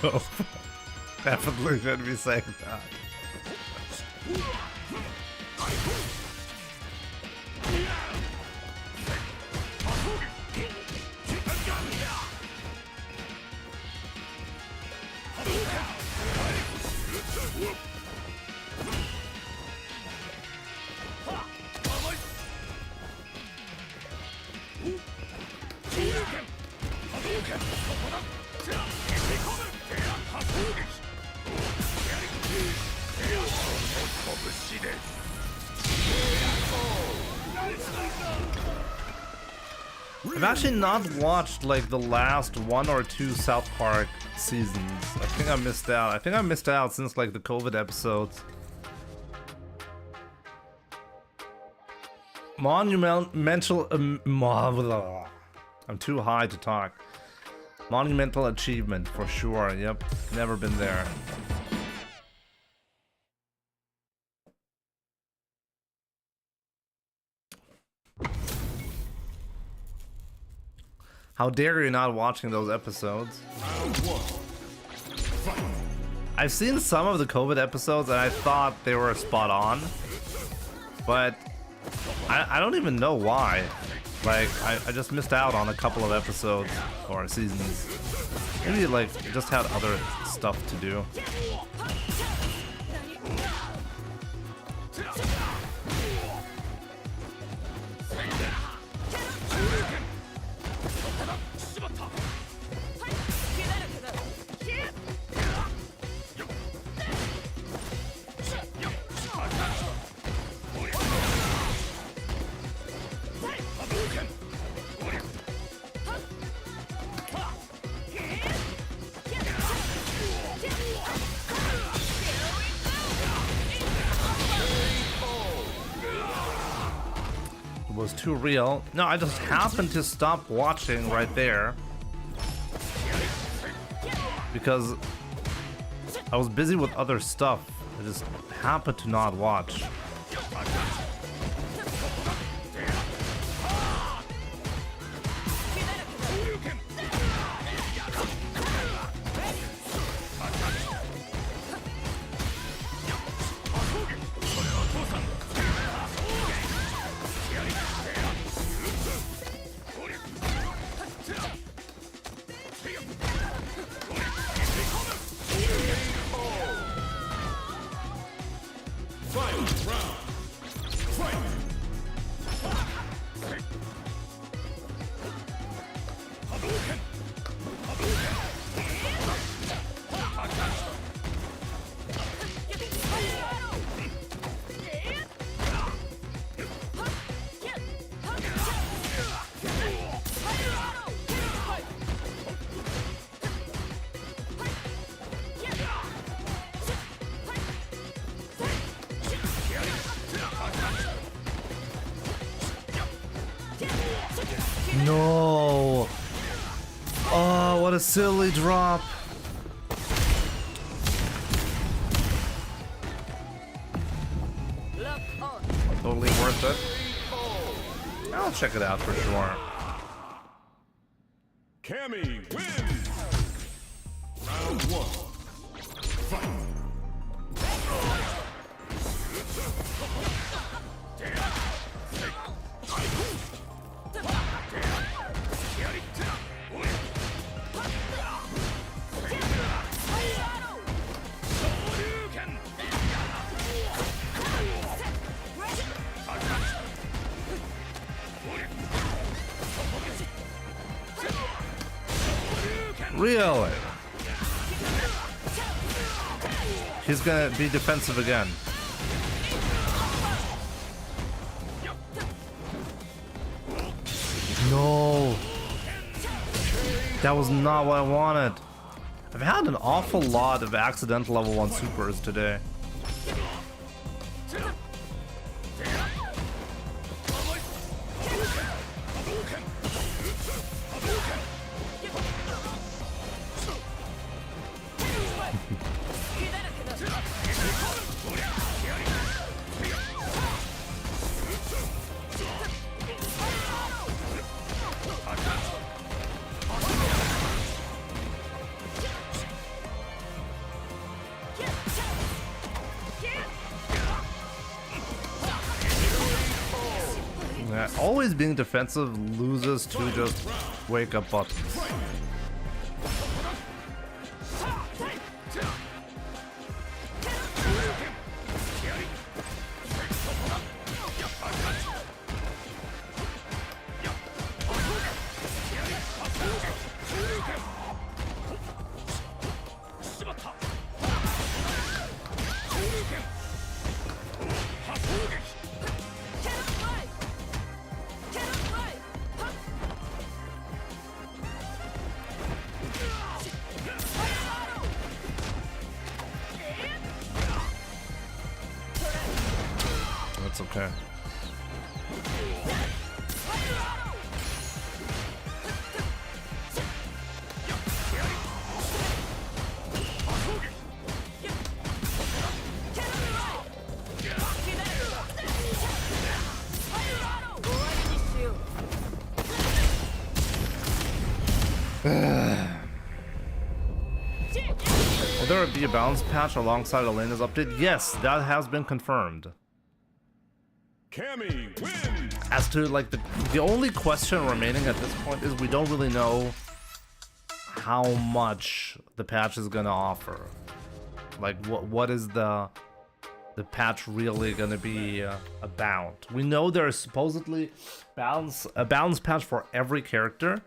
No. Definitely shouldn't be saying that. I've actually not watched like the last 1 or 2 South Park seasons. I think I missed out. I think I missed out since like the COVID episodes. Monumental. I'm too high to talk. Monumental achievement for sure. Yep, never been there. How dare you not watching those episodes? I've seen some of the COVID episodes and I thought they were spot on, but I don't even know why. Like, I just missed out on a couple of episodes or seasons. Maybe like just had other stuff to do. Was too real. No, I just happened to stop watching right there because I was busy with other stuff. I just happened to not watch. No. Oh, what a silly drop. Totally worth it. I'll check it out for sure. Cammy wins! Round 1. Fight! Really? He's gonna be defensive again. No. That was not what I wanted. I've had an awful lot of accidental level 1 supers today. Yeah, always being defensive loses to just wake up buttons. That's okay. Will there be a balance patch alongside Elena's update? Yes, that has been confirmed. Cammy wins. As to like the only question remaining at this point is we don't really know how much the patch is gonna offer. Like what is the patch really gonna be about? We know there's supposedly a balance patch for every character.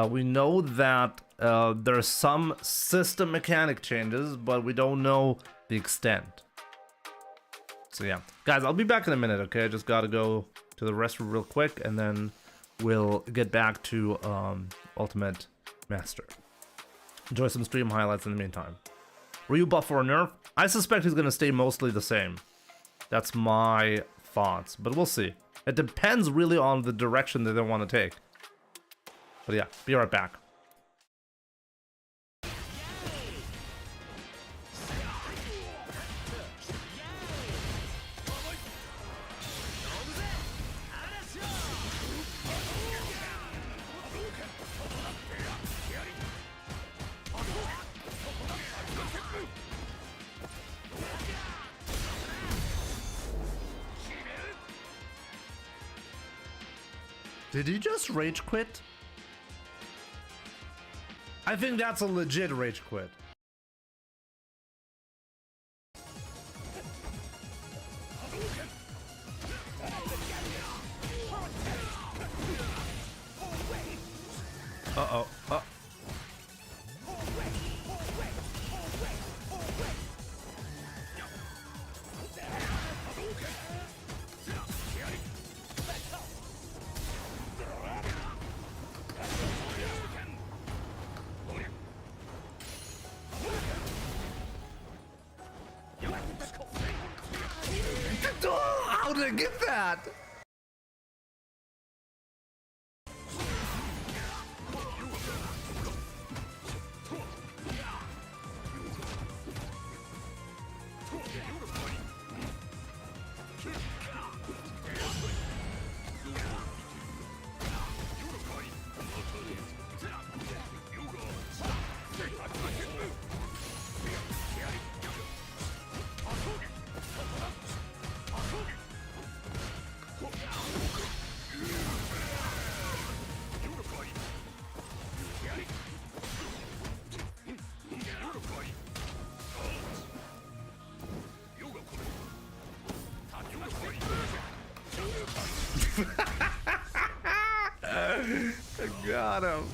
We know that there's some system mechanic changes, but we don't know the extent. So yeah, guys, I'll be back in a minute, okay? I just gotta go to the restroom real quick, and then we'll get back to Ultimate Master. Enjoy some stream highlights in the meantime. Ryu buff or nerf? I suspect he's gonna stay mostly the same. That's my thoughts, but we'll see. It depends really on the direction that they want to take. But yeah, be right back. Did he just rage quit? I think that's a legit rage quit. Uh-oh. How did I get that? I got him.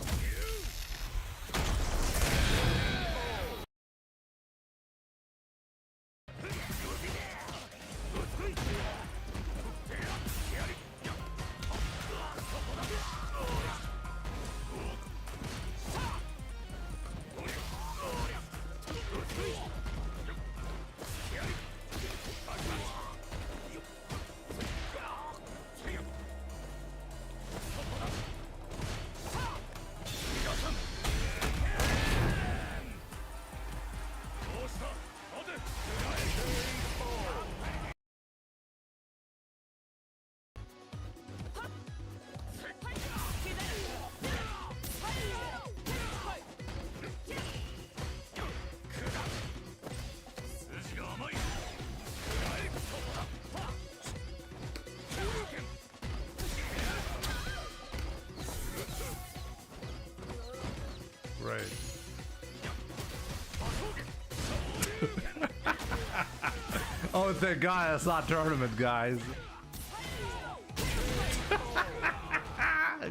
Oh, thank God it's not tournament, guys.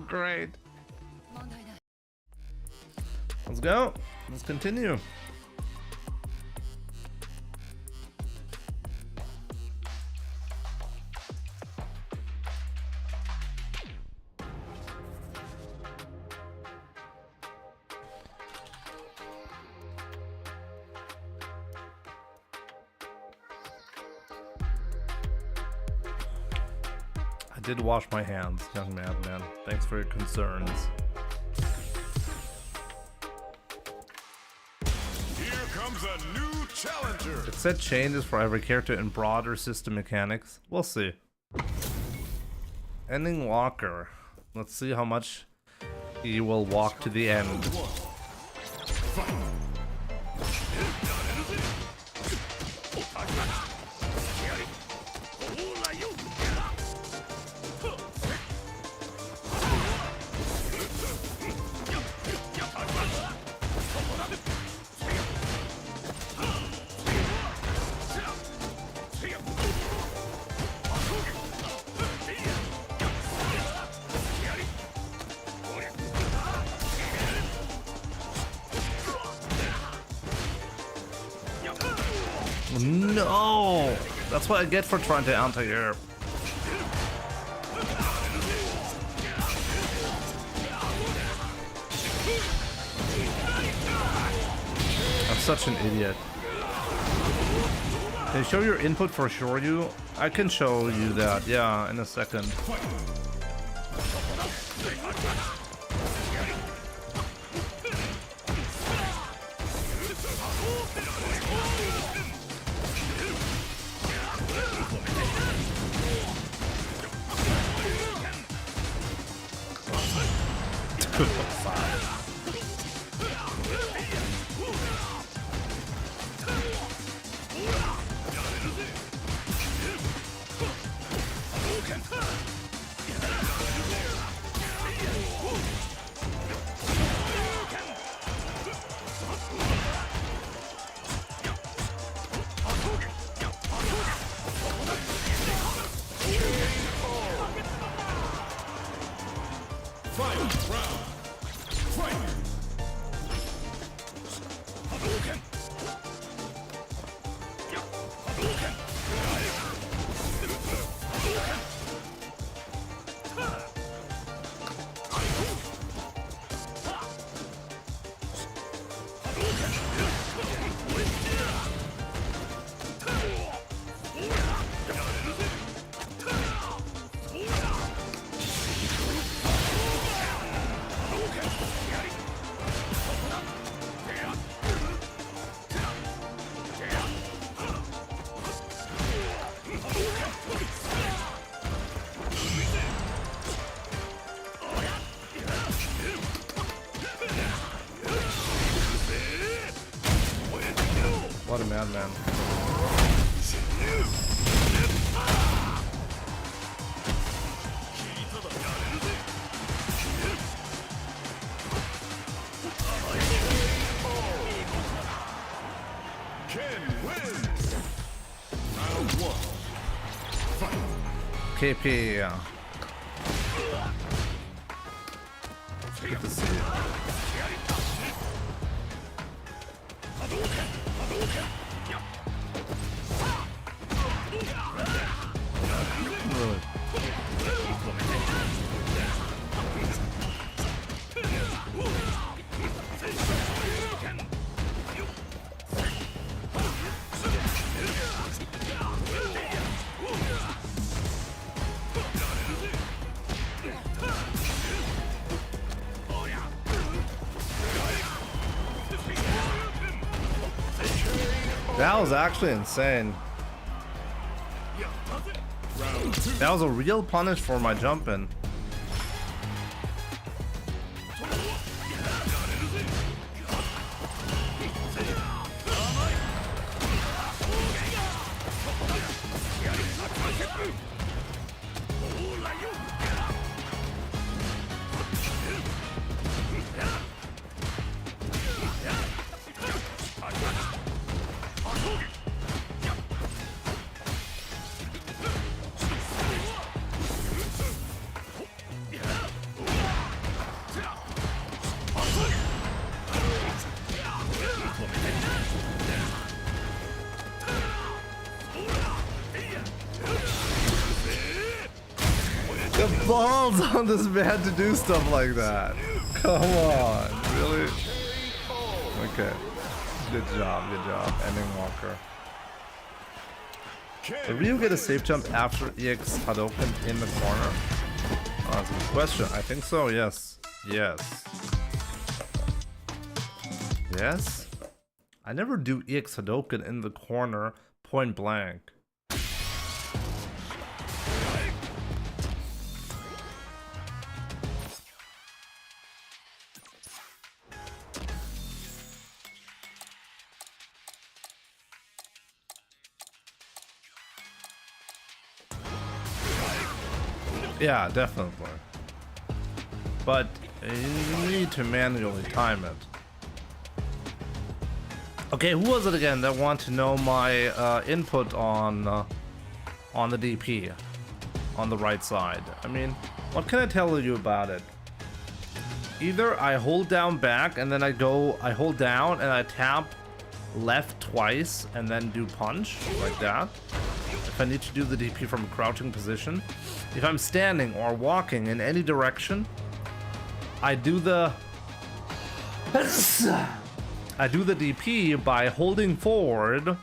Great. Let's go. Let's continue. I did wash my hands, young madman. Thanks for your concerns. Here comes a new challenger. It said changes for every character in broader system mechanics. We'll see. Ending Walker. Let's see how much he will walk to the end. No! That's what I get for trying to anti-air. I'm such an idiot. Can you show your input for Shoryu? I can show you that, yeah, in a second. What a madman. Ken wins. Round 1. Fight. KP. Good to see you. Really? That was actually insane. That was a real punish for my jumping. The balls on this man to do stuff like that. Come on, really? Okay. Good job, ending Walker. Did Ryu get a safe jump after EX Hadouken in the corner? Oh, that's a good question. I think so, yes. Yes. Yes? I never do EX Hadouken in the corner point blank. Yeah, definitely. But you need to manually time it. Okay, who was it again that wanted to know my input on the DP on the right side? I mean, what can I tell you about it? Either I hold down back and then I hold down and I tap left twice and then do punch like that. If I need to do the DP from a crouching position. If I'm standing or walking in any direction, I do the DP by holding forward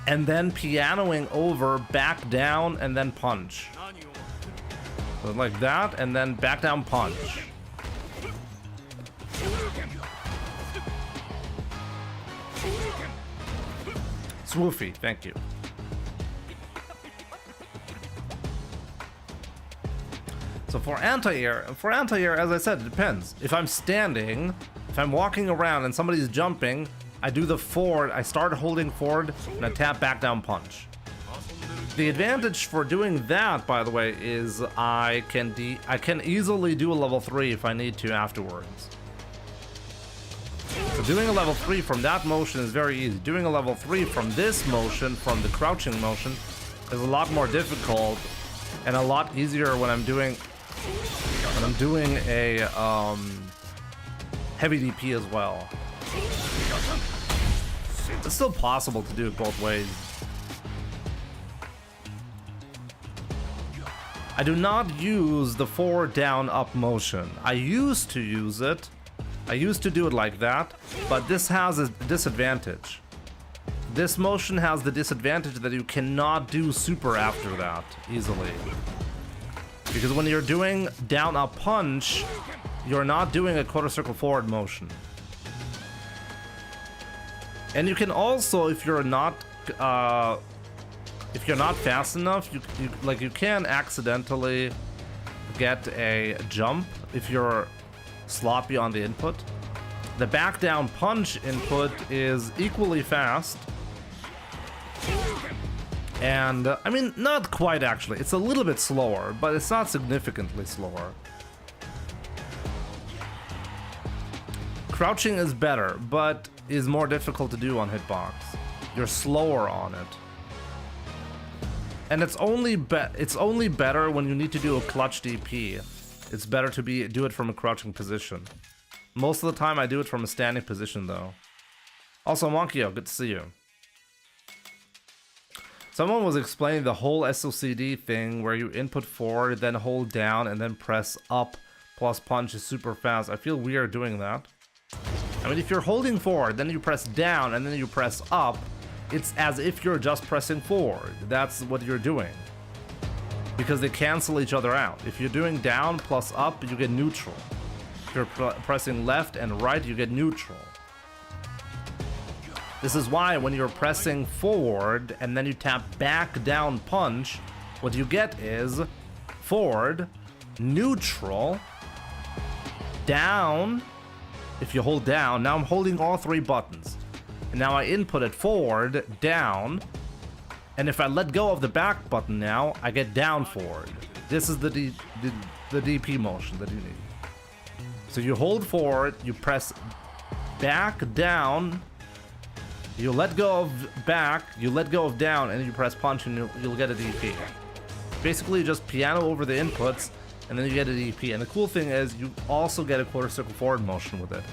and then pianoing over, back down, and then punch. So like that, and then back down punch. Swoofy, thank you. So for anti-air, as I said, it depends. If I'm standing, if I'm walking around and somebody's jumping, I do the forward, I start holding forward, and I tap back down punch. The advantage for doing that, by the way, is I can easily do a level 3 if I need to afterwards. So doing a level 3 from that motion is very easy. Doing a level 3 from this motion, from the crouching motion, is a lot more difficult and a lot easier when I'm doing a heavy DP as well. It's still possible to do it both ways. I do not use the forward down up motion. I used to use it. I used to do it like that, but this has a disadvantage. This motion has the disadvantage that you cannot do super after that easily. Because when you're doing down up punch, you're not doing a quarter circle forward motion. And you can also, if you're not fast enough, you can accidentally get a jump if you're sloppy on the input. The back down punch input is equally fast. And I mean, not quite actually. It's a little bit slower, but it's not significantly slower. Crouching is better, but is more difficult to do on hitbox. You're slower on it. And it's only better when you need to do a clutch DP. It's better to do it from a crouching position. Most of the time I do it from a standing position though. Also, Monkio, good to see you. Someone was explaining the whole SOCD thing where you input forward, then hold down, and then press up plus punch is super fast. I feel weird doing that. I mean, if you're holding forward, then you press down, and then you press up, it's as if you're just pressing forward. That's what you're doing. Because they cancel each other out. If you're doing down plus up, you get neutral. If you're pressing left and right, you get neutral. This is why when you're pressing forward and then you tap back down punch, what you get is forward, neutral, down. If you hold down, now I'm holding all 3 buttons. And now I input it forward, down. And if I let go of the back button now, I get down forward. This is the DP motion that you need. So you hold forward, you press back down, you let go of back, you let go of down, and you press punch and you'll get a DP. Basically just piano over the inputs, and then you get a DP. And the cool thing is you also get a quarter circle forward motion with it.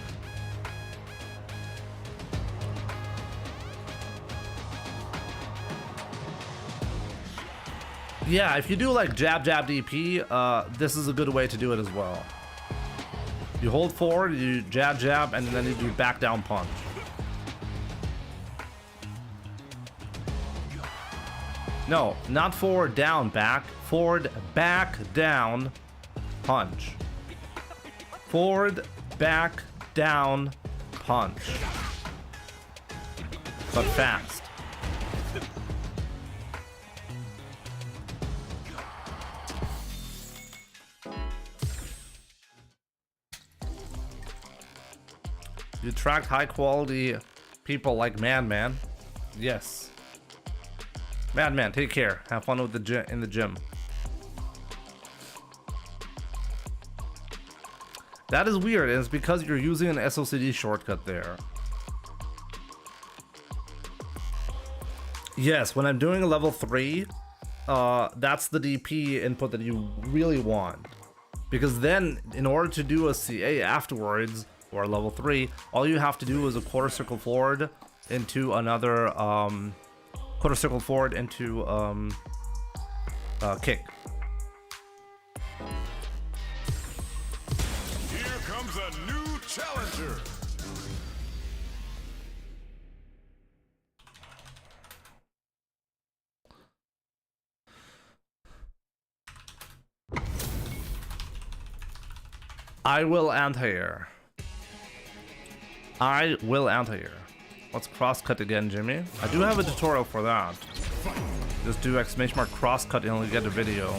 Yeah, if you do like jab jab DP, this is a good way to do it as well. You hold forward, you jab jab, and then you do back down punch. No, not forward down back, forward back down punch. Forward back down punch. But fast. You attract high quality people like Madman. Yes. Madman, take care. Have fun with in the gym. That is weird, and it's because you're using an SOCD shortcut there. Yes, when I'm doing a level 3, that's the DP input that you really want. Because then, in order to do a CA afterwards, or level 3, all you have to do is a quarter circle forward into another, quarter circle forward into, kick. Here comes a new challenger. I will anti-air. I will anti-air. Let's cross-cut again, Jimmy. I do have a tutorial for that. Just do exclamation mark cross-cut and you'll get a video.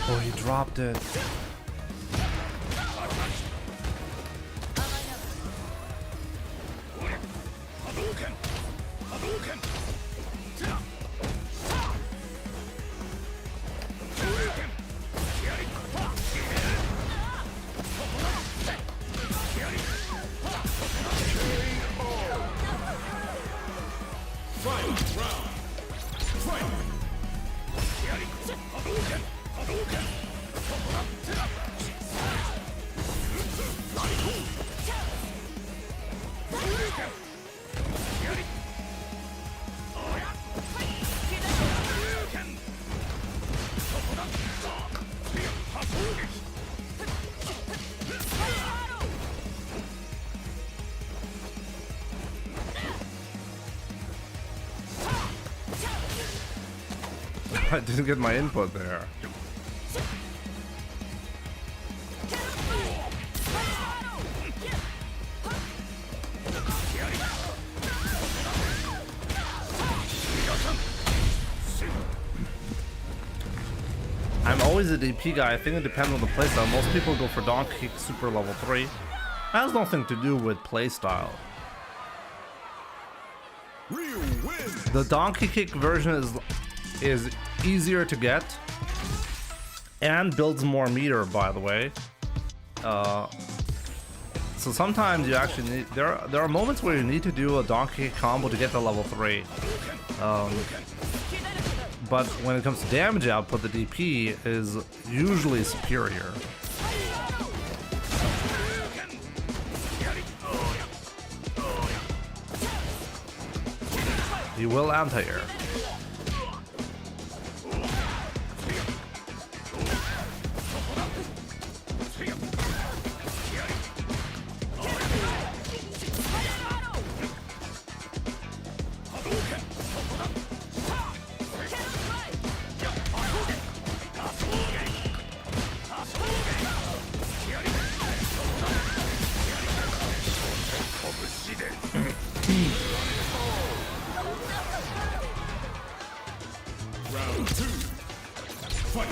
Oh, he dropped it. I didn't get my input there. I'm always a DP guy. I think it depends on the playstyle. Most people go for Donkey Kick Super level 3. That has nothing to do with playstyle. The Donkey Kick version is easier to get and builds more meter, by the way. So sometimes you actually need, there are moments where you need to do a Donkey Kick combo to get to level 3. But when it comes to damage output, the DP is usually superior. he will anti-air. Round 2. Fight.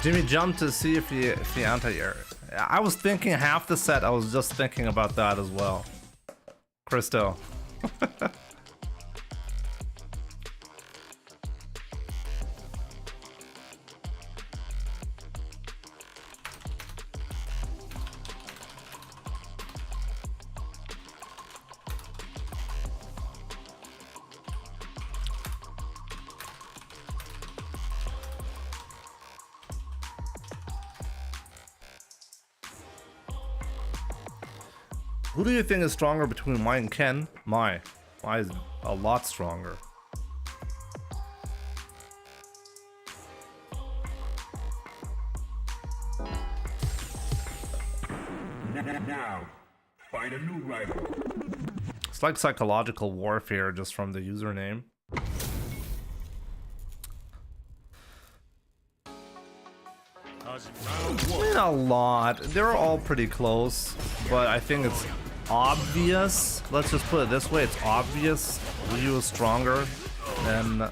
Jimmy jumped to see if he anti-air. I was thinking half the set, I was just thinking about that as well. Christo. Who do you think is stronger between Mai and Ken? Mai. Mai is a lot stronger. Now, find a new rival. It's like psychological warfare just from the username. I mean, a lot. They're all pretty close, but I think it's obvious. Let's just put it this way: it's obvious Ryu is stronger than.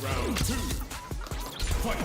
Round 2. Fight.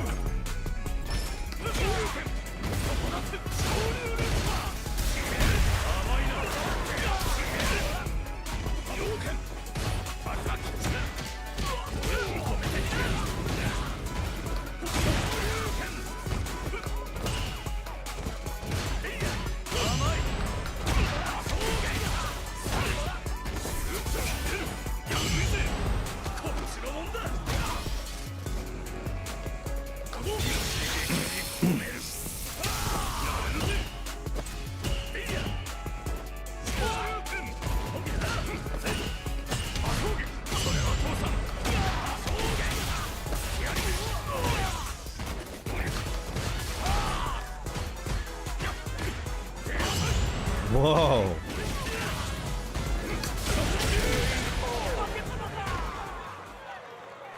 Whoa.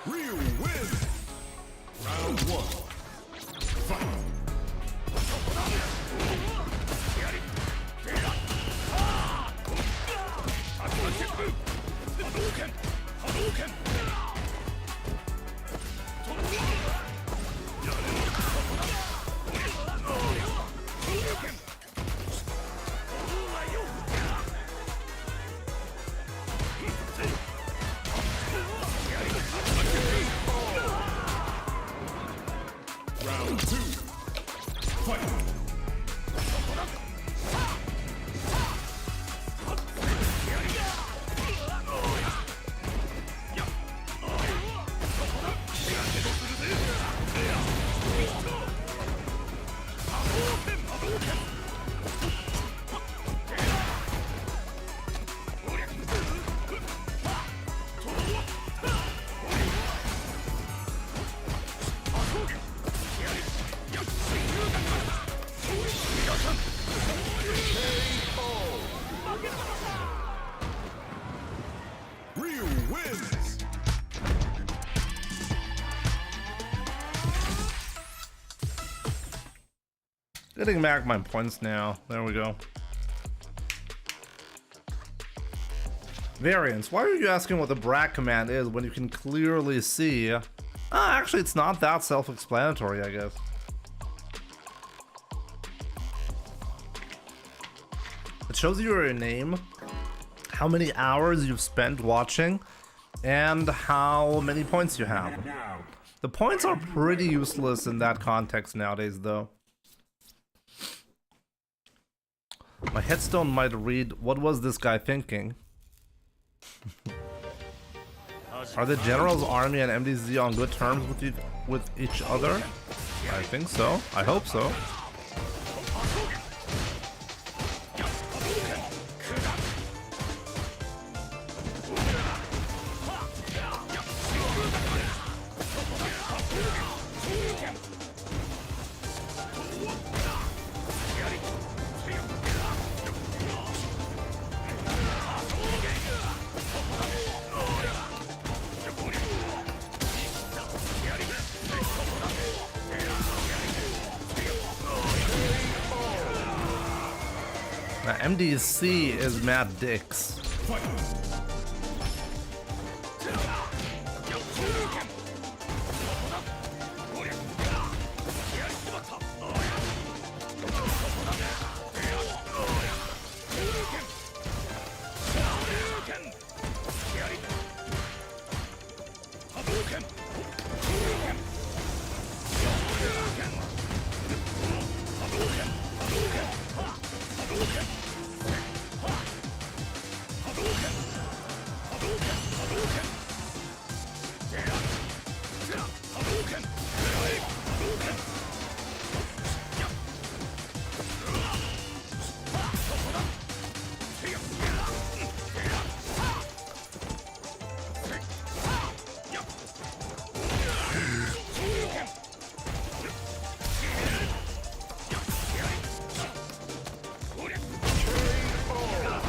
Ryu wins. Round 1. Fight. getting back my points now. There we go. Variance. Why are you asking what the brag command is when you can clearly see? Actually, it's not that self-explanatory, I guess. It shows you your name, how many hours you've spent watching, and how many points you have. The points are pretty useless in that context nowadays, though. My headstone might read, "What was this guy thinking?" Are the General's army and MDZ on good terms with each other? I think so. I hope so. MDC is mad dicks.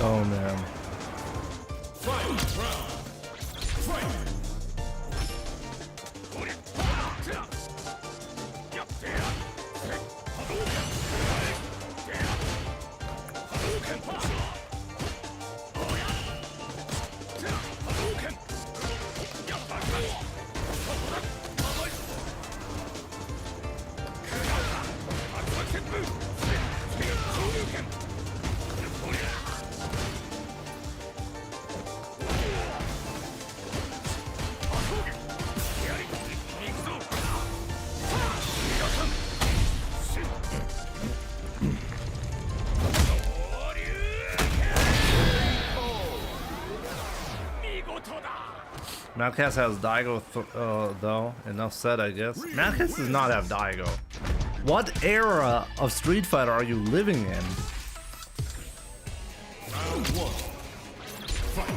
Oh man. Madcast has Daigo though. Enough said, I guess. Madcast does not have Daigo. What era of Street Fighter are you living in? Round one. Fight.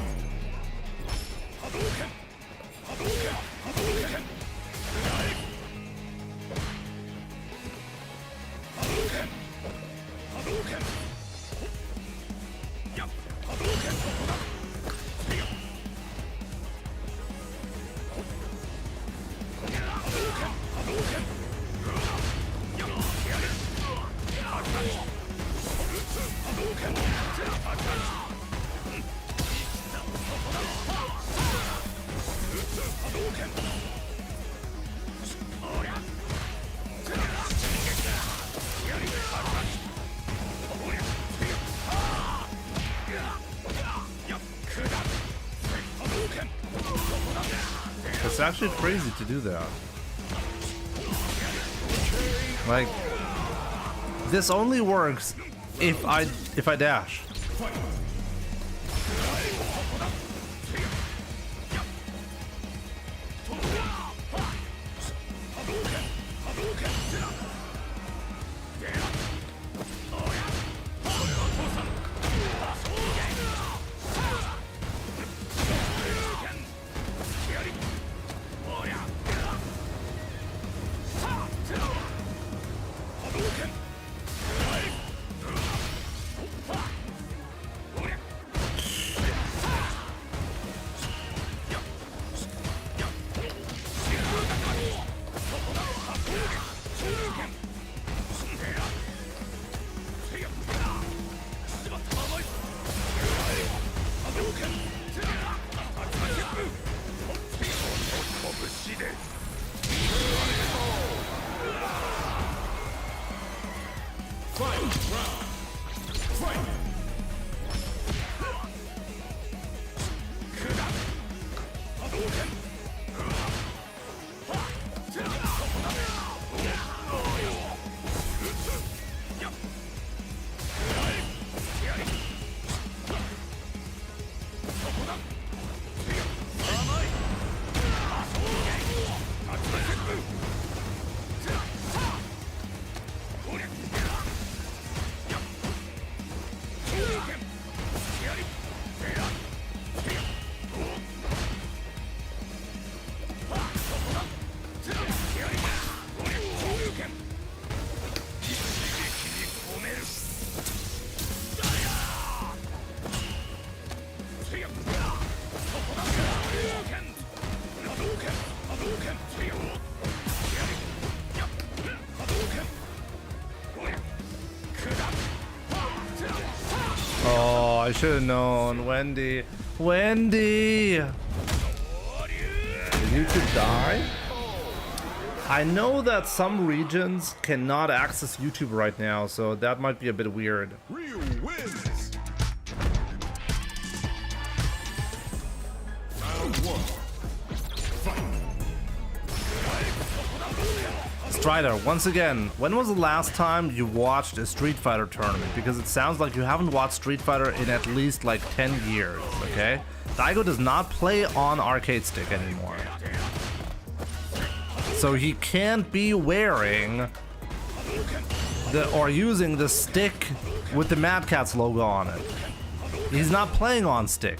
It's actually crazy to do that. Like, this only works if I dash. Oh, I should have known. Wendy. Wendy! Did you two die? I know that some regions cannot access YouTube right now, so that might be a bit weird. Ryu wins. Round 1. Strider, once again, when was the last time you watched a Street Fighter tournament? Because it sounds like you haven't watched Street Fighter in at least like 10 years, okay? Daigo does not play on arcade stick anymore. So he can't be wearing or using the stick with the Mad Catz logo on it. He's not playing on stick.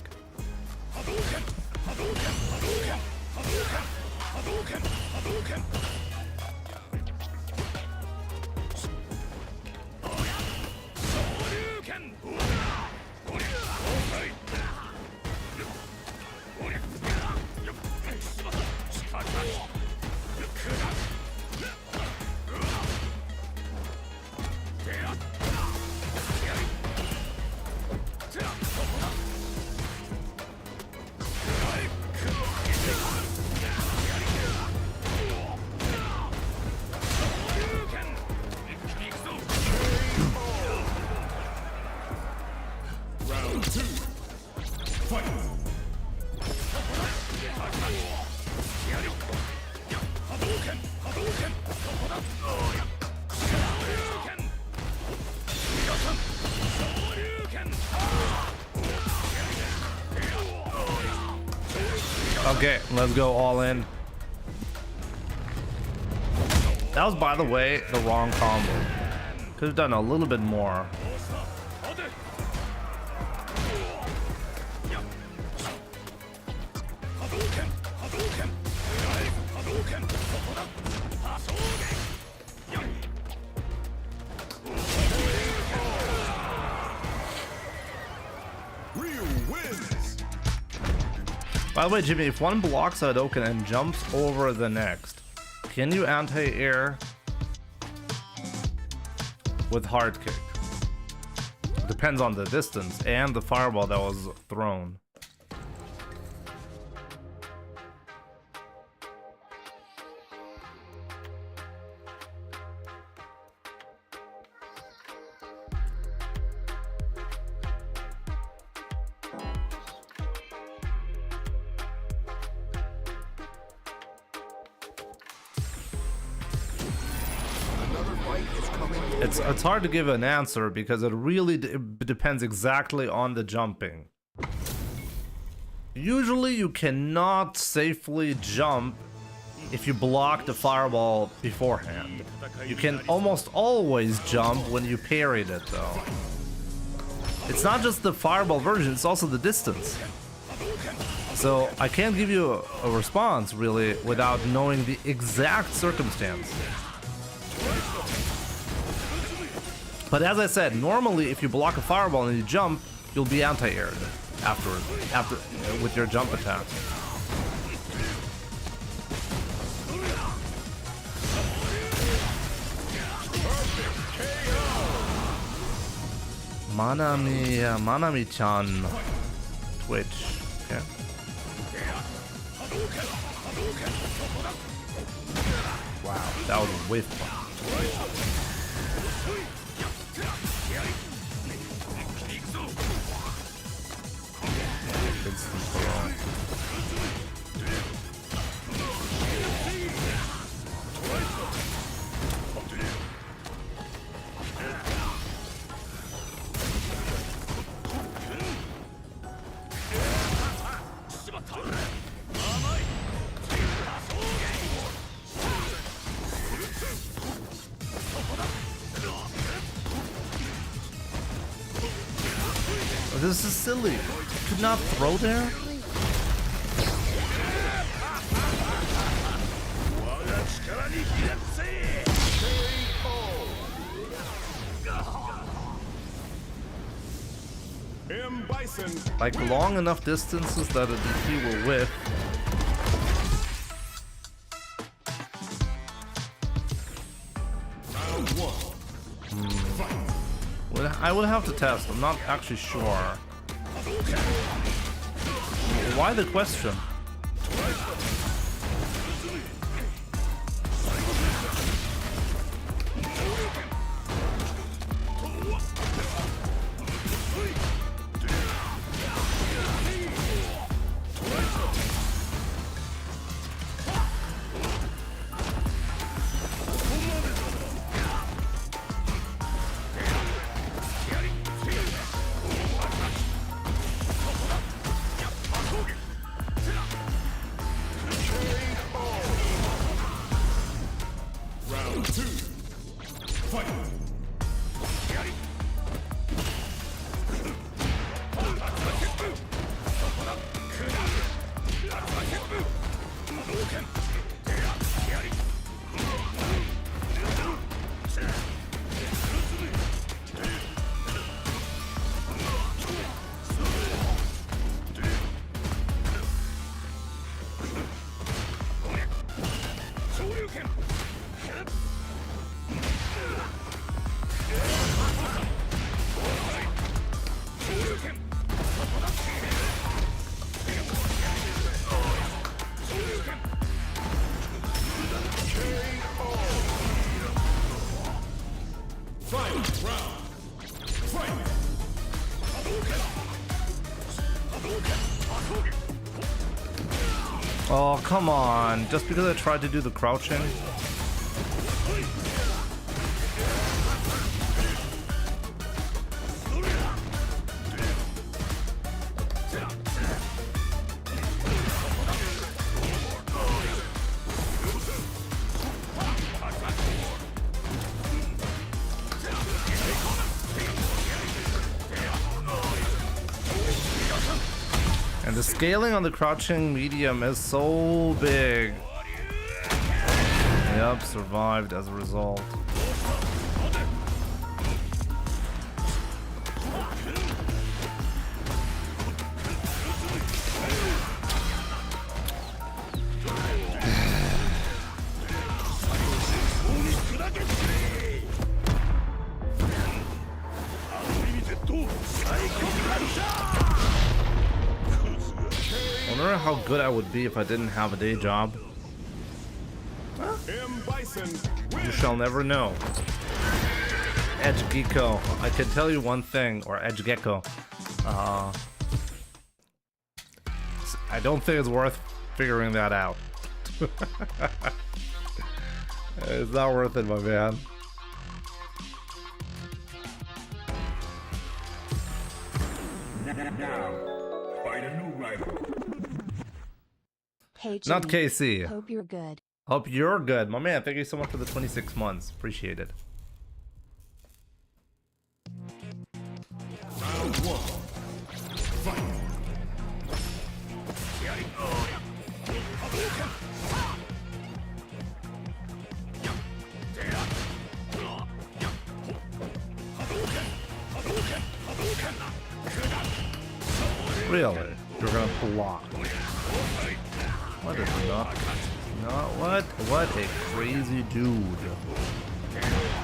Okay, let's go all in. That was, by the way, the wrong combo. Could have done a little bit more. By the way, Jimmy, if one blocks a Hadouken and jumps over the next, can you anti-air with hard kick? Depends on the distance and the fireball that was thrown. It's hard to give an answer because it really depends exactly on the jumping. Usually you cannot safely jump if you block the fireball beforehand. You can almost always jump when you parried it though. It's not just the fireball version, it's also the distance. So I can't give you a response really without knowing the exact circumstance. But as I said, normally if you block a fireball and you jump, you'll be anti-aired after with your jump attack. Manami-chan Twitch. Okay. Wow, that was a whiff. This is silly. Could not throw there? Like long enough distances that a DP will whiff. Well, I would have to test. I'm not actually sure. Why the question? Oh, come on. Just because I tried to do the crouching. And the scaling on the crouching medium is so big. Yep, survived as a result. I wonder how good I would be if I didn't have a day job. Huh? You shall never know. Edge Gecko. I can tell you one thing, or Edge Gecko. I don't think it's worth figuring that out. It's not worth it, my man. Now, find a new rival. Hey, Not Jimmy. KC. Hope you're good. Hope you're good. My man, thank you so much for the 26 months. Appreciate it. Round one. Fight. Really? You're gonna block. What is not? What a crazy dude.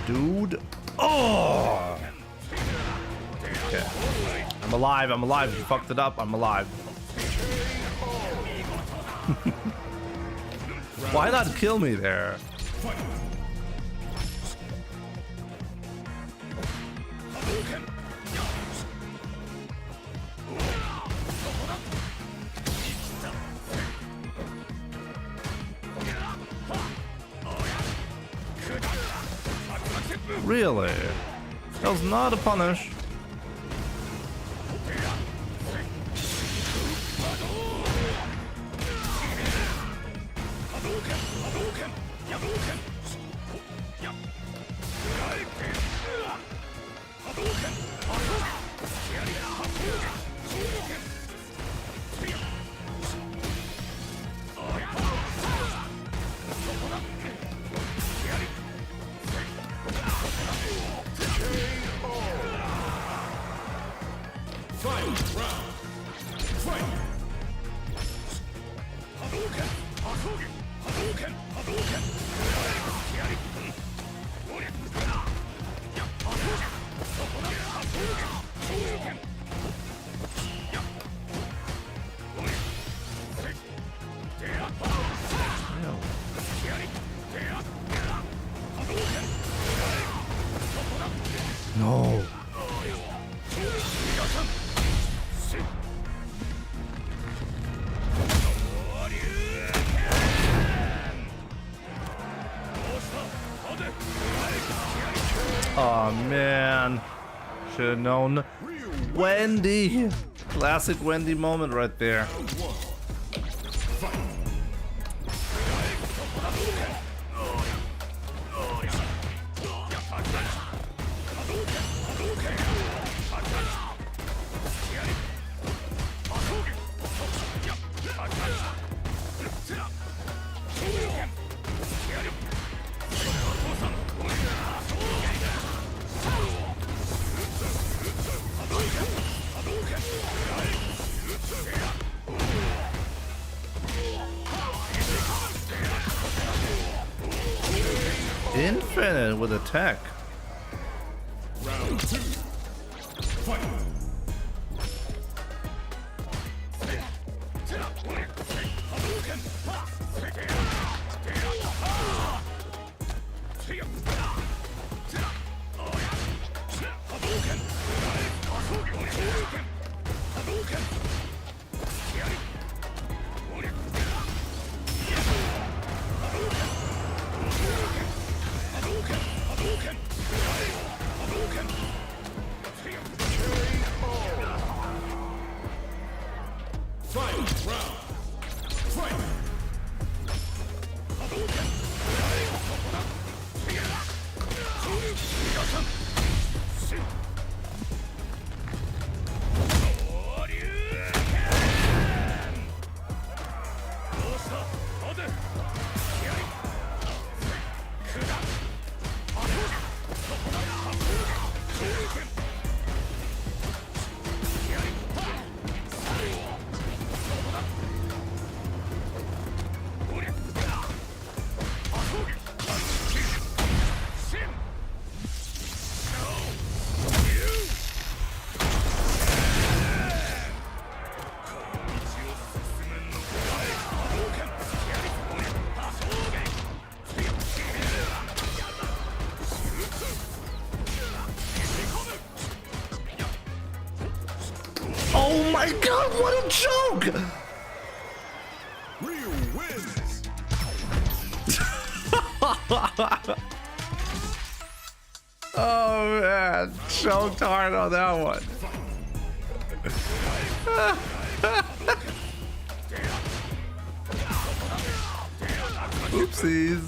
Dude. Oh! Okay. I'm alive, I'm alive. You fucked it up, I'm alive. Why not kill me there? Really? That was not a punish. Final round. Fight! Hadouken! Hadouken! Hadouken! Hadouken! No. Oh man, should have known. Wendy, classic Wendy moment right there. Infinite with attack. Round 2. Fight! Final round. Fight! Oh my god, what a joke! Ryu wins! Oh man, choked hard on that one. Oopsies.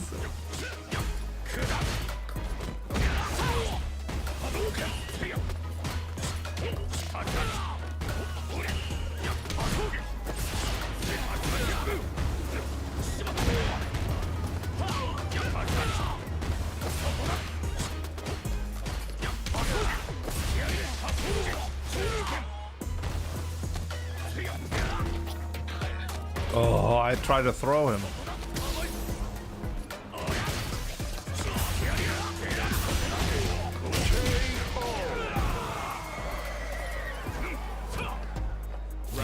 Oh, I tried to throw him.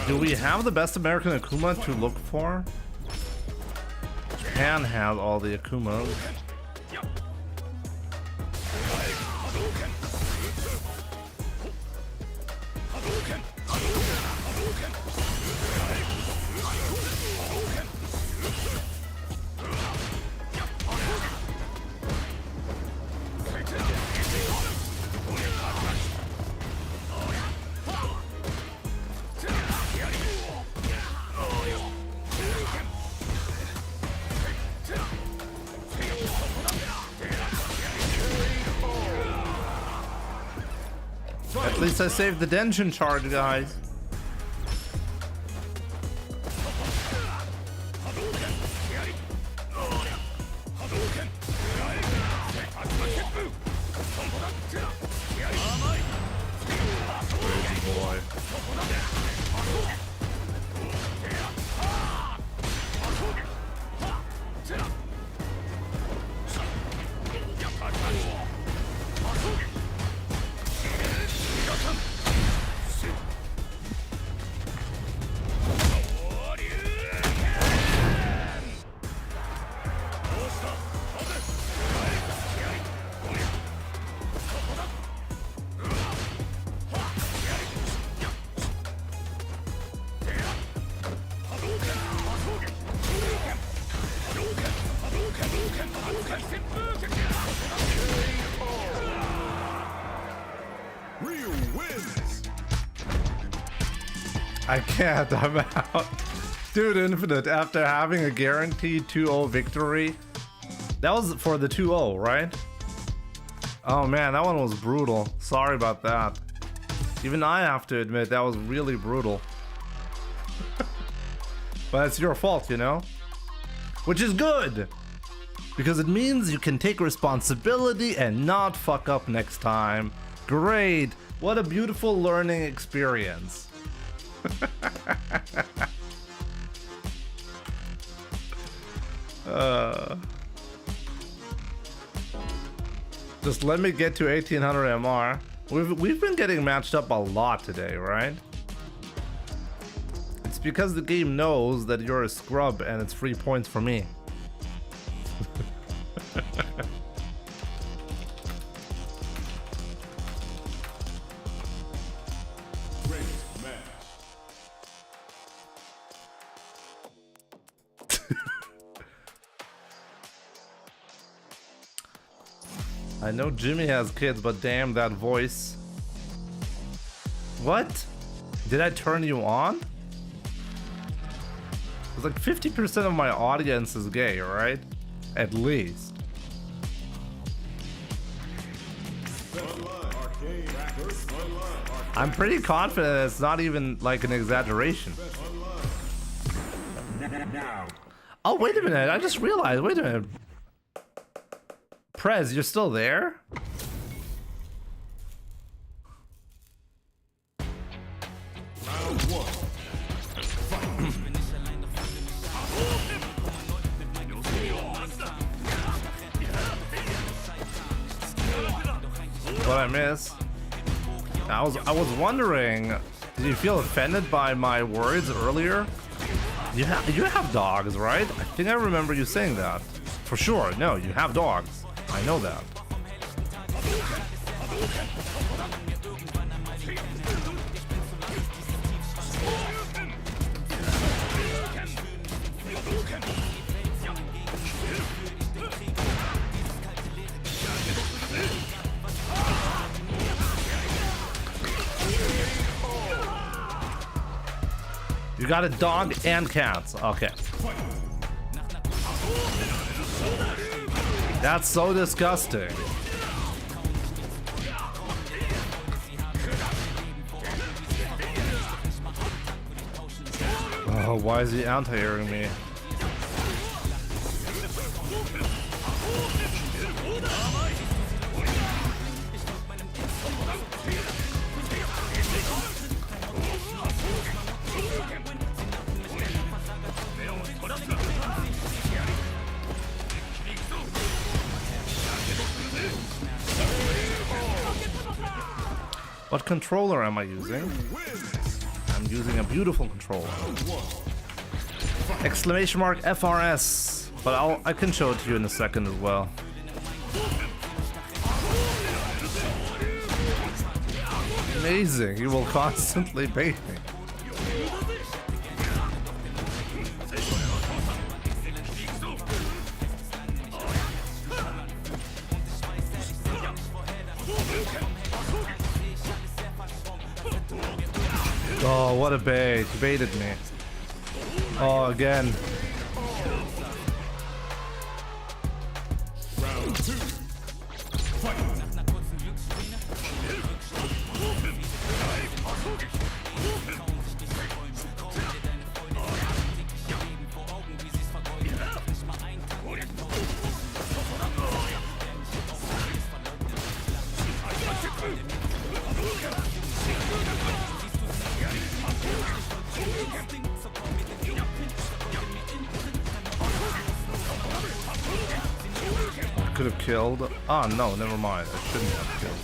Do we have the best American Akuma to look for? Japan has all the Akumas. At least I saved the Denshin charge, guys. Boy. I can't, I'm out. Dude, Infinite, after having a guaranteed 2-0 victory, that was for the 2-0, right? Oh man, that one was brutal. Sorry about that. Even I have to admit, that was really brutal. But it's your fault, you know? Which is good! Because it means you can take responsibility and not fuck up next time. Great! What a beautiful learning experience. Just let me get to 1800 MR. We've been getting matched up a lot today, right? It's because the game knows that you're a scrub and it's 3 points for me. I know Jimmy has kids, but damn that voice. What? Did I turn you on? It's like 50% of my audience is gay, right? At least. I'm pretty confident it's not even like an exaggeration. Oh, wait a minute. I just realized. Wait a minute. Prez, you're still there? Round one. What I miss? I was wondering, did you feel offended by my words earlier? You have dogs, right? I think I remember you saying that. For sure. No, you have dogs. I know that. You got a dog and cats. Okay. That's so disgusting. Oh, why is he anti-airing me? What controller am I using? I'm using a beautiful controller. Exclamation mark FRS. But I can show it to you in a second as well. Amazing, you will constantly bait me. Oh, what a bait. He baited me. Oh, again. Round two. Fight. Could have killed. Oh no, never mind. I shouldn't have killed.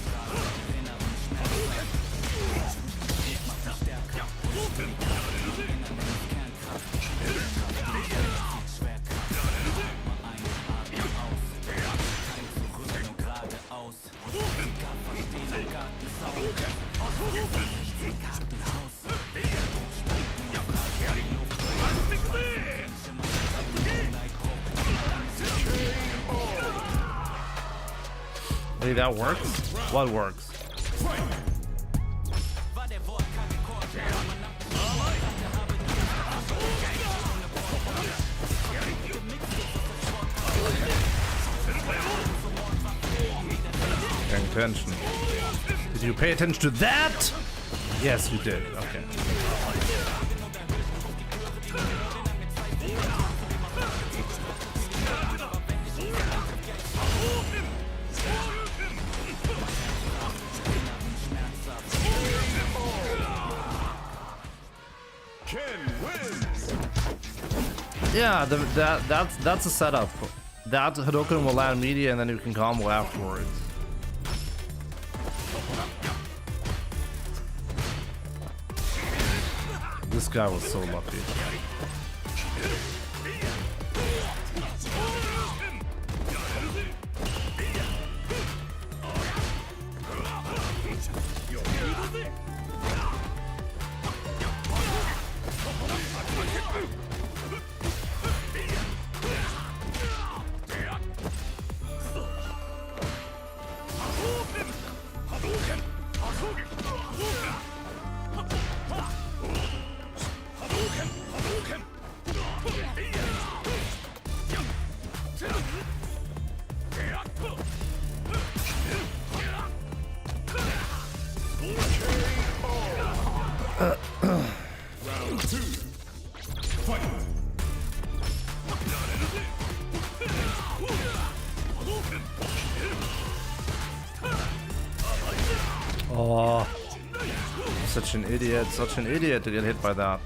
Hey, that works? What works? attention. Did you pay attention to that? Yes, you did. Okay. Yeah, that's a setup. That Hadouken will land media and then you can combo afterwards. This guy was so lucky. Oh, such an idiot to get hit by that.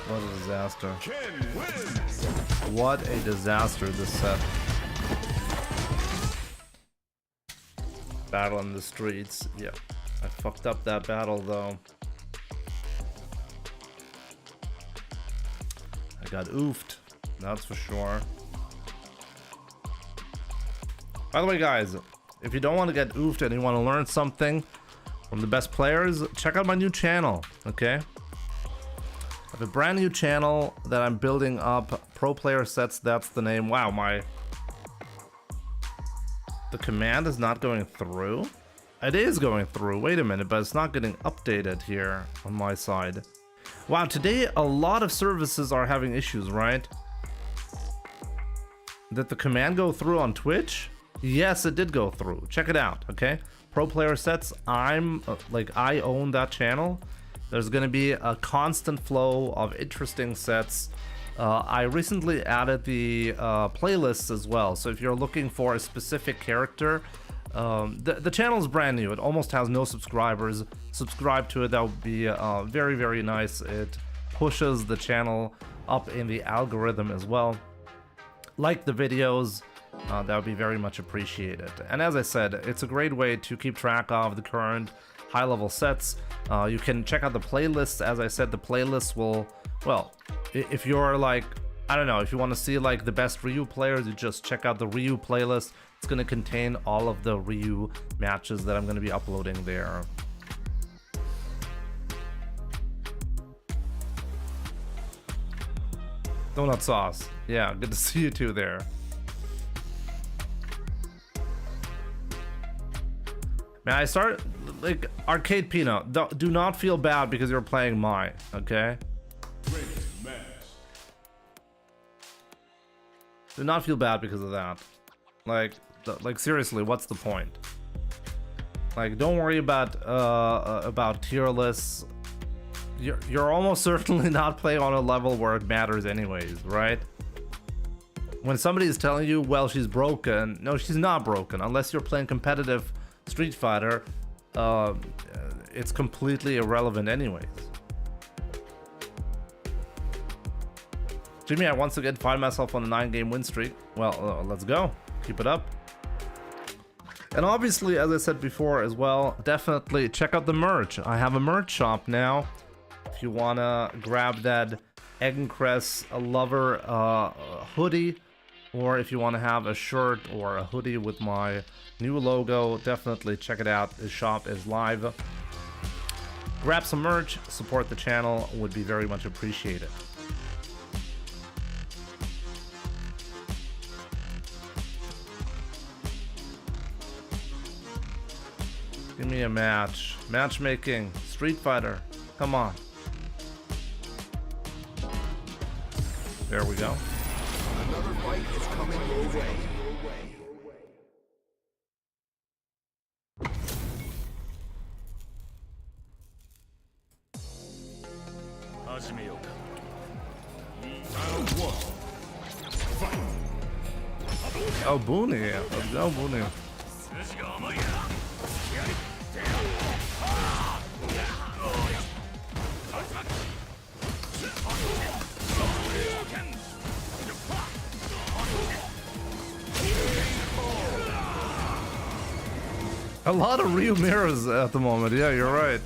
What a disaster. What a disaster this set. Battle in the streets. Yeah. I fucked up that battle though. I got oofed. That's for sure. By the way, guys, if you don't want to get oofed and you want to learn something from the best players, check out my new channel, okay? I have a brand new channel that I'm building up. Pro Player Sets, that's the name. Wow, the command is not going through? It is going through. Wait a minute, but it's not getting updated here on my side. Wow, today a lot of services are having issues, right? Did the command go through on Twitch? Yes, it did go through. Check it out, okay? Pro Player Sets, I own that channel. There's gonna be a constant flow of interesting sets. I recently added the playlists as well, so if you're looking for a specific character, the channel is brand new. It almost has no subscribers. Subscribe to it, that would be very, very nice. It pushes the channel up in the algorithm as well. Like the videos, that would be very much appreciated. And as I said, it's a great way to keep track of the current high-level sets. You can check out the playlists. As I said, the playlists will, well, if you're like, I don't know, if you want to see like the best Ryu players, you just check out the Ryu playlist. It's going to contain all of the Ryu matches that I'm going to be uploading there. Donut Sauce, yeah, good to see you too there. Man, I start like Arcade Peanut. Do not feel bad because you're playing Mai, okay? Do not feel bad because of that. Like seriously, what's the point? Like, don't worry about tier lists. You're almost certainly not playing on a level where it matters anyways, right? When somebody is telling you, well, she's broken, no, she's not broken. Unless you're playing competitive Street Fighter, it's completely irrelevant anyways. Jimmy, I once again find myself on a 9-game win streak. Well, let's go. Keep it up. And obviously, as I said before as well, definitely check out the merch. I have a merch shop now. If you wanna grab that Eggencrest Lover hoodie, Or if you want to have a shirt or a hoodie with my new logo, definitely check it out. The shop is live. Grab some merch, support the channel, would be very much appreciated. Give me a match. Matchmaking. Street Fighter. Come on. There we go. Another fight is coming your way. Round 1. Fight. Oh, Booney. Let's go, Booney. A lot of Ryu mirrors at the moment. Yeah, you're right.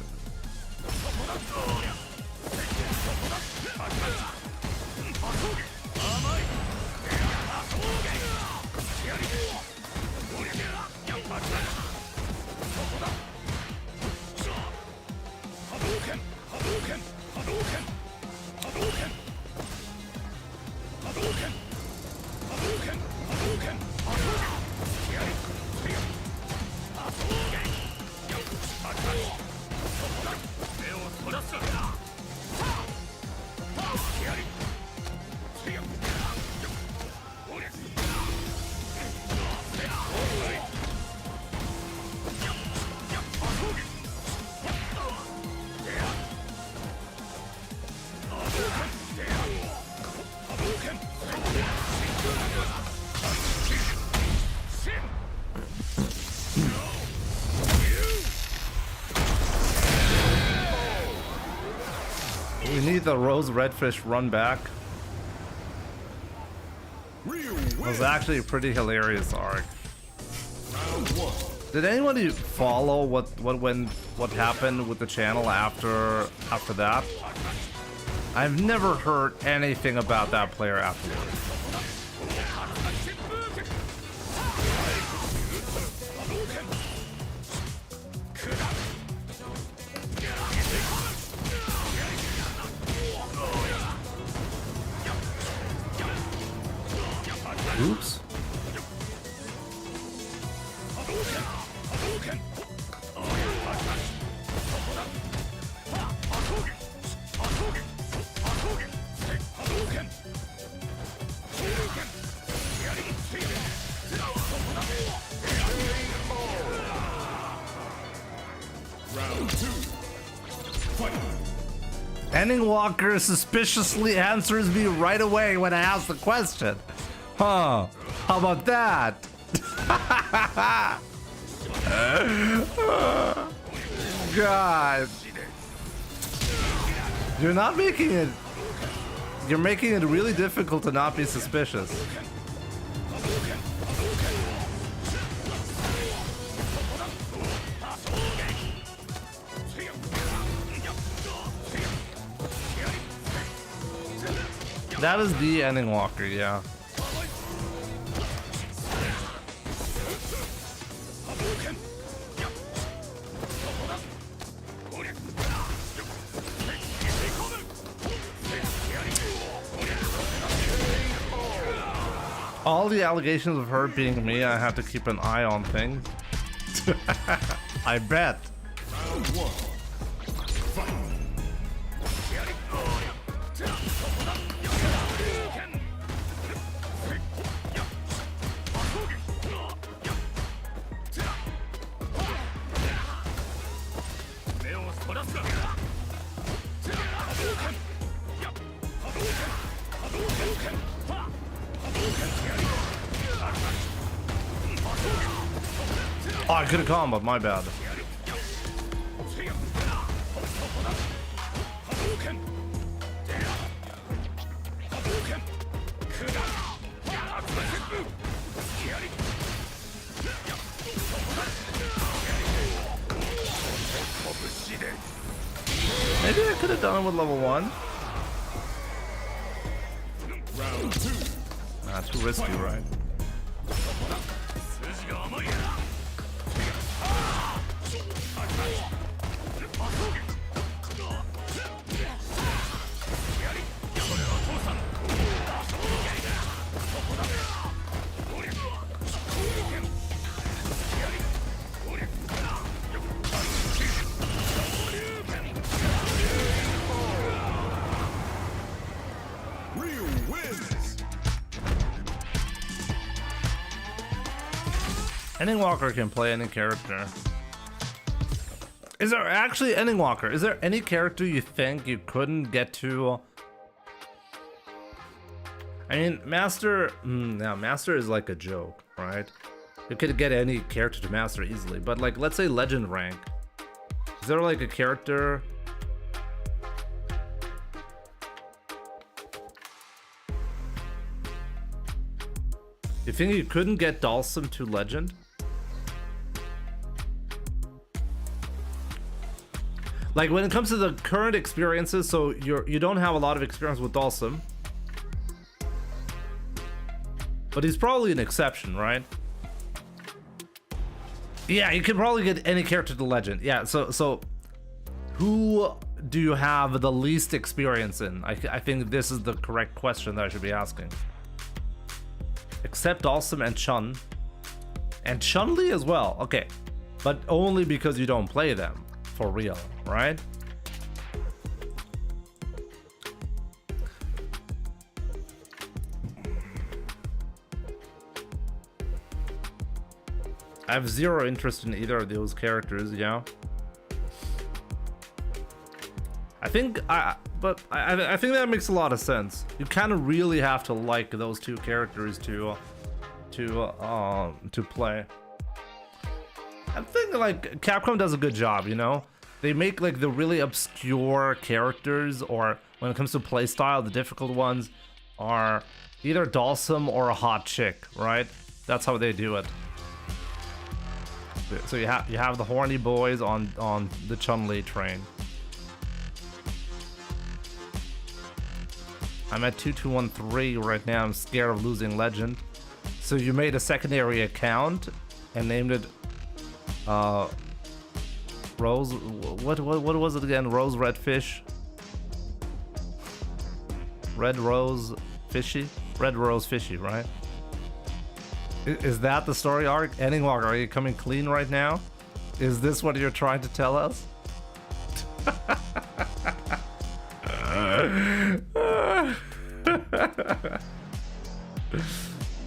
We need the Rose Redfish run back. It was actually a pretty hilarious arc. Did anybody follow what happened with the channel after that? I've never heard anything about that player afterwards. Oops. Round 2. Fight. Ending Walker suspiciously answers me right away when I ask the question. Huh. How about that? God. You're not making it... You're making it really difficult to not be suspicious. That is the ending Walker, yeah. All the allegations of her being me, I have to keep an eye on things. I bet. Round 1. Fight. Oh, I could have comboed, my bad. Maybe I could have done it with level 1. Round 2. Too risky, right? Ryu wins. Ending Walker can play any character. Is there actually Ending Walker? Is there any character you think you couldn't get to? I mean, Master. Now, Master is like a joke, right? You could get any character to Master easily, but like, let's say Legend rank. Is there like a character? You think you couldn't get Dalsum to Legend? Like when it comes to the current experiences, so you don't have a lot of experience with Dalsum. But he's probably an exception, right? Yeah, you could probably get any character to Legend. Yeah, so who do you have the least experience in? I think this is the correct question that I should be asking. Except Dalsum and Chun. And Chun-Li as well. Okay. But only because you don't play them. For real, right? I have zero interest in either of those characters, yeah. I think I think that makes a lot of sense. You kind of really have to like those two characters to play. I think like Capcom does a good job, you know. They make like the really obscure characters, or when it comes to playstyle, the difficult ones are either Dalsum or a hot chick, right? That's how they do it. So you have the horny boys on the Chun-Li train. I'm at 2213 right now. I'm scared of losing Legend. So you made a secondary account and named it Rose. What was it again? Rose Red Fish. Red Rose Fishy. Red Rose Fishy, right? Is that the story arc? Ending Walker, are you coming clean right now? Is this what you're trying to tell us? Oh,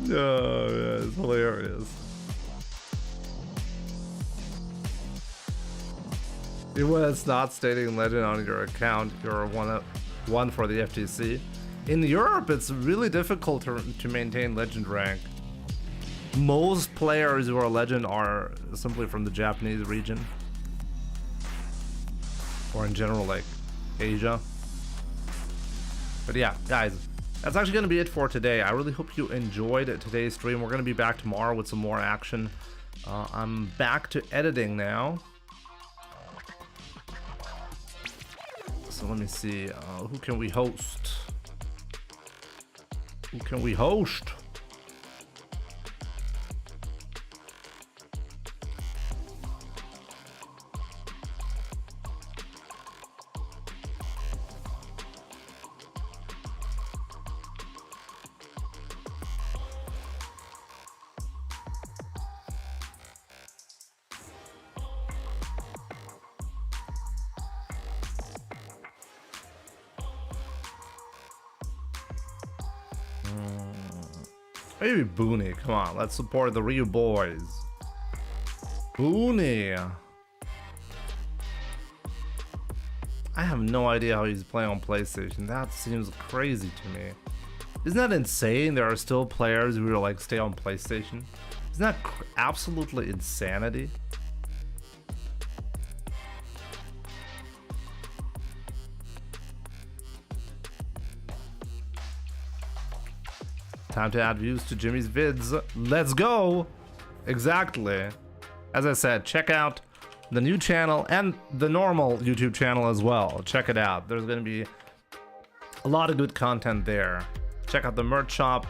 yeah, it's hilarious. Even when it's not stating Legend on your account, you're one for the FTC. In Europe, it's really difficult to maintain Legend rank. Most players who are Legend are simply from the Japanese region, or in general, like Asia. But yeah, guys, that's actually going to be it for today. I really hope you enjoyed today's stream. We're going to be back tomorrow with some more action. I'm back to editing now. So let me see. Who can we host? Who can we host? Maybe Booney. Come on, let's support the Ryu boys. Booney. I have no idea how he's playing on PlayStation. That seems crazy to me. Isn't that insane? There are still players who are like stay on PlayStation. Isn't that absolutely insanity? Time to add views to Jimmy's vids. Let's go! Exactly. As I said, check out the new channel and the normal YouTube channel as well. Check it out. There's going to be a lot of good content there. Check out the merch shop.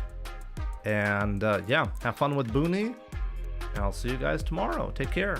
And yeah, have fun with Booney. And I'll see you guys tomorrow. Take care.